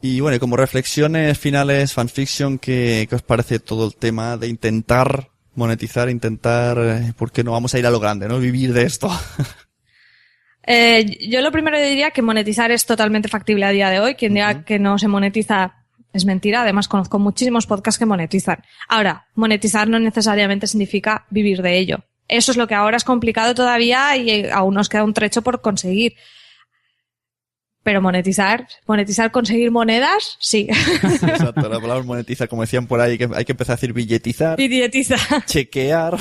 Y bueno, y como reflexiones finales, fanfiction, ¿qué os parece todo el tema de intentar monetizar, porque no vamos a ir a lo grande, ¿no? Vivir de esto. Yo lo primero diría que monetizar es totalmente factible a día de hoy. Quien diga que no se monetiza es mentira. Además, conozco muchísimos podcasts que monetizan. Ahora, monetizar no necesariamente significa vivir de ello. Eso es lo que ahora es complicado todavía y aún nos queda un trecho por conseguir. Pero monetizar, conseguir monedas, sí. Exacto, la palabra monetizar, como decían por ahí, que hay que empezar a decir billetizar. Billetizar. Chequear.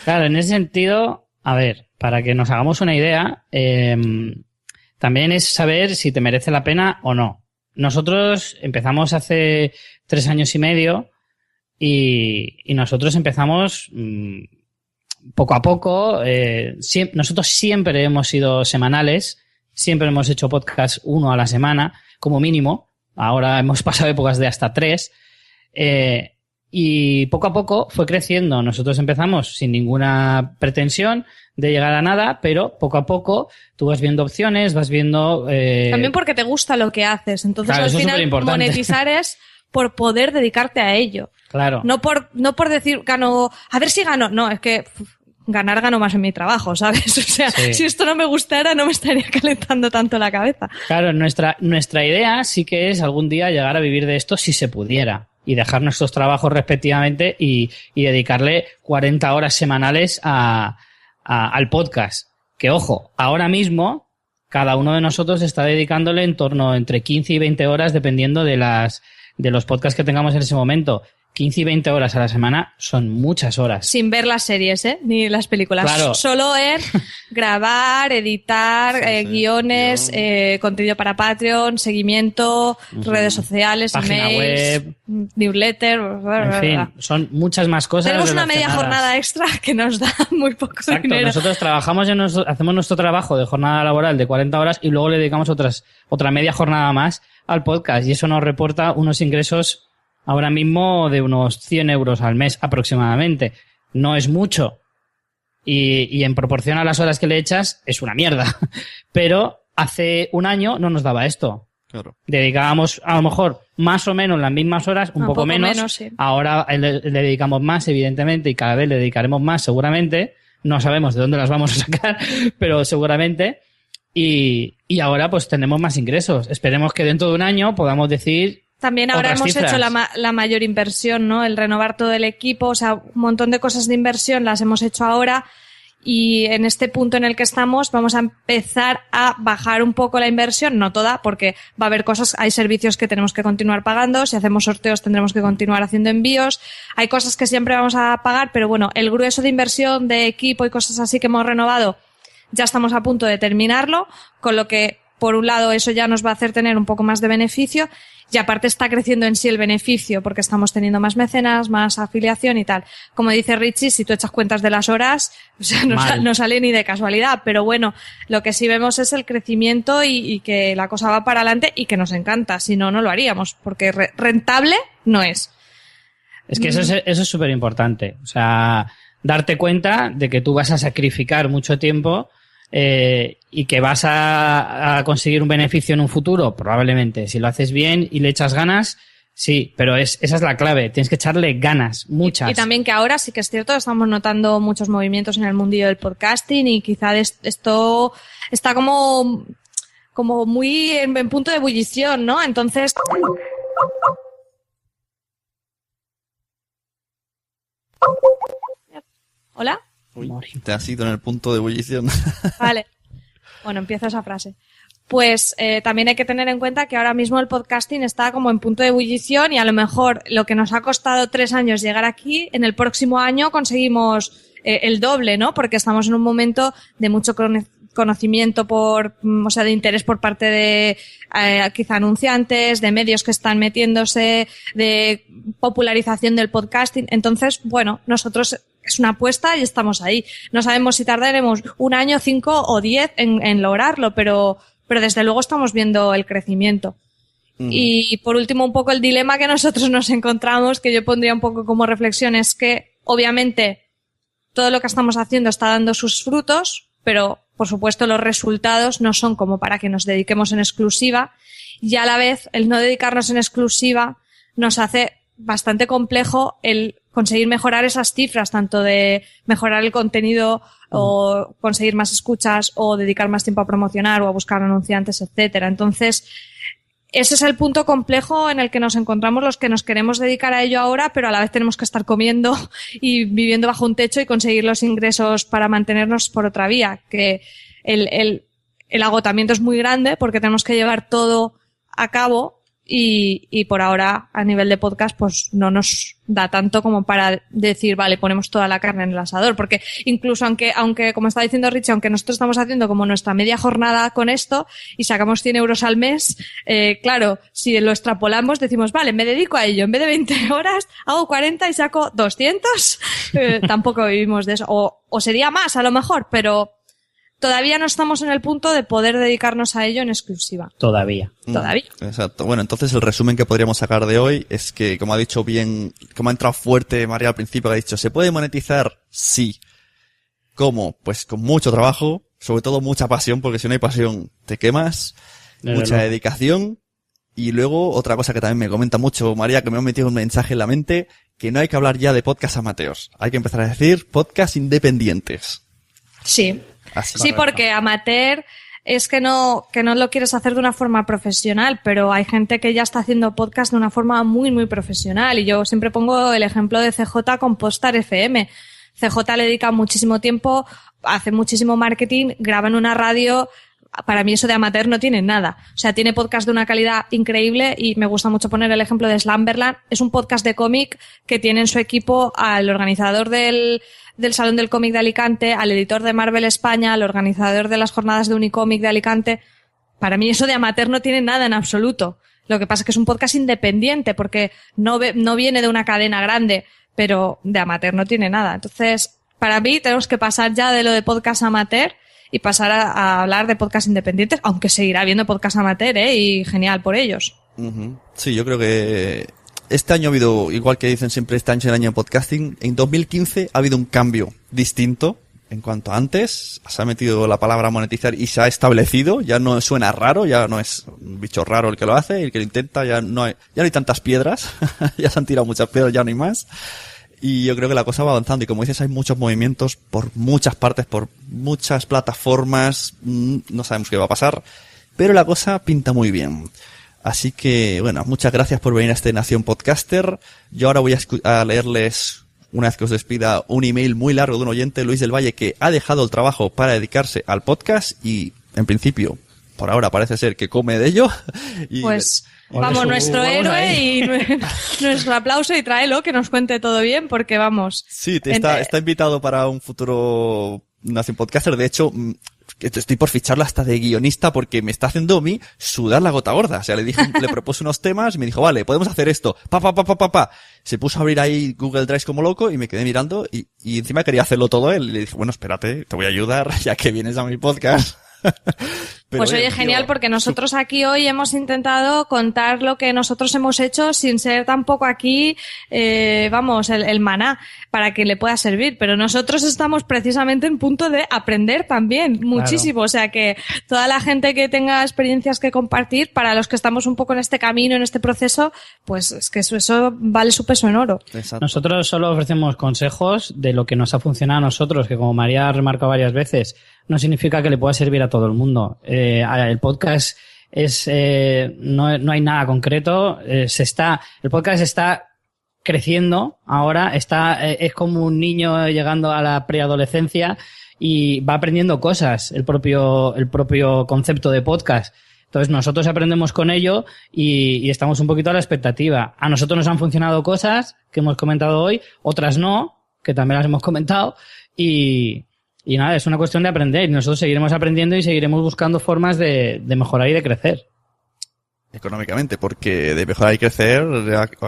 Claro, en ese sentido, a ver, para que nos hagamos una idea, también es saber si te merece la pena o no. Nosotros empezamos hace 3 años y medio y nosotros empezamos poco a poco. Nosotros siempre hemos sido semanales, siempre hemos hecho podcast 1 a la semana, como mínimo. Ahora hemos pasado épocas de hasta 3. Y poco a poco fue creciendo. Nosotros empezamos sin ninguna pretensión de llegar a nada, pero poco a poco tú vas viendo opciones, vas viendo... También porque te gusta lo que haces. Entonces, claro, al final, monetizar es por poder dedicarte a ello. Claro. No por decir, a ver si gano. No, es que gano más en mi trabajo, ¿sabes? O sea, sí. Si esto no me gustara, no me estaría calentando tanto la cabeza. Claro, nuestra idea sí que es algún día llegar a vivir de esto si se pudiera. Y dejar nuestros trabajos respectivamente y dedicarle 40 horas semanales al podcast. Que, ojo, ahora mismo cada uno de nosotros está dedicándole en torno entre 15 y 20 horas dependiendo de los podcasts que tengamos en ese momento. 15 y 20 horas a la semana son muchas horas. Sin ver las series, ni las películas. Claro. Solo en grabar, editar, guiones, contenido para Patreon, seguimiento, redes sociales, página emails, web, newsletter. En fin, son muchas más cosas. Tenemos una media jornada extra que nos da muy poco Exacto, dinero. Nosotros trabajamos hacemos nuestro trabajo de jornada laboral de 40 horas y luego le dedicamos otra media jornada más al podcast y eso nos reporta unos ingresos ahora mismo de unos 100 euros al mes aproximadamente. No es mucho. Y en proporción a las horas que le echas, es una mierda. Pero hace un año no nos daba esto. Claro. Dedicábamos a lo mejor más o menos las mismas horas, un poco menos. Sí. Ahora le dedicamos más, evidentemente, y cada vez le dedicaremos más, seguramente. No sabemos de dónde las vamos a sacar, pero seguramente. Y ahora pues tenemos más ingresos. Esperemos que dentro de un año podamos decir... También ahora hemos cifras. hecho la mayor inversión, ¿no? El renovar todo el equipo, o sea, un montón de cosas de inversión las hemos hecho ahora y en este punto en el que estamos vamos a empezar a bajar un poco la inversión, no toda, porque va a haber cosas, hay servicios que tenemos que continuar pagando, si hacemos sorteos tendremos que continuar haciendo envíos, hay cosas que siempre vamos a pagar, pero bueno, el grueso de inversión de equipo y cosas así que hemos renovado, ya estamos a punto de terminarlo, con lo que por un lado eso ya nos va a hacer tener un poco más de beneficio y aparte está creciendo en sí el beneficio porque estamos teniendo más mecenas, más afiliación y tal. Como dice Richie, si tú echas cuentas de las horas, o sea, no sale ni de casualidad, pero bueno, lo que sí vemos es el crecimiento y que la cosa va para adelante y que nos encanta, si no, no lo haríamos porque rentable no es. Es que eso es súper importante, o sea, darte cuenta de que tú vas a sacrificar mucho tiempo y que vas a conseguir un beneficio en un futuro, probablemente. Si lo haces bien y le echas ganas, sí, pero esa es la clave. Tienes que echarle ganas, muchas. Y también que ahora sí que es cierto, estamos notando muchos movimientos en el mundillo del podcasting y quizá esto está como muy en punto de ebullición, ¿no? Entonces... ¿Hola? Uy, te has ido en el punto de ebullición. Vale. Bueno, empiezo esa frase. pues también hay que tener en cuenta que ahora mismo el podcasting está como en punto de ebullición y a lo mejor lo que nos ha costado 3 años llegar aquí, en el próximo año conseguimos el doble, ¿no? Porque estamos en un momento de mucho conocimiento de interés por parte de quizá anunciantes, de medios que están metiéndose, de popularización del podcasting. Entonces, bueno, nosotros es una apuesta y estamos ahí. No sabemos si tardaremos 1 año, 5 o 10 en lograrlo, pero desde luego estamos viendo el crecimiento. Y por último, un poco el dilema que nosotros nos encontramos, que yo pondría un poco como reflexión, es que obviamente todo lo que estamos haciendo está dando sus frutos, pero por supuesto los resultados no son como para que nos dediquemos en exclusiva, y a la vez el no dedicarnos en exclusiva nos hace bastante complejo el conseguir mejorar esas cifras, tanto de mejorar el contenido o conseguir más escuchas o dedicar más tiempo a promocionar o a buscar anunciantes, etcétera. Entonces, ese es el punto complejo en el que nos encontramos los que nos queremos dedicar a ello ahora, pero a la vez tenemos que estar comiendo y viviendo bajo un techo y conseguir los ingresos para mantenernos por otra vía, que el agotamiento es muy grande porque tenemos que llevar todo a cabo y por ahora a nivel de podcast pues no nos da tanto como para decir vale, ponemos toda la carne en el asador, porque incluso aunque como está diciendo Richie, aunque nosotros estamos haciendo como nuestra media jornada con esto y sacamos 100 euros al mes, claro, si lo extrapolamos decimos vale, me dedico a ello, en vez de 20 horas hago 40 y saco 200, tampoco vivimos de eso, o sería más a lo mejor, pero todavía no estamos en el punto de poder dedicarnos a ello en exclusiva. Todavía. Exacto. Bueno, entonces el resumen que podríamos sacar de hoy es que, como ha dicho bien, como ha entrado fuerte María al principio, que ha dicho, ¿se puede monetizar? Sí. ¿Cómo? Pues con mucho trabajo, sobre todo mucha pasión, porque si no hay pasión te quemas, mucha dedicación. Y luego otra cosa que también me comenta mucho María, que me ha metido un mensaje en la mente, que no hay que hablar ya de podcast amateurs. Hay que empezar a decir podcast independientes. Sí. Así sí, porque amateur es que no lo quieres hacer de una forma profesional, pero hay gente que ya está haciendo podcast de una forma muy, muy profesional. Y yo siempre pongo el ejemplo de CJ con Podstar FM. CJ le dedica muchísimo tiempo, hace muchísimo marketing, graba en una radio. Para mí eso de amateur no tiene nada. O sea, tiene podcast de una calidad increíble y me gusta mucho poner el ejemplo de Slumberland. Es un podcast de cómic que tiene en su equipo al organizador del Salón del Cómic de Alicante, al editor de Marvel España, al organizador de las jornadas de Unicómic de Alicante. Para mí eso de amateur no tiene nada en absoluto. Lo que pasa es que es un podcast independiente porque no viene de una cadena grande, pero de amateur no tiene nada. Entonces, para mí tenemos que pasar ya de lo de podcast amateur y pasar a hablar de podcast independientes, aunque seguirá habiendo podcast amateur, y genial por ellos. Sí, yo creo que este año ha habido, igual que dicen siempre, este año es el año de podcasting. En 2015 ha habido un cambio distinto en cuanto a antes. Se ha metido la palabra monetizar y se ha establecido. Ya no suena raro, ya no es un bicho raro el que lo hace, el que lo intenta. Ya no hay tantas piedras. Ya se han tirado muchas piedras, ya no hay más. Y yo creo que la cosa va avanzando. Y como dices, hay muchos movimientos por muchas partes, por muchas plataformas. No sabemos qué va a pasar. Pero la cosa pinta muy bien. Así que, bueno, muchas gracias por venir a este Nación Podcaster. Yo ahora voy a leerles, una vez que os despida, un email muy largo de un oyente, Luis del Valle, que ha dejado el trabajo para dedicarse al podcast y, en principio, por ahora parece ser que come de ello. Y pues vamos, nuestro héroe y nuestro aplauso, y tráelo, que nos cuente todo bien, porque vamos. Sí, está invitado para un futuro Nación Podcaster. De hecho, estoy por ficharlo hasta de guionista porque me está haciendo a mí sudar la gota gorda. O sea, le propuse unos temas y me dijo, vale, podemos hacer esto. Se puso a abrir ahí Google Drive como loco y me quedé mirando y encima quería hacerlo todo él. Y le dije, bueno, espérate, te voy a ayudar ya que vienes a mi podcast. Pero pues oye, genial, porque nosotros aquí hoy hemos intentado contar lo que nosotros hemos hecho sin ser tampoco aquí, el maná, para que le pueda servir. Pero nosotros estamos precisamente en punto de aprender también muchísimo. Claro. O sea que toda la gente que tenga experiencias que compartir, para los que estamos un poco en este camino, en este proceso, pues es que eso vale su peso en oro. Exacto. Nosotros solo ofrecemos consejos de lo que nos ha funcionado a nosotros, que como María ha remarcado varias veces, no significa que le pueda servir a todo el mundo. El podcast no hay nada concreto. El podcast está creciendo ahora, es como un niño llegando a la preadolescencia y va aprendiendo cosas, el propio concepto de podcast. Entonces nosotros aprendemos con ello y estamos un poquito a la expectativa. A nosotros nos han funcionado cosas que hemos comentado hoy, otras no, que también las hemos comentado, y nada, es una cuestión de aprender. Y nosotros seguiremos aprendiendo y seguiremos buscando formas de mejorar y de crecer. Económicamente, porque de mejorar y crecer,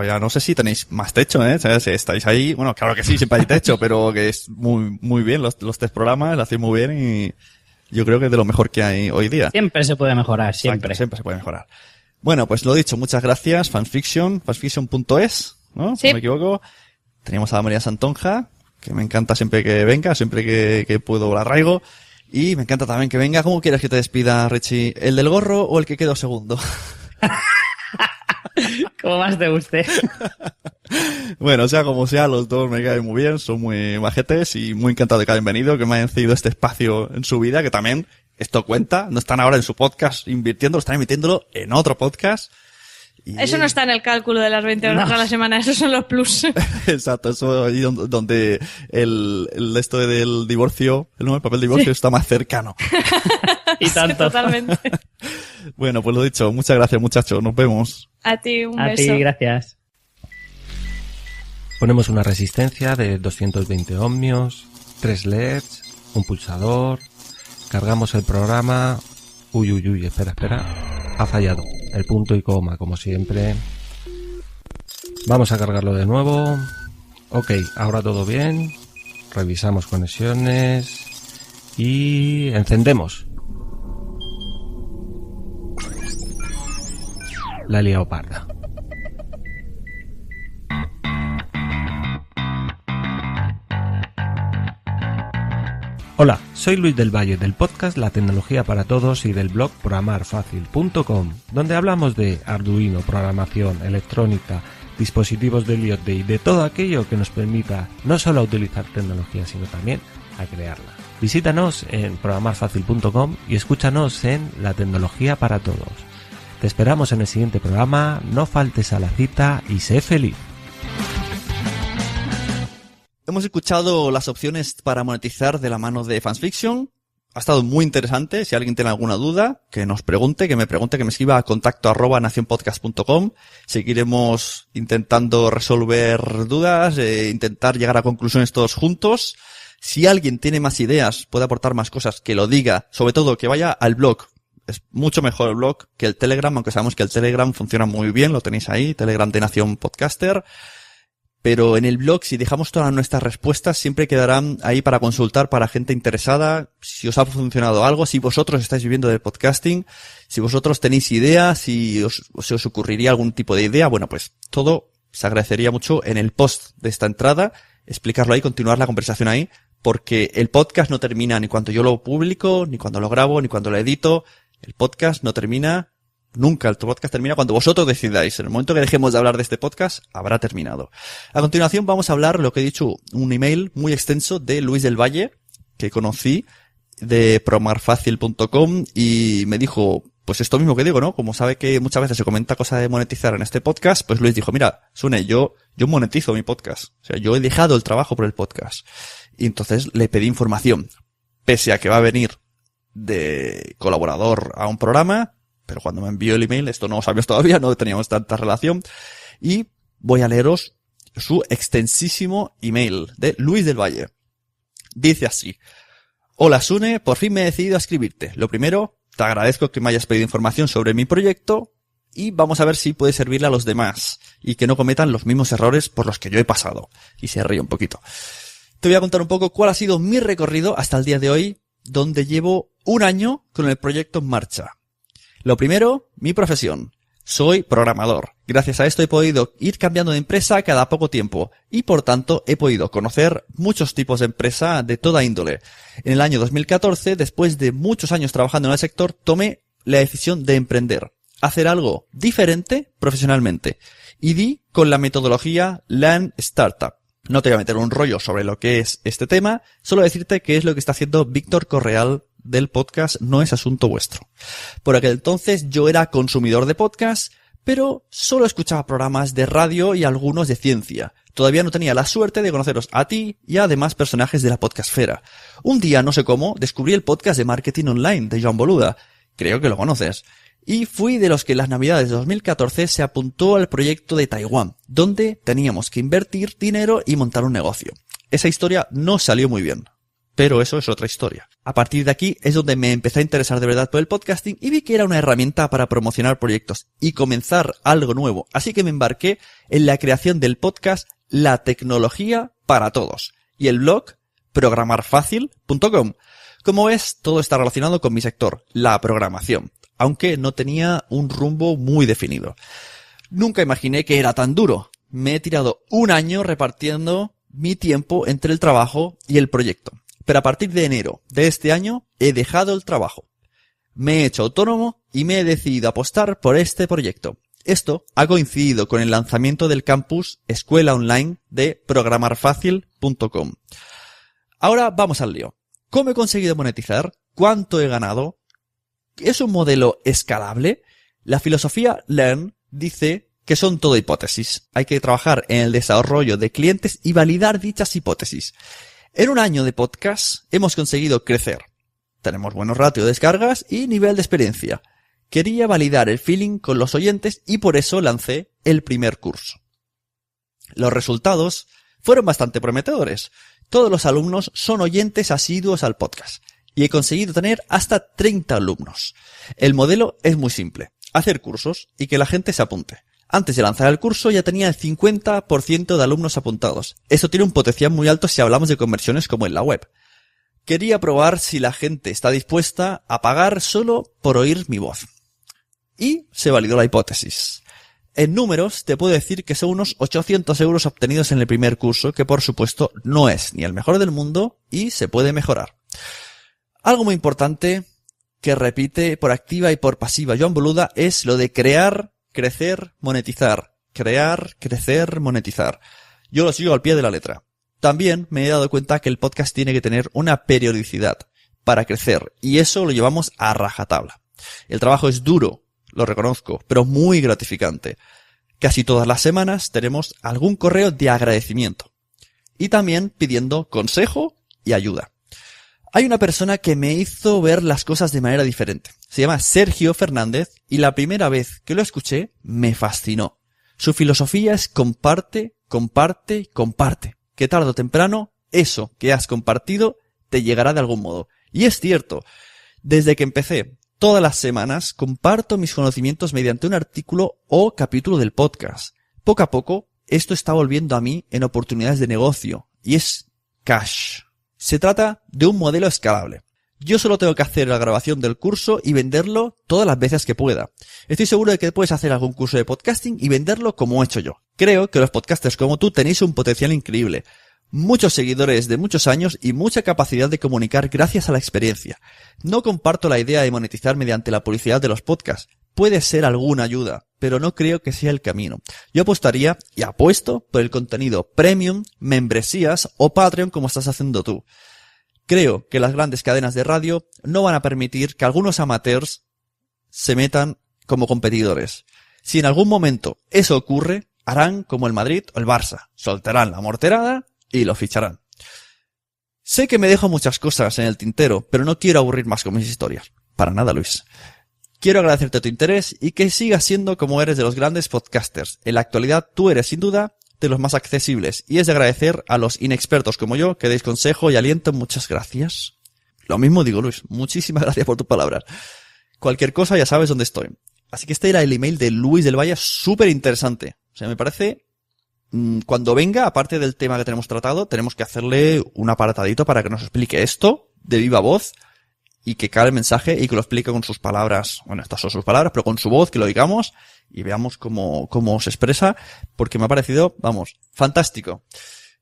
ya no sé si tenéis más techo, ¿eh? O sea, si estáis ahí, bueno, claro que sí, siempre hay techo, pero que es muy bien, los 3 programas lo hacéis muy bien y yo creo que es de lo mejor que hay hoy día. Siempre se puede mejorar, siempre. Exacto, siempre se puede mejorar. Bueno, pues lo dicho, muchas gracias, fansfiction.es, ¿no? Sí. Si no me equivoco. Teníamos a María Santonja, que me encanta siempre que venga, siempre que puedo la traigo. Y me encanta también que venga. ¿Cómo quieres que te despida, Richie? ¿El del gorro o el que quedó segundo? Como más te guste. Bueno, sea como sea, los dos me caen muy bien, son muy majetes y muy encantado de que hayan venido, que me hayan cedido este espacio en su vida, que también esto cuenta, no están ahora en su podcast invirtiendo, están emitiéndolo en otro podcast. Y... Eso no está en el cálculo de las 20 horas a la semana, esos son los plus. Exacto, eso ahí donde el esto del divorcio, el papel de divorcio está más cercano. Y tanto. Sí, totalmente. Bueno, pues lo dicho, muchas gracias muchachos, nos vemos. A ti, un A beso. ti, gracias. Ponemos una resistencia de 220 ohmios, 3 LEDs, un pulsador, cargamos el programa. Uy, espera, ha fallado el punto y coma, como siempre. Vamos a cargarlo de nuevo. Ok, ahora todo bien. Revisamos conexiones y encendemos. La he liado parda. Hola, soy Luis del Valle del podcast La Tecnología para Todos y del blog programarfacil.com, donde hablamos de Arduino, programación, electrónica, dispositivos de IoT y de todo aquello que nos permita no solo utilizar tecnología, sino también a crearla. Visítanos en programarfacil.com y escúchanos en La Tecnología para Todos. Te esperamos en el siguiente programa, no faltes a la cita y sé feliz. Hemos escuchado las opciones para monetizar de la mano de Fansfiction. Ha estado muy interesante. Si alguien tiene alguna duda, que nos pregunte, que me escriba a contacto@nacionpodcast.com. Seguiremos intentando resolver dudas, intentar llegar a conclusiones todos juntos. Si alguien tiene más ideas, puede aportar más cosas, que lo diga. Sobre todo, que vaya al blog. Es mucho mejor el blog que el Telegram, aunque sabemos que el Telegram funciona muy bien, lo tenéis ahí, Telegram de Nación Podcaster. Pero en el blog, si dejamos todas nuestras respuestas, siempre quedarán ahí para consultar para gente interesada, si os ha funcionado algo, si vosotros estáis viviendo del podcasting, si vosotros tenéis ideas, si os ocurriría algún tipo de idea, bueno, pues todo se agradecería mucho en el post de esta entrada, explicarlo ahí, continuar la conversación ahí, porque el podcast no termina ni cuando yo lo publico, ni cuando lo grabo, ni cuando lo edito. El podcast no termina nunca. El podcast termina cuando vosotros decidáis. En el momento que dejemos de hablar de este podcast, habrá terminado. A continuación vamos a hablar, lo que he dicho, un email muy extenso de Luis del Valle, que conocí de programarfacil.com y me dijo, pues esto mismo que digo, ¿no? Como sabe que muchas veces se comenta cosa de monetizar en este podcast, pues Luis dijo, mira, Sune, yo monetizo mi podcast. O sea, yo he dejado el trabajo por el podcast. Y entonces le pedí información. Pese a que va a venir de colaborador a un programa, pero cuando me envió el email, esto no lo sabíamos todavía, no teníamos tanta relación, y voy a leeros su extensísimo email de Luis del Valle. Dice así: hola Sune, por fin me he decidido a escribirte. Lo primero, te agradezco que me hayas pedido información sobre mi proyecto y vamos a ver si puede servirle a los demás y que no cometan los mismos errores por los que yo he pasado. Y se ríe un poquito. Te voy a contar un poco cuál ha sido mi recorrido hasta el día de hoy, donde llevo 1 año con el proyecto en marcha. Lo primero, mi profesión. Soy programador. Gracias a esto he podido ir cambiando de empresa cada poco tiempo y por tanto he podido conocer muchos tipos de empresa de toda índole. En el año 2014, después de muchos años trabajando en el sector, tomé la decisión de emprender, hacer algo diferente profesionalmente y di con la metodología Lean Startup. No te voy a meter un rollo sobre lo que es este tema, solo decirte que es lo que está haciendo Víctor Correal del podcast No es Asunto Vuestro. Por aquel entonces yo era consumidor de podcast, pero solo escuchaba programas de radio y algunos de ciencia. Todavía no tenía la suerte de conoceros a ti y a demás personajes de la podcastfera. Un día, no sé cómo, descubrí el podcast de marketing online de Joan Boluda. Creo que lo conoces. Y fui de los que en las navidades de 2014 se apuntó al proyecto de Taiwán, donde teníamos que invertir dinero y montar un negocio. Esa historia no salió muy bien, pero eso es otra historia. A partir de aquí es donde me empecé a interesar de verdad por el podcasting y vi que era una herramienta para promocionar proyectos y comenzar algo nuevo. Así que me embarqué en la creación del podcast La Tecnología para Todos y el blog programarfacil.com. Como ves, todo está relacionado con mi sector, la programación, aunque no tenía un rumbo muy definido. Nunca imaginé que era tan duro. Me he tirado un año repartiendo mi tiempo entre el trabajo y el proyecto. Pero a partir de enero de este año he dejado el trabajo. Me he hecho autónomo y me he decidido apostar por este proyecto. Esto ha coincidido con el lanzamiento del campus Escuela Online de programarfacil.com. Ahora vamos al lío. ¿Cómo he conseguido monetizar? ¿Cuánto he ganado? ¿Es un modelo escalable? La filosofía Learn dice que son todo hipótesis. Hay que trabajar en el desarrollo de clientes y validar dichas hipótesis. En un año de podcast hemos conseguido crecer. Tenemos buenos ratios de descargas y nivel de experiencia. Quería validar el feeling con los oyentes y por eso lancé el primer curso. Los resultados fueron bastante prometedores. Todos los alumnos son oyentes asiduos al podcast y he conseguido tener hasta 30 alumnos. El modelo es muy simple. Hacer cursos y que la gente se apunte. Antes de lanzar el curso ya tenía el 50% de alumnos apuntados. Esto tiene un potencial muy alto si hablamos de conversiones como en la web. Quería probar si la gente está dispuesta a pagar solo por oír mi voz. Y se validó la hipótesis. En números te puedo decir que son unos 800 euros obtenidos en el primer curso, que por supuesto no es ni el mejor del mundo y se puede mejorar. Algo muy importante que repite por activa y por pasiva Joan Boluda es lo de crear, crecer, monetizar. Crear, crecer, monetizar. Yo lo sigo al pie de la letra. También me he dado cuenta que el podcast tiene que tener una periodicidad para crecer y eso lo llevamos a rajatabla. El trabajo es duro, lo reconozco, pero muy gratificante. Casi todas las semanas tenemos algún correo de agradecimiento y también pidiendo consejo y ayuda. Hay una persona que me hizo ver las cosas de manera diferente. Se llama Sergio Fernández y la primera vez que lo escuché me fascinó. Su filosofía es comparte, comparte, comparte. Que tarde o temprano eso que has compartido te llegará de algún modo. Y es cierto, desde que empecé, todas las semanas comparto mis conocimientos mediante un artículo o capítulo del podcast. Poco a poco, esto está volviendo a mí en oportunidades de negocio y es cash. Se trata de un modelo escalable. Yo solo tengo que hacer la grabación del curso y venderlo todas las veces que pueda. Estoy seguro de que puedes hacer algún curso de podcasting y venderlo como he hecho yo. Creo que los podcasters como tú tenéis un potencial increíble. Muchos seguidores de muchos años y mucha capacidad de comunicar gracias a la experiencia. No comparto la idea de monetizar mediante la publicidad de los podcasts. Puede ser alguna ayuda, pero no creo que sea el camino. Yo apostaría y apuesto por el contenido premium, membresías o Patreon como estás haciendo tú. Creo que las grandes cadenas de radio no van a permitir que algunos amateurs se metan como competidores. Si en algún momento eso ocurre, harán como el Madrid o el Barça. Soltarán la morterada y lo ficharán. Sé que me dejo muchas cosas en el tintero, pero no quiero aburrir más con mis historias. Para nada, Luis. Quiero agradecerte tu interés y que sigas siendo como eres de los grandes podcasters. En la actualidad tú eres sin duda de los más accesibles y es de agradecer a los inexpertos como yo que deis consejo y aliento. Muchas gracias. Lo mismo digo, Luis. Muchísimas gracias por tus palabras. Cualquier cosa ya sabes dónde estoy. Así que este era el email de Luis del Valle, súper interesante. O sea, me parece... Cuando venga, aparte del tema que tenemos tratado, tenemos que hacerle un apartadito para que nos explique esto de viva voz y que cale el mensaje y que lo explique con sus palabras. Bueno, estas son sus palabras, pero con su voz, que lo oigamos y veamos cómo se expresa, porque me ha parecido, vamos, fantástico.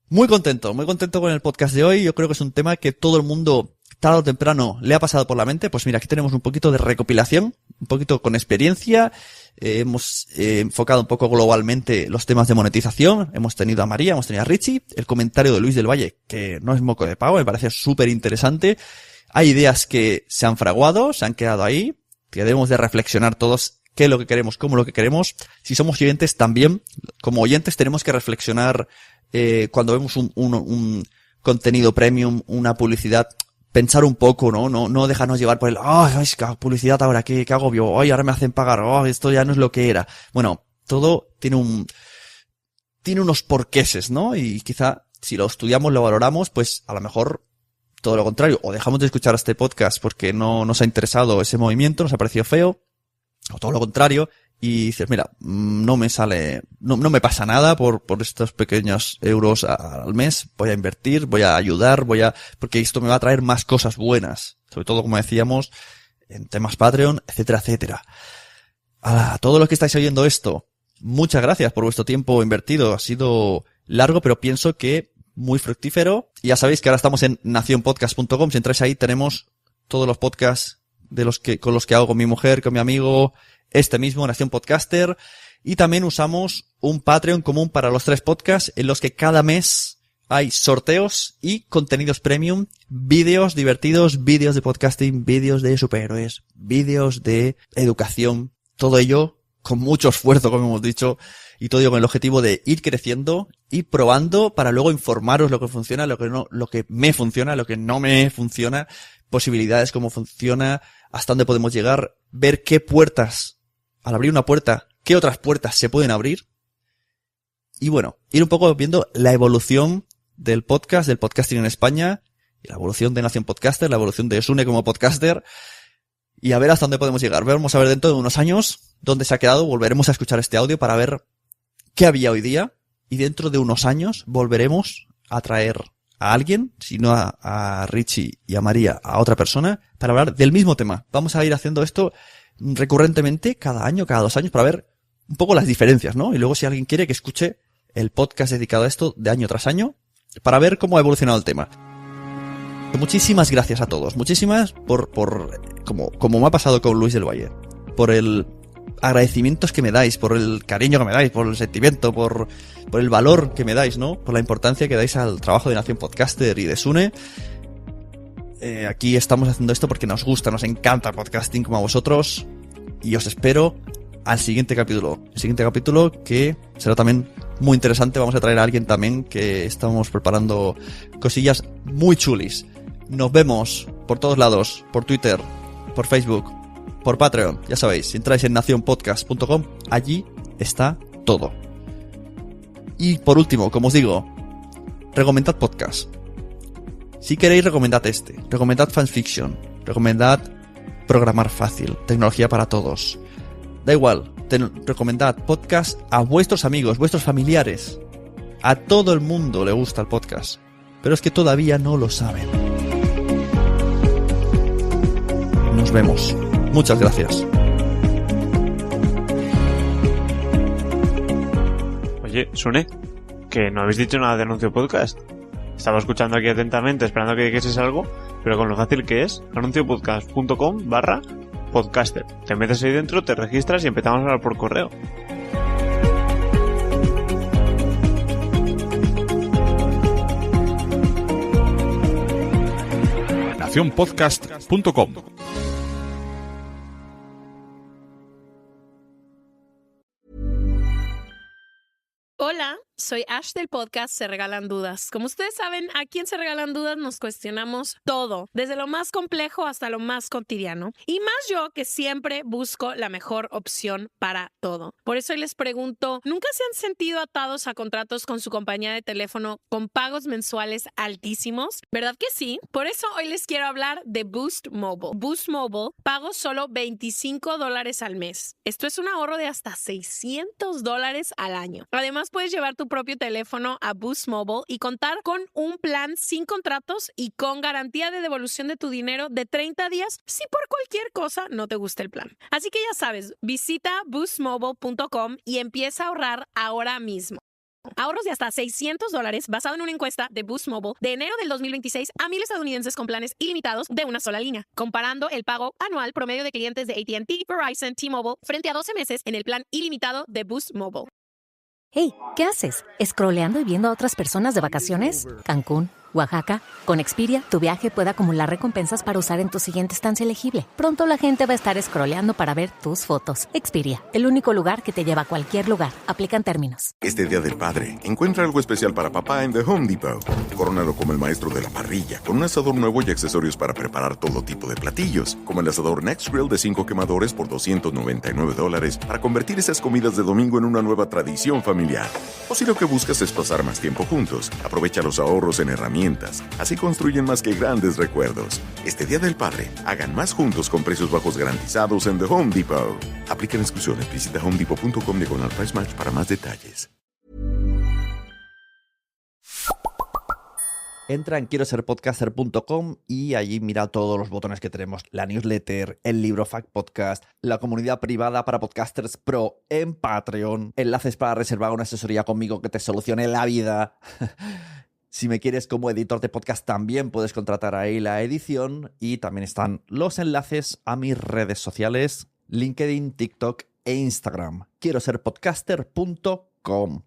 Muy contento con el podcast de hoy. Yo creo que es un tema que todo el mundo, tarde o temprano, le ha pasado por la mente. Pues mira, aquí tenemos un poquito de recopilación, un poquito con experiencia. Hemos enfocado un poco globalmente los temas de monetización. Hemos tenido a María, hemos tenido a Richie, el comentario de Luis del Valle, que no es moco de pavo, me parece súper interesante. Hay ideas que se han fraguado, se han quedado ahí, que debemos de reflexionar todos qué es lo que queremos, cómo lo que queremos. Si somos oyentes también, como oyentes tenemos que reflexionar cuando vemos un contenido premium, una publicidad, pensar un poco, ¿no? No dejarnos llevar por el, es que publicidad ahora, qué agobio, ahora me hacen pagar, esto ya no es lo que era. Bueno, todo tiene unos porqueses, ¿no? Y quizá si lo estudiamos, lo valoramos, pues a lo mejor todo lo contrario, o dejamos de escuchar este podcast porque no nos ha interesado ese movimiento, nos ha parecido feo, o todo lo contrario, y dices, mira, no me pasa nada por estos pequeños euros al mes, voy a invertir, voy a ayudar, porque esto me va a traer más cosas buenas, sobre todo, como decíamos, en temas Patreon, etcétera, etcétera. A todos los que estáis oyendo esto, muchas gracias por vuestro tiempo invertido, ha sido largo, pero pienso que muy fructífero. Y ya sabéis que ahora estamos en nacionpodcast.com. Si entráis ahí tenemos todos los podcasts con los que hago con mi mujer, con mi amigo, este mismo, Nación Podcaster. Y también usamos un Patreon común para los 3 podcasts en los que cada mes hay sorteos y contenidos premium, vídeos divertidos, vídeos de podcasting, vídeos de superhéroes, vídeos de educación. Todo ello con mucho esfuerzo, como hemos dicho, y todo ello con el objetivo de ir creciendo, ir probando para luego informaros lo que funciona, lo que no, lo que me funciona, lo que no me funciona, posibilidades, cómo funciona, hasta dónde podemos llegar, ver qué puertas, al abrir una puerta, qué otras puertas se pueden abrir. Y bueno, ir un poco viendo la evolución del podcast, del podcasting en España, y la evolución de Nación Podcaster, la evolución de Sune como podcaster, y a ver hasta dónde podemos llegar. Vamos a ver dentro de unos años dónde se ha quedado, volveremos a escuchar este audio para ver qué había hoy día, y dentro de unos años volveremos a traer a alguien, si no a Richie y a María, a otra persona, para hablar del mismo tema. Vamos a ir haciendo esto recurrentemente, cada año, cada 2 años, para ver un poco las diferencias, ¿no? Y luego si alguien quiere que escuche el podcast dedicado a esto de año tras año, para ver cómo ha evolucionado el tema. Muchísimas gracias a todos, muchísimas por como me ha pasado con Luis del Valle, por el agradecimientos que me dais, por el cariño que me dais, por el sentimiento, por el valor que me dais, ¿no? Por la importancia que dais al trabajo de Nación Podcaster y de Sune. Aquí estamos haciendo esto porque nos gusta, nos encanta el podcasting como a vosotros, y os espero al siguiente capítulo. El siguiente capítulo que será también muy interesante. Vamos a traer a alguien también que estamos preparando cosillas muy chulis. Nos vemos por todos lados, por Twitter, por Facebook, por Patreon. Ya sabéis, si entráis en nacionpodcast.com, allí está todo. Y por último, como os digo, recomendad podcast. Si queréis, recomendad recomendad fanfiction, recomendad programar fácil, tecnología para todos. Da igual, recomendad podcast a vuestros amigos, vuestros familiares. A todo el mundo le gusta el podcast, pero es que todavía no lo saben. Nos vemos. Muchas gracias. Oye, Sune, que no habéis dicho nada de Anuncio Podcast. Estaba escuchando aquí atentamente, esperando que dijeses algo, pero con lo fácil que es, anunciopodcast.com/podcaster. Te metes ahí dentro, te registras y empezamos a hablar por correo. nacionpodcast.com. Hola, soy Ash del podcast Se Regalan Dudas. Como ustedes saben, aquí en Se Regalan Dudas nos cuestionamos todo, desde lo más complejo hasta lo más cotidiano. Y más yo que siempre busco la mejor opción para todo. Por eso hoy les pregunto, ¿nunca se han sentido atados a contratos con su compañía de teléfono con pagos mensuales altísimos? ¿Verdad que sí? Por eso hoy les quiero hablar de Boost Mobile. Boost Mobile pago solo $25 al mes. Esto es un ahorro de hasta $600 al año. Además, puedes llevar tu propio teléfono a Boost Mobile y contar con un plan sin contratos y con garantía de devolución de tu dinero de 30 días si por cualquier cosa no te gusta el plan. Así que ya sabes, visita boostmobile.com y empieza a ahorrar ahora mismo. Ahorros de hasta $600 basado en una encuesta de Boost Mobile de enero del 2026 a 1,000 estadounidenses con planes ilimitados de una sola línea, comparando el pago anual promedio de clientes de AT&T, Verizon, T-Mobile frente a 12 meses en el plan ilimitado de Boost Mobile. Hey, ¿qué haces? ¿Scrolleando y viendo a otras personas de vacaciones? Cancún, Oaxaca, con Expedia, tu viaje puede acumular recompensas para usar en tu siguiente estancia elegible. Pronto la gente va a estar scrolleando para ver tus fotos. Expedia, el único lugar que te lleva a cualquier lugar. Aplican términos. Este Día del Padre, encuentra algo especial para papá en The Home Depot. Corónalo como el maestro de la parrilla, con un asador nuevo y accesorios para preparar todo tipo de platillos, como el asador Next Grill de 5 quemadores por $299 para convertir esas comidas de domingo en una nueva tradición familiar. O si lo que buscas es pasar más tiempo juntos, aprovecha los ahorros en herramientas. Así construyen más que grandes recuerdos. Este Día del Padre, hagan más juntos con precios bajos garantizados en The Home Depot. Aplican exclusiones. Visita homedepot.com/price match para más detalles. Entra en quiero ser podcaster.com y allí mira todos los botones que tenemos. La newsletter, el libro Fact Podcast, la comunidad privada para podcasters pro en Patreon, enlaces para reservar una asesoría conmigo que te solucione la vida. Si me quieres como editor de podcast también puedes contratar ahí la edición y también están los enlaces a mis redes sociales, LinkedIn, TikTok e Instagram. Quiero ser podcaster.com.